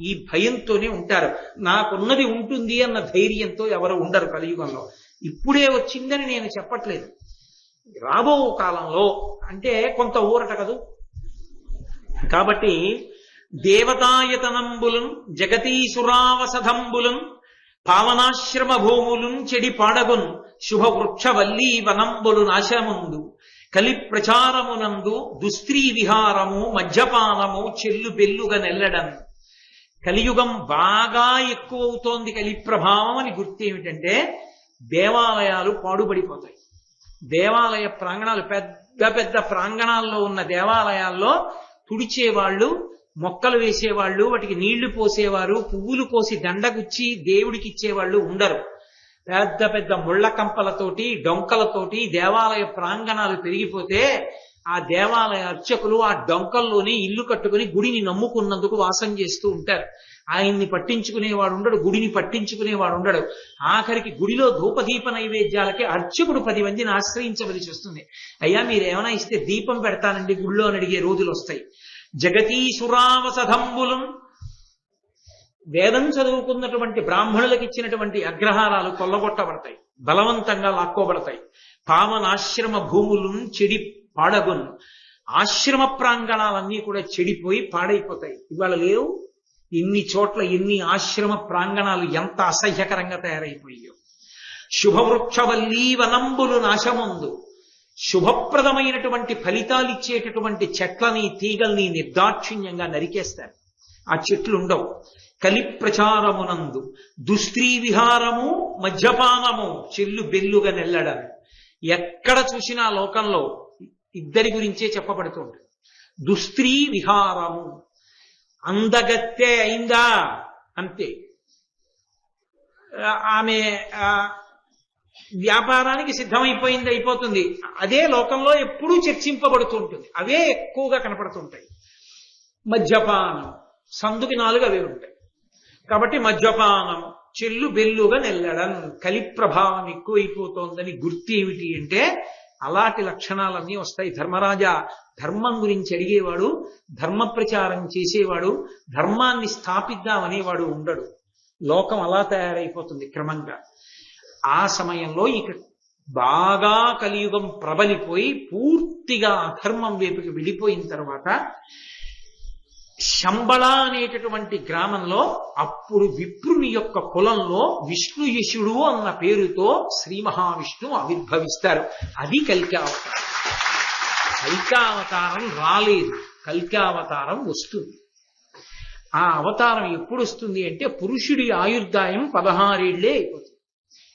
ఈ భయంతోనే ఉంటారు. నాకున్నది ఉంటుంది అన్న ధైర్యంతో ఎవరు ఉండరు కలియుగంలో. ఇప్పుడే వచ్చిందని నేను చెప్పట్లేదు, రాబో కాలంలో అంటే కొంత ఊరట కదూ. కాబట్టి దేవతాయతనంబులను జగతీసురావసధంబులను పావనాశ్రమ భూములను చెడి పాడగును శుభవృక్షవల్లీ వనంబులు నాశముందు కలి ప్రచారమునందు దుస్త్రీ విహారము మద్యపానము చెల్లు బెల్లుగా నెల్లడం. కలియుగం బాగా ఎక్కువ అవుతోంది కలి ప్రభావం అని గుర్తు ఏమిటంటే దేవాలయాలు పాడుపడిపోతాయి. దేవాలయ ప్రాంగణాలు పెద్ద పెద్ద ప్రాంగణాల్లో ఉన్న దేవాలయాల్లో తుడిచేవాళ్ళు, మొక్కలు వేసేవాళ్ళు, వాటికి నీళ్లు పోసేవారు, పువ్వులు కోసి దండగుచ్చి దేవుడికి ఇచ్చేవాళ్ళు ఉండరు. పెద్ద పెద్ద ముళ్ల కంపలతోటి డొంకలతోటి దేవాలయ ప్రాంగణాలు పెరిగిపోతే ఆ దేవాలయ అర్చకులు ఆ డొంకల్లోనే ఇల్లు కట్టుకుని గుడిని నమ్ముకున్నందుకు వాసం చేస్తూ ఉంటారు. ఆయన్ని పట్టించుకునేవాడు ఉండడు, గుడిని పట్టించుకునేవాడు ఉండడు. ఆఖరికి గుడిలో ధూపదీప నైవేద్యాలకి అర్చకుడు 10 మందిని ఆశ్రయించవలసి వస్తుంది. అయ్యా మీరేమైనా ఇస్తే దీపం పెడతానండి గుళ్ళో అని అడిగే రోజులు వస్తాయి. జగతీసురావసధంబులు, వేదం చదువుకున్నటువంటి బ్రాహ్మణులకు ఇచ్చినటువంటి అగ్రహారాలు కొల్లగొట్టబడతాయి, బలవంతంగా లాక్కోబడతాయి. పావనాశ్రమ భూములను చెడి పాడగును, ఆశ్రమ ప్రాంగణాలన్నీ కూడా చెడిపోయి పాడైపోతాయి. ఇవాళ లేవు. ఇన్ని చోట్ల ఎన్ని ఆశ్రమ ప్రాంగణాలు ఎంత అసహ్యకరంగా తయారైపోయాయో. శుభవృక్షవల్లీ వనంబులు నాశమందు, శుభప్రదమైనటువంటి ఫలితాలిచ్చేటటువంటి చెట్లని తీగల్ని నిర్దాక్షిణ్యంగా నరికేస్తారు. ఆ చెట్లు ఉండవు. కలి ప్రచారమునందు దుస్త్రీ విహారము మద్యపానము చెల్లు బెల్లుగా నెల్లడం. ఎక్కడ చూసినా లోకంలో ఇద్దరి గురించే చెప్పబడుతుంది. దుస్త్రీ విహారము, అందగత్తె అయిందా అంతే, ఆమె వ్యాపారానికి సిద్ధమైపోయింది అయిపోతుంది, అదే లోకంలో ఎప్పుడూ చర్చింపబడుతూ ఉంటుంది. అవే ఎక్కువగా కనపడుతుంటాయి. మద్యపానం, సందుకి 4 అవే ఉంటాయి. కాబట్టి మద్యపానం, చెల్లు బెల్లుగా నెల్లడం, కలి ప్రభావం ఎక్కువైపోతోందని గుర్తు ఏమిటి అంటే అలాంటి లక్షణాలన్నీ వస్తాయి. ధర్మరాజా, ధర్మం గురించి అడిగేవాడు, ధర్మ ప్రచారం చేసేవాడు, ధర్మాన్ని స్థాపిద్దామనేవాడు ఉండడు. లోకం అలా తయారైపోతుంది క్రమంగా. ఆ సమయంలో ఇక బాగా కలియుగం ప్రబలిపోయి పూర్తిగా అధర్మం వైపుకి వెళ్ళిపోయిన తర్వాత శంబళ అనేటటువంటి గ్రామంలో అప్పుడు విప్రుని యొక్క కులంలో విష్ణుయశుడు అన్న పేరుతో శ్రీ మహావిష్ణువు ఆవిర్భవిస్తారు. అది కల్కావతారం. కల్కావతారం రాలేదు, కల్కావతారం వస్తుంది. ఆ అవతారం ఎప్పుడు వస్తుంది అంటే పురుషుడి ఆయుర్దాయం 16 ఏళ్లే అయిపోతుంది.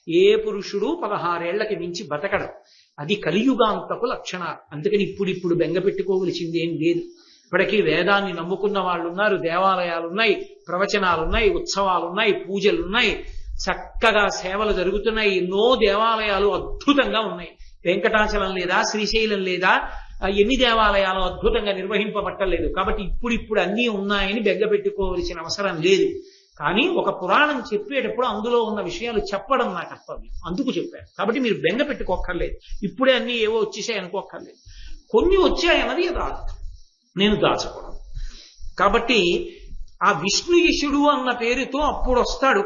ఏ పురుషుడు 16 ఏళ్లకి మించి బతకడం. అది కలియుగాంతపు లక్షణాలు. అందుకని ఇప్పుడు బెంగ పెట్టుకోవలసింది ఏం లేదు. ఇప్పటికీ వేదాన్ని నమ్ముకున్న వాళ్ళు ఉన్నారు, దేవాలయాలున్నాయి, ప్రవచనాలున్నాయి, ఉత్సవాలున్నాయి, పూజలున్నాయి, చక్కగా సేవలు జరుగుతున్నాయి. ఎన్నో దేవాలయాలు అద్భుతంగా ఉన్నాయి. వెంకటాచలం లేదా, శ్రీశైలం లేదా, ఎన్ని దేవాలయాలు అద్భుతంగా నిర్వహింపబట్టలేదు. కాబట్టి ఇప్పుడు అన్నీ ఉన్నాయని బెంగ పెట్టుకోవలసిన అవసరం లేదు. కానీ ఒక పురాణం చెప్పేటప్పుడు అందులో ఉన్న విషయాలు చెప్పడం నా కర్తవ్యం, అందుకు చెప్పాను. కాబట్టి మీరు బెంగ పెట్టుకోక్కర్లేదు. ఇప్పుడే అన్నీ ఏవో వచ్చేసాయి అనుకోక్కర్లేదు. కొన్ని వచ్చాయన్నది రాదు, నేను దాచకూడదు. కాబట్టి ఆ విష్ణుయశుడు అన్న పేరుతో అప్పుడు వస్తాడు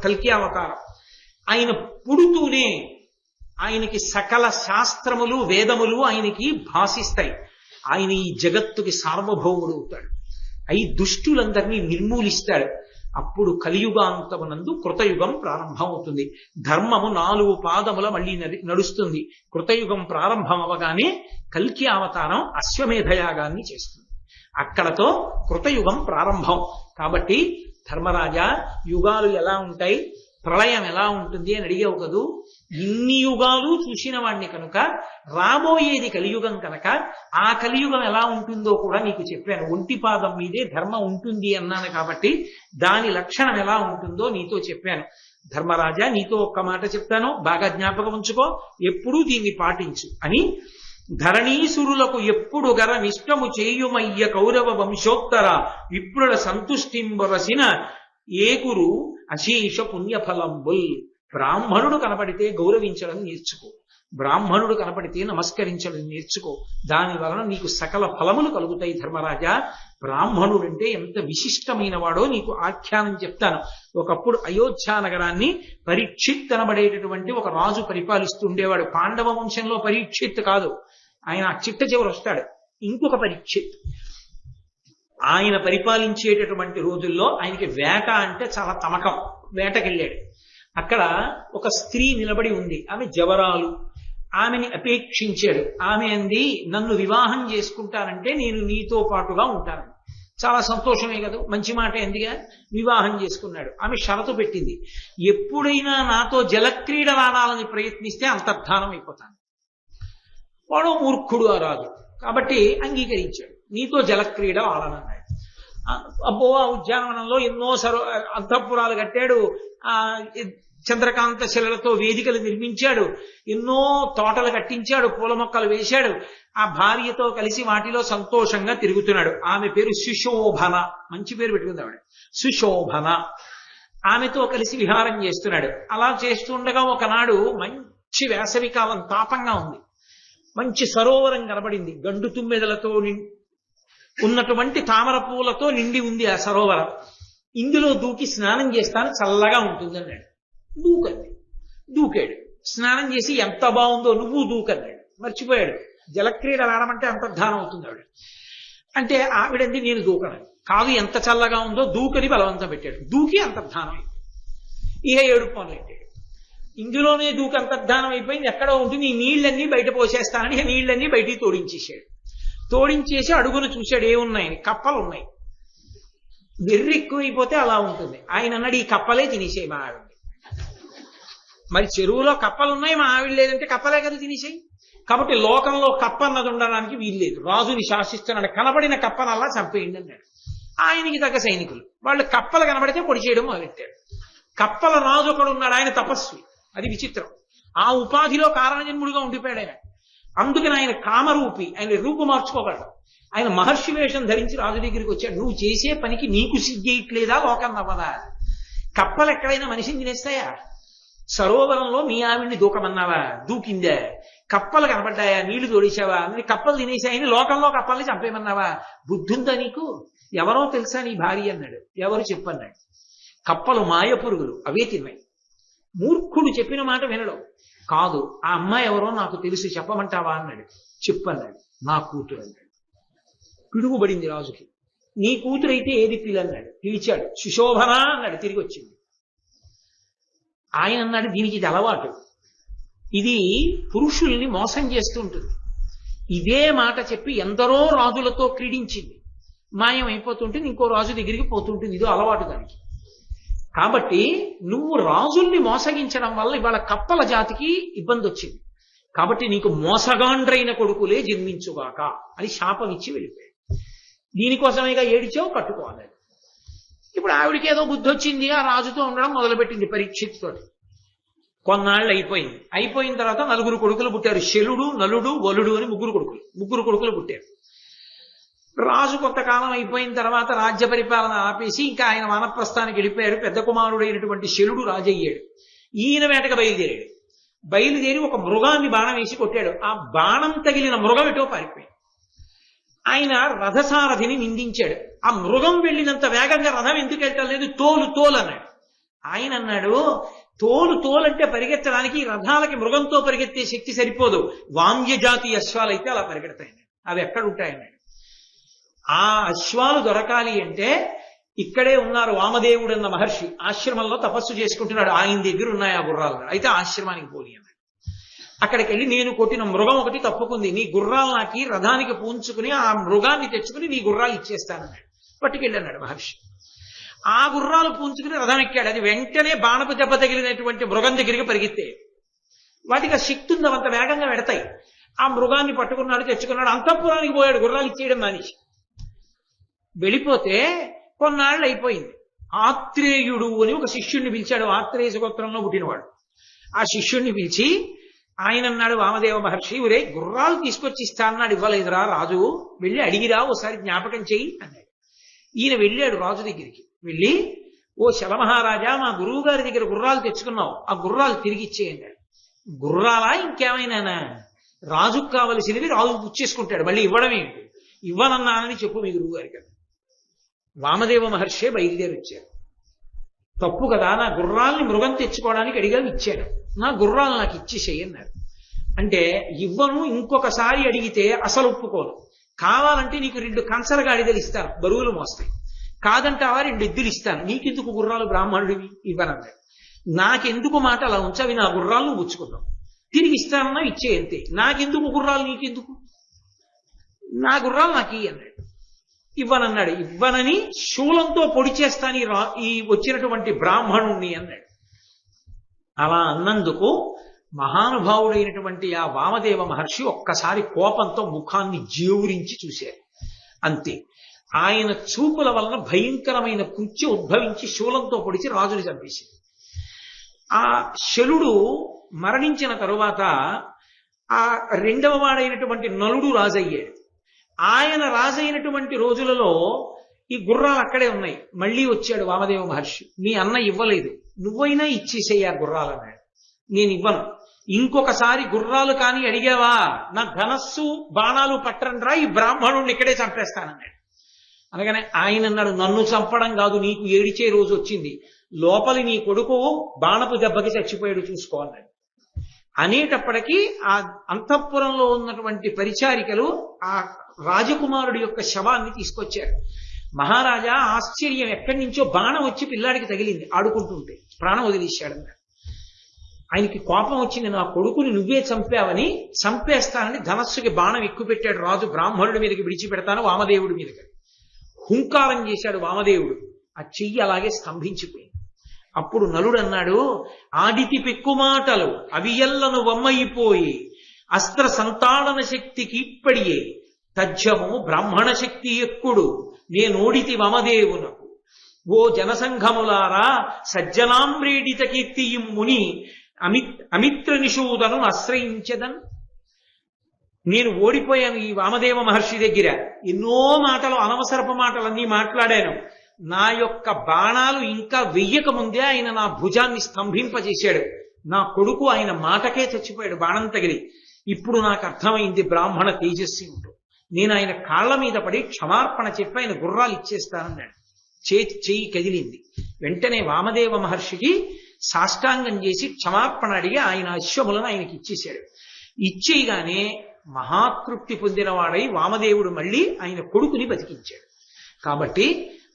కల్కి అవతారం. ఆయన పుడుతూనే ఆయనకి సకల శాస్త్రములు వేదములు ఆయనకి భాషిస్తాయి. ఆయన ఈ జగత్తుకి సార్వభౌముడు అవుతాడు. అయి దుష్టులందరినీ నిర్మూలిస్తాడు. అప్పుడు కలియుగాంతమునందు కృతయుగం ప్రారంభమవుతుంది. ధర్మము 4 పాదముల మళ్ళీ నడుస్తుంది. కృతయుగం ప్రారంభం అవగానే కల్కి అవతారం అశ్వమేధయాగాన్ని చేస్తుంది. అక్కడతో కృతయుగం ప్రారంభం. కాబట్టి ధర్మరాజా, యుగాలు ఎలా ఉంటాయి, ప్రళయం ఎలా ఉంటుంది అని అడిగావు కదూ. ఇన్ని యుగాలు చూసిన వాడిని కనుక రాబోయేది కలియుగం కనుక ఆ కలియుగం ఎలా ఉంటుందో కూడా నీకు చెప్పాను. ఒంటిపాదం మీదే ధర్మం ఉంటుంది అన్నాను కాబట్టి దాని లక్షణం ఎలా ఉంటుందో నీతో చెప్పాను. ధర్మరాజా, నీతో ఒక్క మాట చెప్తాను, బాగా జ్ఞాపకం ఉంచుకో, ఎప్పుడూ దీన్ని పాటించు అని. ధరణీసురులకు ఎప్పుడు గర నిష్టము చేయుమయ్య కౌరవ వంశోత్తర విప్రుల సంతుష్టింబరసిన ఏకురు అశేష పుణ్యఫలంబుల్. బ్రాహ్మణుడు కనపడితే గౌరవించడం నేర్చుకో, బ్రాహ్మణుడు కనపడితే నమస్కరించడం నేర్చుకో. దాని వలన నీకు సకల ఫలములు కలుగుతాయి. ధర్మరాజా, బ్రాహ్మణుడంటే ఎంత విశిష్టమైన వాడో నీకు ఆఖ్యానం చెప్తాను. ఒకప్పుడు అయోధ్య నగరాన్ని పరీక్షిత్ అనబడేటటువంటి ఒక రాజు పరిపాలిస్తూ ఉండేవాడు. పాండవ వంశంలో పరీక్షిత్ కాదు, ఆయన చిట్ట చివరి వస్తాడు, ఇంకొక పరీక్షిత్. ఆయన పరిపాలించేటటువంటి రోజుల్లో ఆయనకి వేట అంటే చాలా తమకం. వేటకెళ్ళాడు. అక్కడ ఒక స్త్రీ నిలబడి ఉంది, ఆమె జవరాలు. ఆమెని అపేక్షించాడు. ఆమె అంది, నన్ను వివాహం చేసుకుంటానంటే నేను నీతో పాటుగా ఉంటాను. చాలా సంతోషమే కదా, మంచి మాట ఎందుగా. వివాహం చేసుకున్నాడు. ఆమె షరతు పెట్టింది, ఎప్పుడైనా నాతో జలక్రీడలు ఆడాలని ప్రయత్నిస్తే అంతర్ధానం అయిపోతాను. వాడు మూర్ఖుడు ఆ రాజు, కాబట్టి అంగీకరించాడు. నీతో జలక్రీడ ఆడనన్నాడు. అబ్బో, ఆ ఉద్యానవనంలో ఎన్నో అంతఃపురాలు కట్టాడు, చంద్రకాంత శిలలతో వేదికలు నిర్మించాడు, ఎన్నో తోటలు కట్టించాడు, పూల మొక్కలు వేశాడు. ఆ భార్యతో కలిసి వాటిలో సంతోషంగా తిరుగుతున్నాడు. ఆమె పేరు సుశోభన, మంచి పేరు పెట్టుకుంది ఆవిడ, సుశోభన. ఆమెతో కలిసి విహారం చేస్తున్నాడు. అలా చేస్తుండగా ఒకనాడు మంచి వేసవి కాలం, తాపంగా ఉంది. మంచి సరోవరం కనబడింది. గండు తుమ్మెదలతో ఉన్నటువంటి తామర పూలతో నిండి ఉంది ఆ సరోవరం. ఇందులో దూకి స్నానం చేస్తాను, చల్లగా ఉంటుంది అన్నాడు. దూకాడు. స్నానం చేసి ఎంత బాగుందో, నువ్వు దూకన్నాడు. మర్చిపోయాడు, జలక్రీడలు ఆడమంటే అంతర్ధానం అవుతుంది ఆవిడ. అంటే ఆవిడంది నేను దూకను కాదు, ఎంత చల్లగా ఉందో దూకని బలవంతం పెట్టాడు. దూకి అంతర్ధానం అయిపోయింది. ఇక ఏడుపు మొదలెట్టాడు. ఇందులోనే దూకి అంతర్ధానం అయిపోయింది, ఎక్కడో ఉంటుంది, ఈ నీళ్ళన్నీ బయట పోసేస్తానని నీళ్ళన్నీ బయటికి తోడించేశాడు. తోడించేసి అడుగును చూశాడు, ఏమున్నాయని. కప్పలు ఉన్నాయి. వెర్రి ఎక్కువైపోతే అలా ఉంటుంది. ఆయన అన్నాడు, ఈ కప్పలే తినేసేయి మా ఆవిడ. మరి చెరువులో కప్పలు ఉన్నాయి, మా ఆవిడ లేదంటే కప్పలే కదా తినేసేయి. కాబట్టి లోకంలో కప్ప అన్నది ఉండడానికి వీల్లేదు. రాజుని శాసిస్తున్నాడు, కనబడిన కప్పనల్లా చంపేయండి అన్నాడు. ఆయనకి తగ్గ సైనికులు వాళ్ళు కప్పలు కనబడితే పొడి చేయడం మొదలెట్టాడు. కప్పల రాజు ఒకడు ఉన్నాడు, ఆయన తపస్వి. అది విచిత్రం. ఆ ఉపాధిలో కారణజన్ముడిగా ఉండిపోయాడు ఆయన. అందుకని ఆయన కామరూపి, ఆయన రూపు మార్చుకోగలడు. ఆయన మహర్షి వేషం ధరించి రాజు దగ్గరికి వచ్చాడు. నువ్వు చేసే పనికి నీకు సిగ్గేయట్లేదా, లోకం నవ్వదా? కప్పలు ఎక్కడైనా మనిషిని తినేస్తాయా? సరోవరంలో మీ ఆవిడ్ని దూకమన్నావా, దూకిందా? కప్పలు కనబడ్డాయా, నీళ్లు తోడేశావా? కప్పలు తినేశాయని లోకంలో కప్పల్ని చంపేయమన్నావా? బుద్ధుందా నీకు? ఎవరో తెలుసా నీ భార్య అన్నాడు. ఎవరు చెప్పన్నాడు. కప్పలు మాయ పురుగులు, అవే తిన్నాయి. మూర్ఖుడు చెప్పిన మాట వినడం కాదు. ఆ అమ్మాయి ఎవరో నాకు తెలుసు, చెప్పమంటావా అన్నాడు. చెప్పన్నాడు. నా కూతురు అన్నాడు. పిడుగుబడింది రాజుకి. నీ కూతురు అయితే ఏది పిల్లన్నాడు. పిలిచాడు. సుశోభన అన్నాడు. తిరిగి వచ్చింది. ఆయన అన్నాడు, దీనికి ఇది అలవాటు, ఇది పురుషుల్ని మోసం చేస్తూ ఉంటుంది. ఇదే మాట చెప్పి ఎందరో రాజులతో క్రీడించింది. మాయం అయిపోతుంటుంది, ఇంకో రాజు దగ్గరికి పోతుంటుంది. ఇదో అలవాటు దానికి. కాబట్టి నువ్వు రాజుల్ని మోసగించడం వల్ల ఇవాళ కప్పల జాతికి ఇబ్బంది వచ్చింది. కాబట్టి నీకు మోసగాండ్రైన కొడుకులే జన్మించుగాక అని శాపం ఇచ్చి వెళ్ళిపోయాడు. దీనికోసమేగా ఏడిచావు, కట్టుకోవాలి. ఇప్పుడు ఆవిడికి ఏదో బుద్ధి వచ్చింది, ఆ రాజుతో ఉండడం మొదలుపెట్టింది పరీక్షిత్తో. కొన్నాళ్ళు అయిపోయిన తర్వాత 4 కొడుకులు పుట్టారు. శలుడు, నలుడు, వలుడు అని 3 కొడుకులు పుట్టారు. రాజు కొంతకాలం అయిపోయిన తర్వాత రాజ్య పరిపాలన ఆపేసి ఇంకా ఆయన వానప్రస్థానికి వెళ్ళిపోయాడు. పెద్ద కుమారుడైనటువంటి శలుడు రాజు అయ్యాడు. ఈయన వేటకు బయలుదేరి ఒక మృగాన్ని బాణం వేసి కొట్టాడు. ఆ బాణం తగిలిన మృగం ఎటో పారిపోయింది. ఆయన రథసారథిని నిందించాడు. ఆ మృగం వెళ్ళినంత వేగంగా రథం ఎందుకు వెళ్ళలేదు, తోలు అన్నాడు. ఆయన అన్నాడు, తోలంటే పరిగెత్తడానికి రథాలకి మృగంతో పరిగెత్తే శక్తి సరిపోదు, వామ్య జాతి అశ్వాలైతే అలా పరిగెడతాయన్నాడు. అవి ఎక్కడ ఉంటాయన్నాడు. ఆ అశ్వాలు దొరకాలి అంటే ఇక్కడే ఉన్నారు వామదేవుడు అన్న మహర్షి, ఆశ్రమంలో తపస్సు చేసుకుంటున్నాడు. ఆయన దగ్గర ఉన్నాయి ఆ గుర్రాలు. అయితే ఆశ్రమానికి పోని అన్నాడు. అక్కడికి వెళ్ళి, నేను కొట్టిన మృగం ఒకటి తప్పుకుంది, నీ గుర్రాలు నాకి రథానికి పూంచుకుని ఆ మృగాన్ని తెచ్చుకుని నీ గుర్రాలు ఇచ్చేస్తానన్నాడు. పట్టుకెళ్ళన్నాడు మహర్షి. ఆ గుర్రాలు పూంచుకుని రథం ఎక్కాడు. అది వెంటనే బాణపు దెబ్బ తగిలినటువంటి మృగం దగ్గరికి పరిగెత్తే. వాటికి ఆ శక్తి ఉంది, అంత వేగంగా వెడతాయి. ఆ మృగాన్ని పట్టుకున్నాడు, తెచ్చుకున్నాడు. అంతఃపురానికి పోయాడు గుర్రాలు ఇచ్చేయడం మానేసి. వెళ్ళిపోతే కొన్నాళ్ళు అయిపోయింది. ఆత్రేయుడు అని ఒక శిష్యుణ్ణి పిలిచాడు. ఆత్రేయ గోత్రంలో పుట్టినవాడు. ఆ శిష్యుణ్ణి పిలిచి ఆయన అన్నాడు, వామదేవ మహర్షి, ఒరే గుర్రాలు తీసుకొచ్చి ఇస్తా అన్నాడు, ఇవ్వలేదురా రాజు, వెళ్ళి అడిగిరా, ఓసారి జ్ఞాపకం చెయ్యి అన్నాడు. ఈయన వెళ్ళాడు రాజు దగ్గరికి. వెళ్ళి, ఓ శలమహారాజా, మా గురువు గారి దగ్గర గుర్రాలు తెచ్చుకున్నావు, ఆ గుర్రాలు తిరిగి ఇచ్చేయండి. గుర్రాలా ఇంకేమైనా? రాజుకు కావలసినవి రాజు పుచ్చేసుకుంటాడు, మళ్ళీ ఇవ్వడం ఏంటి? ఇవ్వనన్నానని చెప్పు మీ గురువు గారికి. వామదేవ మహర్షి బయలుదేరి వచ్చారు. తప్పు కదా, నా గుర్రాల్ని మృగం తెచ్చుకోవడానికి అడిగాను, ఇచ్చాడు. నా గుర్రాలు నాకు ఇచ్చేసేయి అన్నారు. అంటే ఇవ్వను, ఇంకొకసారి అడిగితే అసలు ఒప్పుకోను, కావాలంటే నీకు 2 కంచర గాడిదలు ఇస్తాను, బరువులు మోస్తాయి, కాదంటావా 2 ఎద్దులు ఇస్తాను, నీకెందుకు గుర్రాలు, బ్రాహ్మణుడివి, ఇవ్వనన్నాడు. నాకెందుకు మాట అలా ఉంచవి, నా గుర్రాలు నువ్వు పుచ్చుకున్నావు, తిరిగి ఇస్తానన్నా ఇచ్చే, అంతే. నాకెందుకు గుర్రాలు, నీకెందుకు, నా గుర్రాలు నాకు ఇయ్యి అన్నాడు. ఇవ్వనన్నాడు. ఇవ్వనని శూలంతో పొడి చేస్తాను ఈ వచ్చినటువంటి బ్రాహ్మణుణ్ణి అన్నాడు. అలా అన్నందుకు మహానుభావుడైనటువంటి ఆ వామదేవ మహర్షి ఒక్కసారి కోపంతో ముఖాన్ని జేవురించి చూశారు. అంతే. ఆయన చూపుల వలన భయంకరమైన కృత్యం ఉద్భవించి శూలంతో పొడిచి రాజుని చంపేసింది. ఆ శలుడు మరణించిన తరువాత ఆ రెండవ వాడైనటువంటి నలుడు రాజయ్యాడు. ఆయన రాజైనటువంటి రోజులలో ఈ గుర్రాలు అక్కడే ఉన్నాయి. మళ్ళీ వచ్చాడు వామదేవ మహర్షి. మీ అన్న ఇవ్వలేదు, నువ్వైనా ఇచ్చేసేయ గుర్రాలన్నాడు. నేను ఇవ్వను. ఇంకొకసారి గుర్రాలు కానీ అడిగావా, నా ధనస్సు బాణాలు పట్టరండ్రా, ఈ బ్రాహ్మణుడిని ఇక్కడే చంపేస్తానన్నాడు. అనగానే ఆయన అన్నాడు, నన్ను చంపడం కాదు, నీకు ఏడిచే రోజు వచ్చింది. లోపలి నీ కొడుకు బాణపు దెబ్బకి చచ్చిపోయాడు, చూసుకో అన్నాడు. అనేటప్పటికీ ఆ అంతఃపురంలో ఉన్నటువంటి పరిచారికలు ఆ రాజకుమారుడి యొక్క శవాన్ని తీసుకొచ్చారు. మహారాజా ఆశ్చర్యం, ఎక్కడి నుంచో బాణం వచ్చి పిల్లాడికి తగిలింది, ఆడుకుంటుంటే ప్రాణం వదిలేశాడన్నాడు. ఆయనకి కోపం వచ్చింది, నా కొడుకుని నువ్వే చంపావని, చంపేస్తానని ధనస్సుకి బాణం ఎక్కుపెట్టాడు రాజు. బ్రాహ్మణుడి మీదకి విడిచిపెడతాను వామదేవుడి మీదకి హుంకారం చేశాడు వామదేవుడు. ఆ చెయ్యి అలాగే స్తంభించిపోయింది. అప్పుడు నలుడు అన్నాడు, ఆడితి పెక్కుమాటలు అవియల్లను వమ్మయిపోయి అస్త్ర సంతాడన శక్తికి ఇప్పడియే తజ్జము బ్రాహ్మణ శక్తి ఎక్కుడు నేనోడితి వమదేవునకు. ఓ జనసంఘములారా సజ్జనాంబ్రేడిత కీర్తి ముని అమిత్ర నిషూదను ఆశ్రయించదన్. నేను ఓడిపోయాను ఈ వామదేవ మహర్షి దగ్గర, ఎన్నో మాటలు అనవసరపు మాటలన్నీ మాట్లాడాను. నా యొక్క బాణాలు ఇంకా వెయ్యక ముందే ఆయన నా భుజాన్ని స్తంభింపజేశాడు. నా కొడుకు ఆయన మాటకే చచ్చిపోయాడు బాణం తగిలి. ఇప్పుడు నాకు అర్థమైంది బ్రాహ్మణ తేజస్వి ఉంటూ. నేను ఆయన కాళ్ల మీద పడి క్షమార్పణ చెప్పి ఆయన గుర్రాలు ఇచ్చేస్తానన్నాడు. చెయ్యి కదిలింది. వెంటనే వామదేవ మహర్షికి సాష్టాంగం చేసి క్షమార్పణ అడిగి ఆయన అశ్వములను ఆయనకి ఇచ్చేశాడు. ఇచ్చేయగానే మహాతృప్తి పొందినవాడై వామదేవుడు మళ్ళీ ఆయన కొడుకుని బతికించాడు. కాబట్టి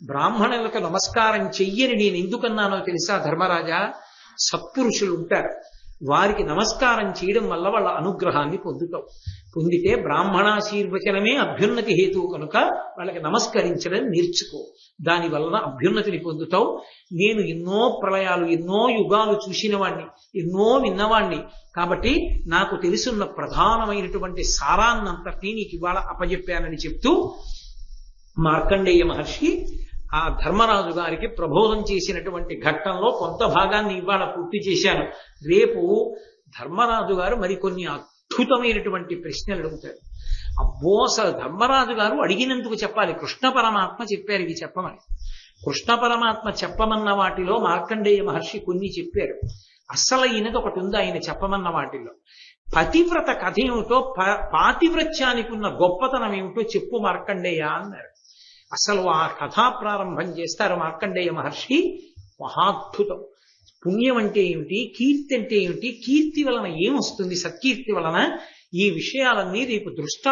బ్రాహ్మణులకు నమస్కారం చెయ్యని నేను ఎందుకన్నానో తెలుసా ధర్మరాజా? సత్పురుషులు ఉంటారు, వారికి నమస్కారం చేయడం వల్ల వాళ్ళ అనుగ్రహాన్ని పొందుతావు. పొందితే బ్రాహ్మణాశీర్వచనమే అభ్యున్నతి హేతువు కనుక వాళ్ళకి నమస్కరించడం నేర్చుకో. దాని వలన అభ్యున్నతిని పొందుతావు. నేను ఎన్నో ప్రళయాలు, ఎన్నో యుగాలు చూసిన వాణ్ణి, ఎన్నో విన్నవాణ్ణి. కాబట్టి నాకు తెలుసున్న ప్రధానమైనటువంటి సారాన్నంతటినీ నీకు ఇవాళ అప్పజెప్పానని చెప్తూ మార్కండేయ మహర్షి ఆ ధర్మరాజు గారికి ప్రబోధం చేసినటువంటి ఘట్టంలో కొంత భాగాన్ని ఇవాళ పూర్తి చేశాను. రేపు ధర్మరాజు గారు మరికొన్ని అద్భుతమైనటువంటి ప్రశ్నలు అడుగుతారు. అబ్బో, అసలు ధర్మరాజు గారు అడిగినందుకు చెప్పాలి. కృష్ణ పరమాత్మ చెప్పారు ఇవి చెప్పమని. కృష్ణ పరమాత్మ చెప్పమన్న వాటిలో మార్కండేయ మహర్షి కొన్ని చెప్పారు. అసలైనది ఒకటి ఉంది ఆయన చెప్పమన్న వాటిల్లో. పతివ్రత కథ ఏమిటో, పాతివ్రత్యానికి ఉన్న గొప్పతనం ఏమిటో చెప్పు మార్కండేయ అన్నారు. అసలు ఆ కథా ప్రారంభం చేస్తారు మార్కండేయ మహర్షి. మహాద్భుతం. పుణ్యం అంటే ఏమిటి, కీర్తి అంటే ఏమిటి, కీర్తి వలన ఏమొస్తుంది, సత్కీర్తి వలన, ఈ విషయాలన్నీ రేపు దృష్ట